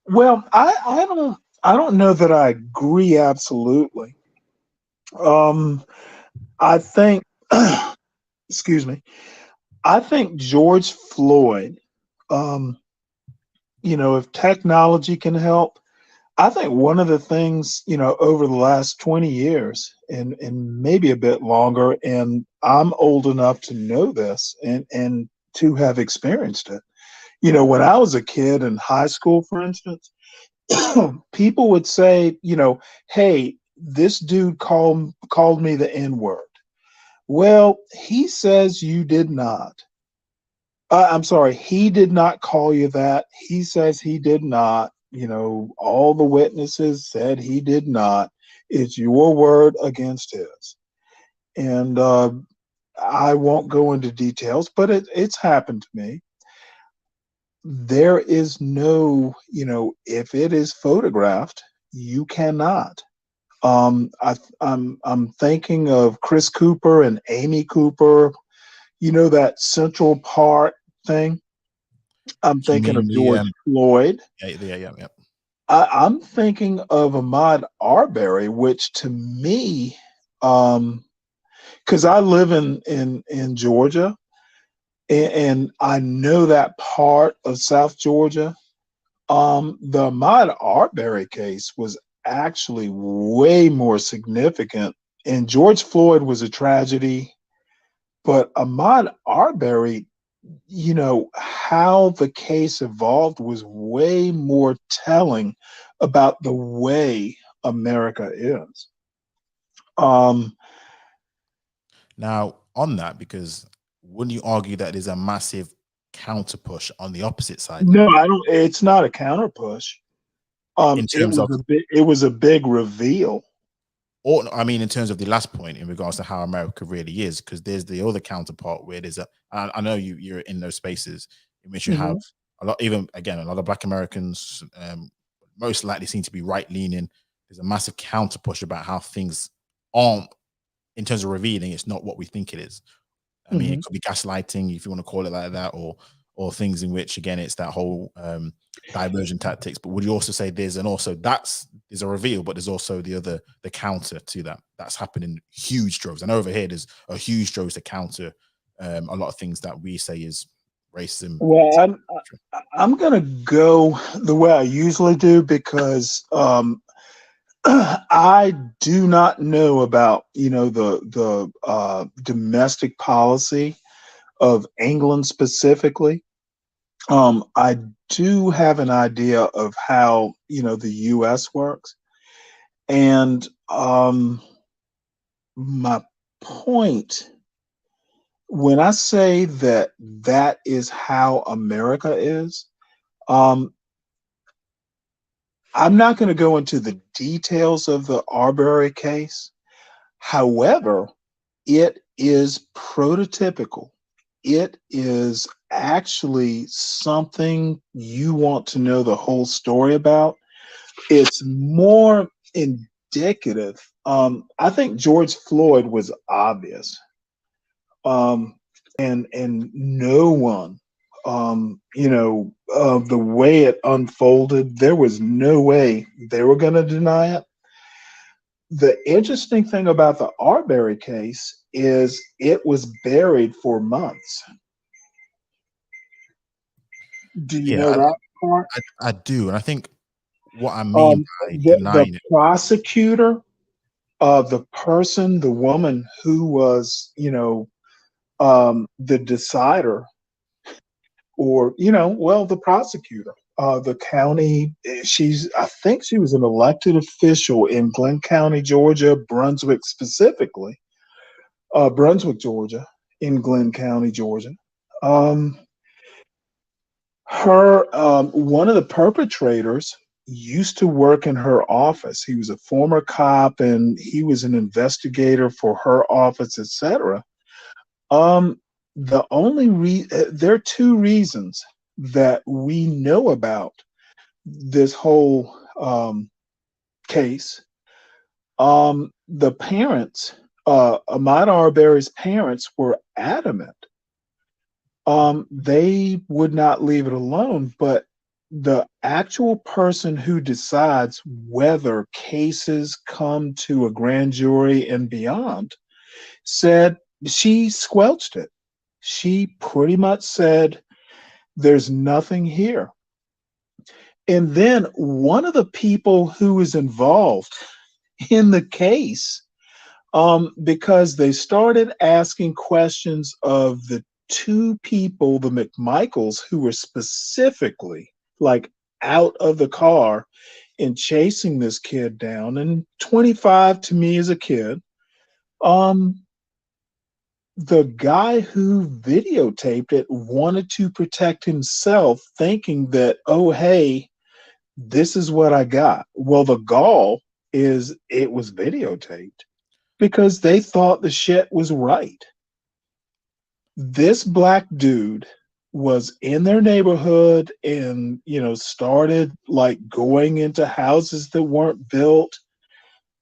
[SPEAKER 3] Well, I don't know that I agree absolutely. I think excuse me. I think George Floyd, if technology can help, I think one of the things, over the last 20 years and maybe a bit longer, and I'm old enough to know this and to have experienced it. When I was a kid in high school, for instance, people would say, hey, this dude called me the N-word. Well, he says you did not. I'm sorry, he did not call you that. He says he did not. All the witnesses said he did not. It's your word against his. And I won't go into details, but it's happened to me. There is no, if it is photographed, you cannot. I'm thinking of Chris Cooper and Amy Cooper. That Central Park thing. I'm
[SPEAKER 1] You
[SPEAKER 3] thinking of
[SPEAKER 1] mean
[SPEAKER 3] George Floyd.
[SPEAKER 1] Yeah.
[SPEAKER 3] I'm thinking of Ahmaud Arbery, which to me, because I live in Georgia, and I know that part of South Georgia. The Ahmaud Arbery case was actually way more significant, and George Floyd was a tragedy, but Ahmaud Arbery, how the case evolved was way more telling about the way America is.
[SPEAKER 1] Now, on that, because wouldn't you argue that there's a massive counter push on the opposite side
[SPEAKER 3] No,
[SPEAKER 1] now?
[SPEAKER 3] I don't. It's not a counter push.
[SPEAKER 1] In terms of
[SPEAKER 3] It was a big reveal.
[SPEAKER 1] or I mean, in terms of the last point in regards to how America really is, because there's the other counterpart where there's I know you're in those spaces in which you have a lot, even again, a lot of Black Americans, most likely seem to be right leaning. There's a massive counter push about how things aren't, in terms of revealing, it's not what we think it is. I mean, it could be gaslighting, if you want to call it like that, or things in which, again, it's that whole diversion tactics. But would you also say there's a reveal, but there's also the counter to that that's happening huge droves? And over here, there's a huge droves to counter a lot of things that we say is racism.
[SPEAKER 3] Well, I'm gonna go the way I usually do, because I do not know about the domestic policy of England specifically. I do have an idea of how the U.S. works, and my point when I say that is how America is, I'm not going to go into the details of the Arbery case. However, it is prototypical. It is actually something you want to know the whole story about. It's more indicative. I think George Floyd was obvious. And no one, the way it unfolded, there was no way they were going to deny it. The interesting thing about the Arbery case is it was buried for months. Do you know that part?
[SPEAKER 1] I do, and I think what I mean by denying
[SPEAKER 3] the prosecutor, the woman who was, the decider, or the prosecutor, the county. I think she was an elected official in Glenn County, Georgia, Brunswick specifically, Brunswick, Georgia, in Glenn County, Georgia. One of the perpetrators used to work in her office. He was a former cop, and he was an investigator for her office, etc. There are two reasons that we know about this whole case. The parents, Ahmaud Arbery's parents, were adamant. They would not leave it alone, but the actual person who decides whether cases come to a grand jury and beyond said she squelched it. She pretty much said, there's nothing here. And then one of the people who was involved in the case, because they started asking questions of the two people, the McMichaels, who were specifically like out of the car and chasing this kid down. And 25 to me as a kid, the guy who videotaped it wanted to protect himself, thinking that, oh, hey, this is what I got. Well, the gall is it was videotaped because they thought the shit was right. This black dude was in their neighborhood and, started like going into houses that weren't built.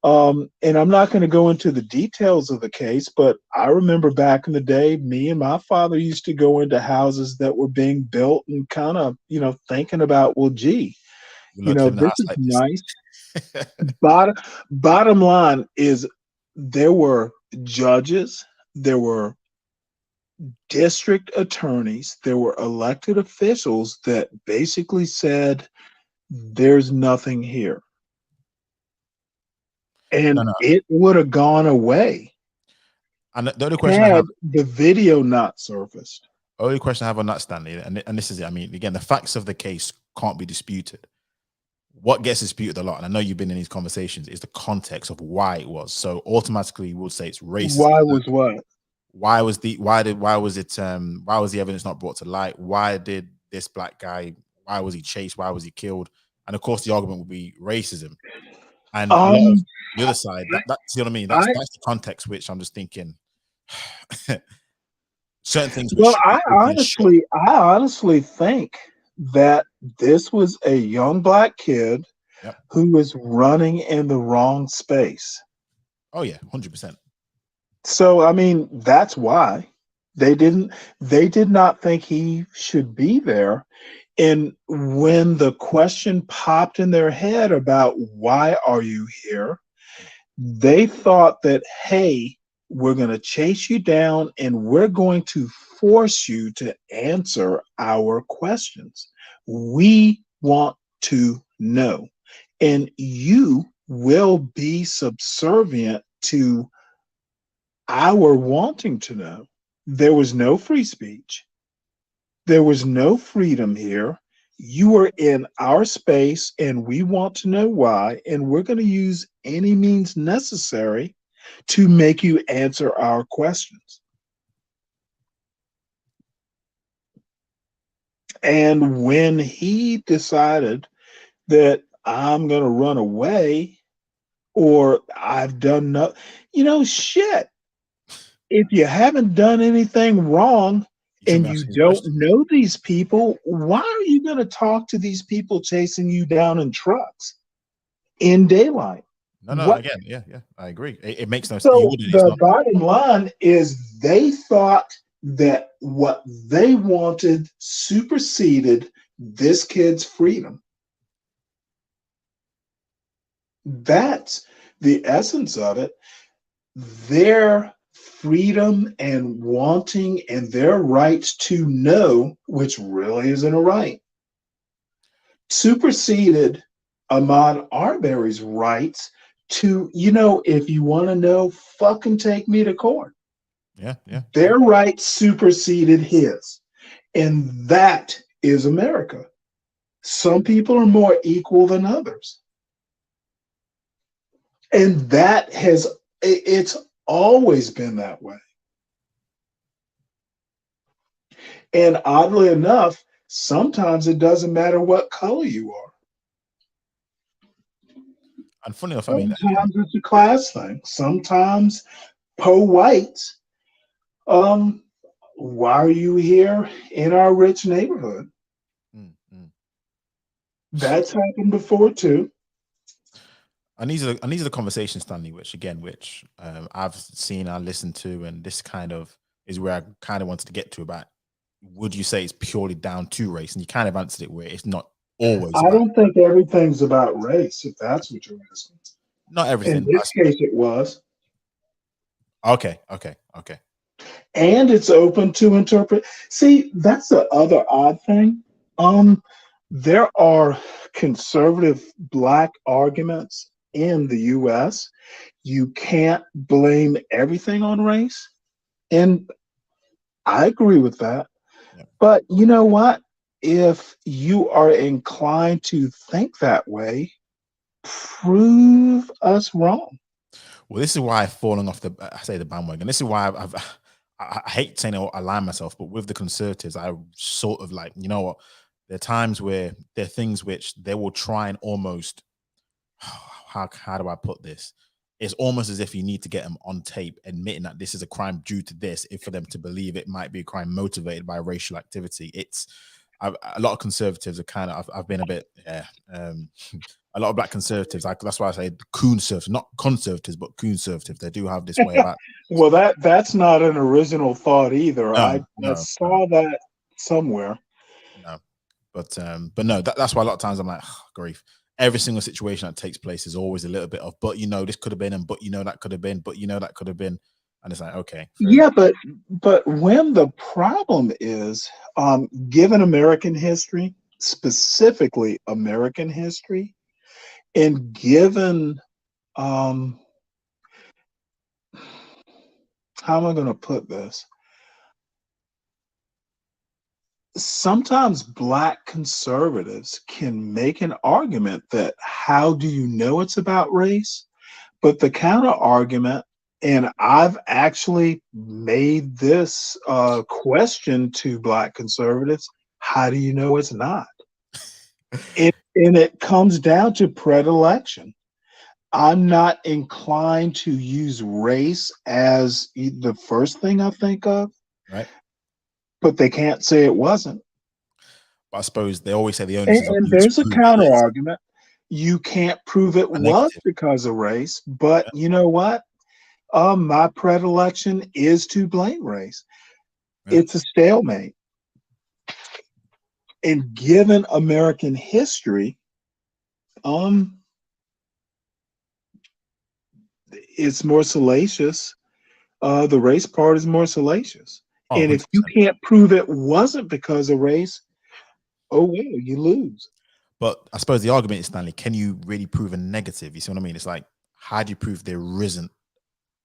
[SPEAKER 3] And I'm not going to go into the details of the case, but I remember back in the day, me and my father used to go into houses that were being built and kind of, thinking about, well, gee, this is nice. Bottom line is there were judges, there were district attorneys, there were elected officials that basically said, there's nothing here. And it would have gone away.
[SPEAKER 1] And the only question I have,
[SPEAKER 3] the video not surfaced.
[SPEAKER 1] The only question I have on that, Stanley, and this is it. I mean, again, the facts of the case can't be disputed. What gets disputed a lot, and I know you've been in these conversations, is the context of why it was. So automatically, we would say it's racist.
[SPEAKER 3] Why was what?
[SPEAKER 1] Why was the evidence not brought to light? Why did this black guy? Why was he chased? Why was he killed? And of course, the argument would be racism. And the other side. That's you know what I mean. That's the context which I'm just thinking. Certain things. Which
[SPEAKER 3] Well, I honestly think that this was a young black kid who was running in the wrong space.
[SPEAKER 1] Oh yeah, 100%.
[SPEAKER 3] So I mean, that's why they did not think he should be there. And when the question popped in their head about why are you here, they thought that, hey, we're going to chase you down and we're going to force you to answer our questions. We want to know. And you will be subservient to our wanting to know. There was no free speech. There was no freedom here. You are in our space and we want to know why. And we're going to use any means necessary to make you answer our questions. And when he decided that I'm going to run away or I've done no, shit. If you haven't done anything wrong and you don't know these people, why are you going to talk to these people chasing you down in trucks in daylight?
[SPEAKER 1] No, again, yeah, I agree. It makes no sense.
[SPEAKER 3] So the bottom line is they thought that what they wanted superseded this kid's freedom. That's the essence of it. Their freedom and wanting and their rights to know, which really isn't a right, superseded Ahmaud Arbery's rights to, if you want to know, fucking take me to court.
[SPEAKER 1] Yeah.
[SPEAKER 3] Their rights superseded his. And that is America. Some people are more equal than others. And it's always been that way. And oddly enough, sometimes it doesn't matter what color you are.
[SPEAKER 1] And funny enough,
[SPEAKER 3] sometimes it's a class thing. Sometimes whites, why are you here in our rich neighborhood? That's happened before too.
[SPEAKER 1] And these are the conversations, Stanley, which I've seen, I listened to, and this kind of is where I kind of wanted to get to about, would you say it's purely down to race? And you kind of answered it where it's not always.
[SPEAKER 3] I don't think everything's about race, if that's what you're asking.
[SPEAKER 1] Not everything.
[SPEAKER 3] In this case, it was.
[SPEAKER 1] Okay.
[SPEAKER 3] And it's open to interpret. See, that's the other odd thing. There are conservative black arguments in the US. You can't blame everything on race. And I agree with that. Yeah. But you know what? If you are inclined to think that way, prove us wrong.
[SPEAKER 1] Well, this is why I've fallen off the bandwagon. This is why I hate saying I align myself, but with the conservatives, I sort of like, you know what? There are times where there are things which they will try and almost, how do I put this? It's almost as if you need to get them on tape admitting that this is a crime due to this, if for them to believe it might be a crime motivated by racial activity. A lot of conservatives are kind of, I've been a bit, a lot of black conservatives, that's why I say conservatives, not conservatives, but conservatives. They do have this way about.
[SPEAKER 3] Well, that's not an original thought either. I saw that somewhere.
[SPEAKER 1] No, but no, that's why a lot of times I'm like, oh, grief. Every single situation that takes place is always a little bit of, but this could have been, and but that could have been, but that could have been, and it's like, okay.
[SPEAKER 3] Yeah, but when the problem is, given American history, specifically American history, and given, how am I going to put this? Sometimes black conservatives can make an argument that how do you know it's about race? But the counter argument, and I've actually made this question to black conservatives, how do you know it's not? And it comes down to predilection. I'm not inclined to use race as the first thing I think of,
[SPEAKER 1] right?
[SPEAKER 3] but they can't say it wasn't.
[SPEAKER 1] But I suppose they always say the onus is on
[SPEAKER 3] And
[SPEAKER 1] you to
[SPEAKER 3] there's a
[SPEAKER 1] prove that
[SPEAKER 3] counter
[SPEAKER 1] it's
[SPEAKER 3] argument. You can't prove it
[SPEAKER 1] a
[SPEAKER 3] was
[SPEAKER 1] negative.
[SPEAKER 3] because of race, but
[SPEAKER 1] Yeah,
[SPEAKER 3] you know what? My predilection is to blame race.
[SPEAKER 1] yeah.
[SPEAKER 3] It's a stalemate. And given American history, um, it's more salacious. The race part is more salacious.
[SPEAKER 1] Oh,
[SPEAKER 3] And if you
[SPEAKER 1] 100%.
[SPEAKER 3] can't prove it wasn't because of race, oh well, you lose.
[SPEAKER 1] But I suppose the argument is, Stanley, can you really prove a negative? You see what I mean? It's like, how do you prove there isn't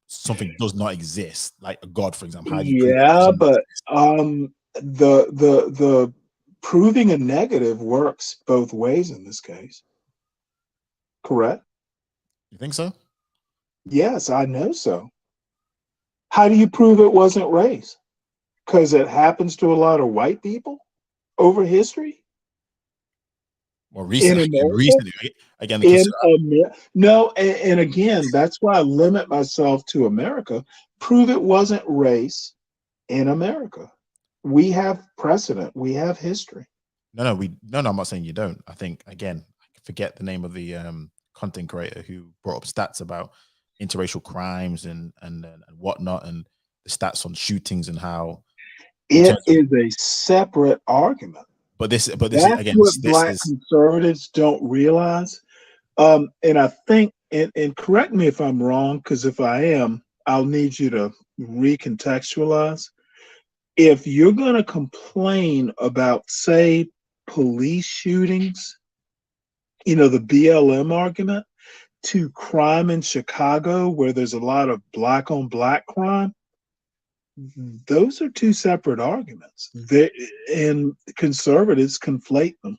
[SPEAKER 1] something does not exist, like a God, for example? How do you prove it
[SPEAKER 3] Yeah,
[SPEAKER 1] doesn't
[SPEAKER 3] but
[SPEAKER 1] exist?
[SPEAKER 3] the proving a negative works both ways in this case. Correct?
[SPEAKER 1] You think so?
[SPEAKER 3] Yes, I know so. How do you prove it wasn't race? Because it happens to a lot of white people over history
[SPEAKER 1] Well,
[SPEAKER 3] in
[SPEAKER 1] recently,
[SPEAKER 3] America.
[SPEAKER 1] again, because
[SPEAKER 3] No, and again, that's why I limit myself to America. Prove it wasn't race in America. We have precedent. We have history.
[SPEAKER 1] no, I'm not saying you don't. I think again, I forget the name of the content creator who brought up stats about interracial crimes and whatnot, and the stats on shootings and how in
[SPEAKER 3] It
[SPEAKER 1] terms of.
[SPEAKER 3] is a separate argument.
[SPEAKER 1] But this is
[SPEAKER 3] That's
[SPEAKER 1] again,
[SPEAKER 3] what
[SPEAKER 1] this
[SPEAKER 3] Black
[SPEAKER 1] is
[SPEAKER 3] conservatives don't realize. And I think, and correct me if I'm wrong, because if I am, I'll need you to recontextualize. If you're going to complain about, say, police shootings, the BLM argument, to crime in Chicago, where there's a lot of black on black crime, those are two separate arguments. And conservatives conflate them.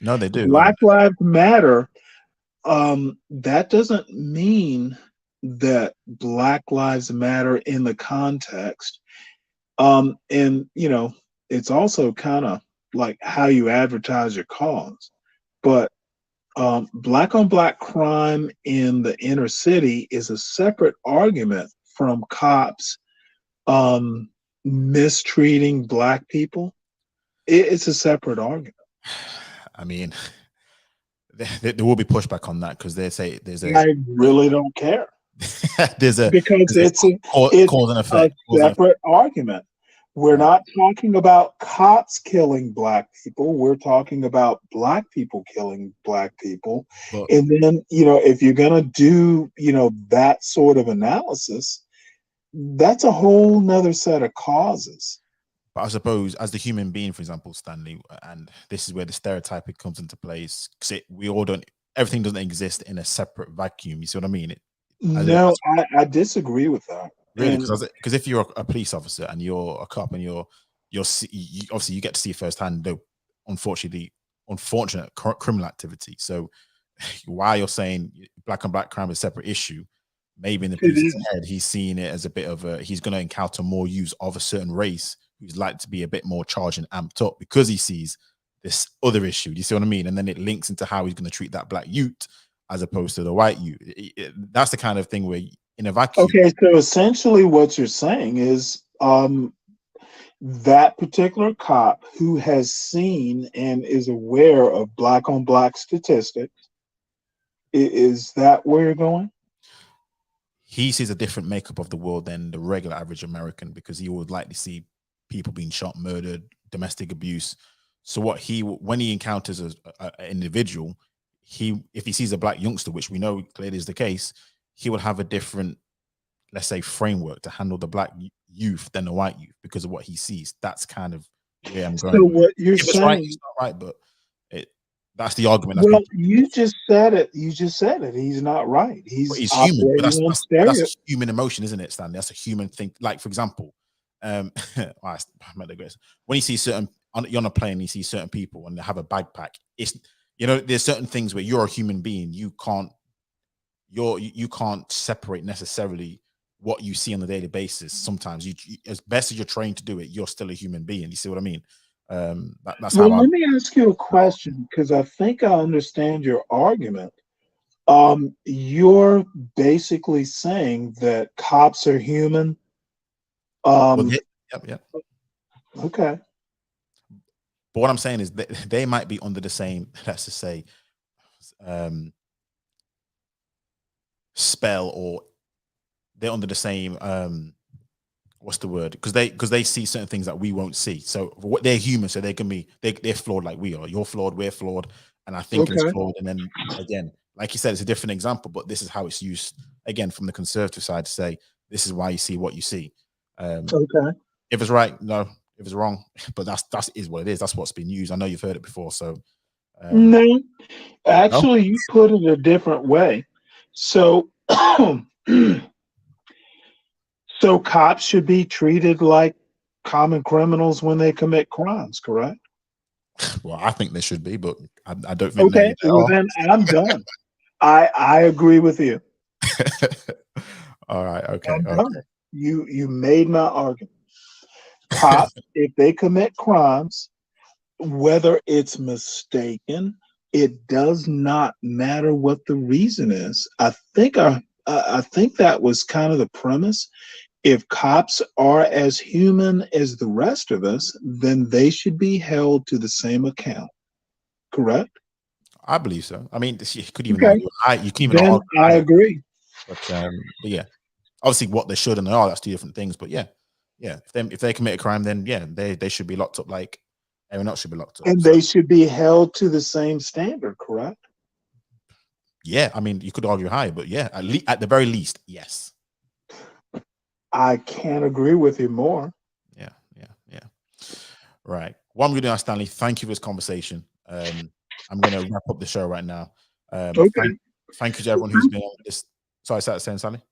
[SPEAKER 1] no, they do.
[SPEAKER 3] Black Lives Matter, that doesn't mean that Black Lives Matter in the context. And it's also kind of like how you advertise your cause. But black on black crime in the inner city is a separate argument from cops mistreating black people. It's a separate argument.
[SPEAKER 1] I mean, there will be pushback on that because they say there's a
[SPEAKER 3] I really don't care
[SPEAKER 1] there's a
[SPEAKER 3] because
[SPEAKER 1] there's a cause and
[SPEAKER 3] a
[SPEAKER 1] effect.
[SPEAKER 3] separate argument. We're
[SPEAKER 1] Right.
[SPEAKER 3] not talking about cops killing black people. We're talking about black people killing black people.
[SPEAKER 1] But
[SPEAKER 3] And then, if you're going to do, that sort of analysis, that's a whole nother set of causes.
[SPEAKER 1] But I suppose as the human being, for example, Stanley, and this is where the stereotyping comes into place, because we all don't, everything doesn't exist in a separate vacuum. You see what I mean?
[SPEAKER 3] No, I disagree with that.
[SPEAKER 1] Really,
[SPEAKER 3] And
[SPEAKER 1] because if you're a police officer and you're a cop and obviously you get to see firsthand the unfortunate criminal activity. So while you're saying black on black crime is a separate issue, maybe in the police's head he's seeing it as a bit of he's going to encounter more use of a certain race who's like to be a bit more charged and amped up because he sees this other issue. Do you see what I mean? And then it links into how he's going to treat that black youth as opposed to the white youth. That's the kind of thing where in a vacuum.
[SPEAKER 3] Okay, so essentially what you're saying is that particular cop who has seen and is aware of black on black statistics, is that where you're going?
[SPEAKER 1] He sees a different makeup of the world than the regular average American because he would likely see people being shot, murdered, domestic abuse. So when he encounters an individual, if he sees a black youngster, which we know clearly is the case, he would have a different, let's say, framework to handle the black youth than the white youth because of what he sees. That's kind of where I'm going.
[SPEAKER 3] So what you're
[SPEAKER 1] if it's
[SPEAKER 3] saying,
[SPEAKER 1] right, it's not right, but that's the argument.
[SPEAKER 3] Well, you just said it. He's not right.
[SPEAKER 1] He's
[SPEAKER 3] operating
[SPEAKER 1] human, but
[SPEAKER 3] on
[SPEAKER 1] that's
[SPEAKER 3] stereo.
[SPEAKER 1] a human emotion, isn't it, Stanley? That's a human thing. Like, for example, I digress. When you see you're on a plane, you see certain people and they have a backpack. It's there's certain things where you're a human being. You can't separate necessarily what you see on a daily basis. Sometimes you as best as you're trained to do it, you're still a human being. You see what I mean? That's
[SPEAKER 3] Well,
[SPEAKER 1] how
[SPEAKER 3] let me ask you a question because I think I understand your argument. You're basically saying that cops are human.
[SPEAKER 1] Well,
[SPEAKER 3] Um,
[SPEAKER 1] yep.
[SPEAKER 3] okay.
[SPEAKER 1] But what I'm saying is that they might be under the same, let's just say, spell, or they're under the same what's the word? Because they see certain things that we won't see. So what, they're human, so they can be they're flawed like we are. You're flawed, we're flawed, and our thinking is
[SPEAKER 3] Okay.
[SPEAKER 1] flawed. And then again, like you said, it's a different example, but this is how it's used again from the conservative side to say this is why you see what you see.
[SPEAKER 3] Okay.
[SPEAKER 1] If it's right, no. If it's wrong, but that's is what it is. That's what's been used. I know you've heard it before, so
[SPEAKER 3] No,
[SPEAKER 1] no.
[SPEAKER 3] actually, you put it a different way. So, so cops should be treated like common criminals when they commit crimes, correct?
[SPEAKER 1] Well, I think they should be, but I don't think
[SPEAKER 3] Okay.
[SPEAKER 1] they
[SPEAKER 3] Well,
[SPEAKER 1] are.
[SPEAKER 3] then I'm done. I agree with you.
[SPEAKER 1] All right. Okay.
[SPEAKER 3] I'm
[SPEAKER 1] Okay.
[SPEAKER 3] done. You made my argument. Cops, if they commit crimes, whether it's mistaken, it does not matter what the reason is. I think that was kind of the premise. If cops are as human as the rest of us, then they should be held to the same account. Correct?
[SPEAKER 1] I believe so. I mean, you could even
[SPEAKER 3] Okay.
[SPEAKER 1] argue high. You can even
[SPEAKER 3] Then
[SPEAKER 1] argue
[SPEAKER 3] I
[SPEAKER 1] higher.
[SPEAKER 3] agree.
[SPEAKER 1] But yeah, obviously what they should and they are, that's two different things. But yeah. If they commit a crime, then yeah, they should be locked up like everyone else should be locked up.
[SPEAKER 3] And
[SPEAKER 1] So
[SPEAKER 3] they should be held to the same standard, correct?
[SPEAKER 1] yeah, I mean, you could argue higher, but yeah, at the very least, yes.
[SPEAKER 3] I can't agree with you more.
[SPEAKER 1] Yeah. Right. What I'm going to do now, Stanley, thank you for this conversation. I'm going to wrap up the show right now.
[SPEAKER 3] Okay.
[SPEAKER 1] Thank you to everyone who's been on this. Sorry, saying, Stanley?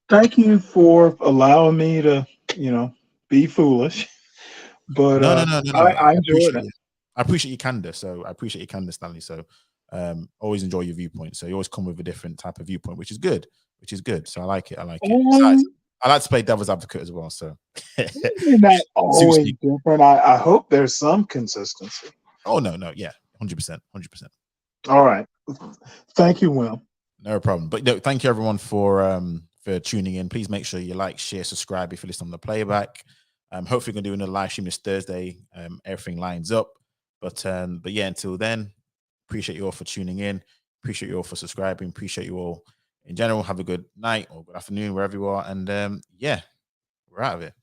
[SPEAKER 3] Thank you for allowing me to, be foolish. But
[SPEAKER 1] No.
[SPEAKER 3] I enjoyed it.
[SPEAKER 1] I appreciate your candor. So I appreciate your candor, Stanley. So always enjoy your viewpoint. So you always come with a different type of viewpoint, which is good. So I like it. Besides, I like to play devil's advocate as well. So
[SPEAKER 3] not always different. I hope there's some consistency.
[SPEAKER 1] Oh no, yeah, 100%.
[SPEAKER 3] All right. Thank you, Will.
[SPEAKER 1] No problem. But no, thank you everyone for tuning in. Please make sure you like, share, subscribe if you listen on the playback. Hopefully we're gonna do another live stream this Thursday. Everything lines up. But yeah, until then, appreciate you all for tuning in. Appreciate you all for subscribing. Appreciate you all in general. Have a good night or good afternoon, wherever you are. And yeah, we're out of it.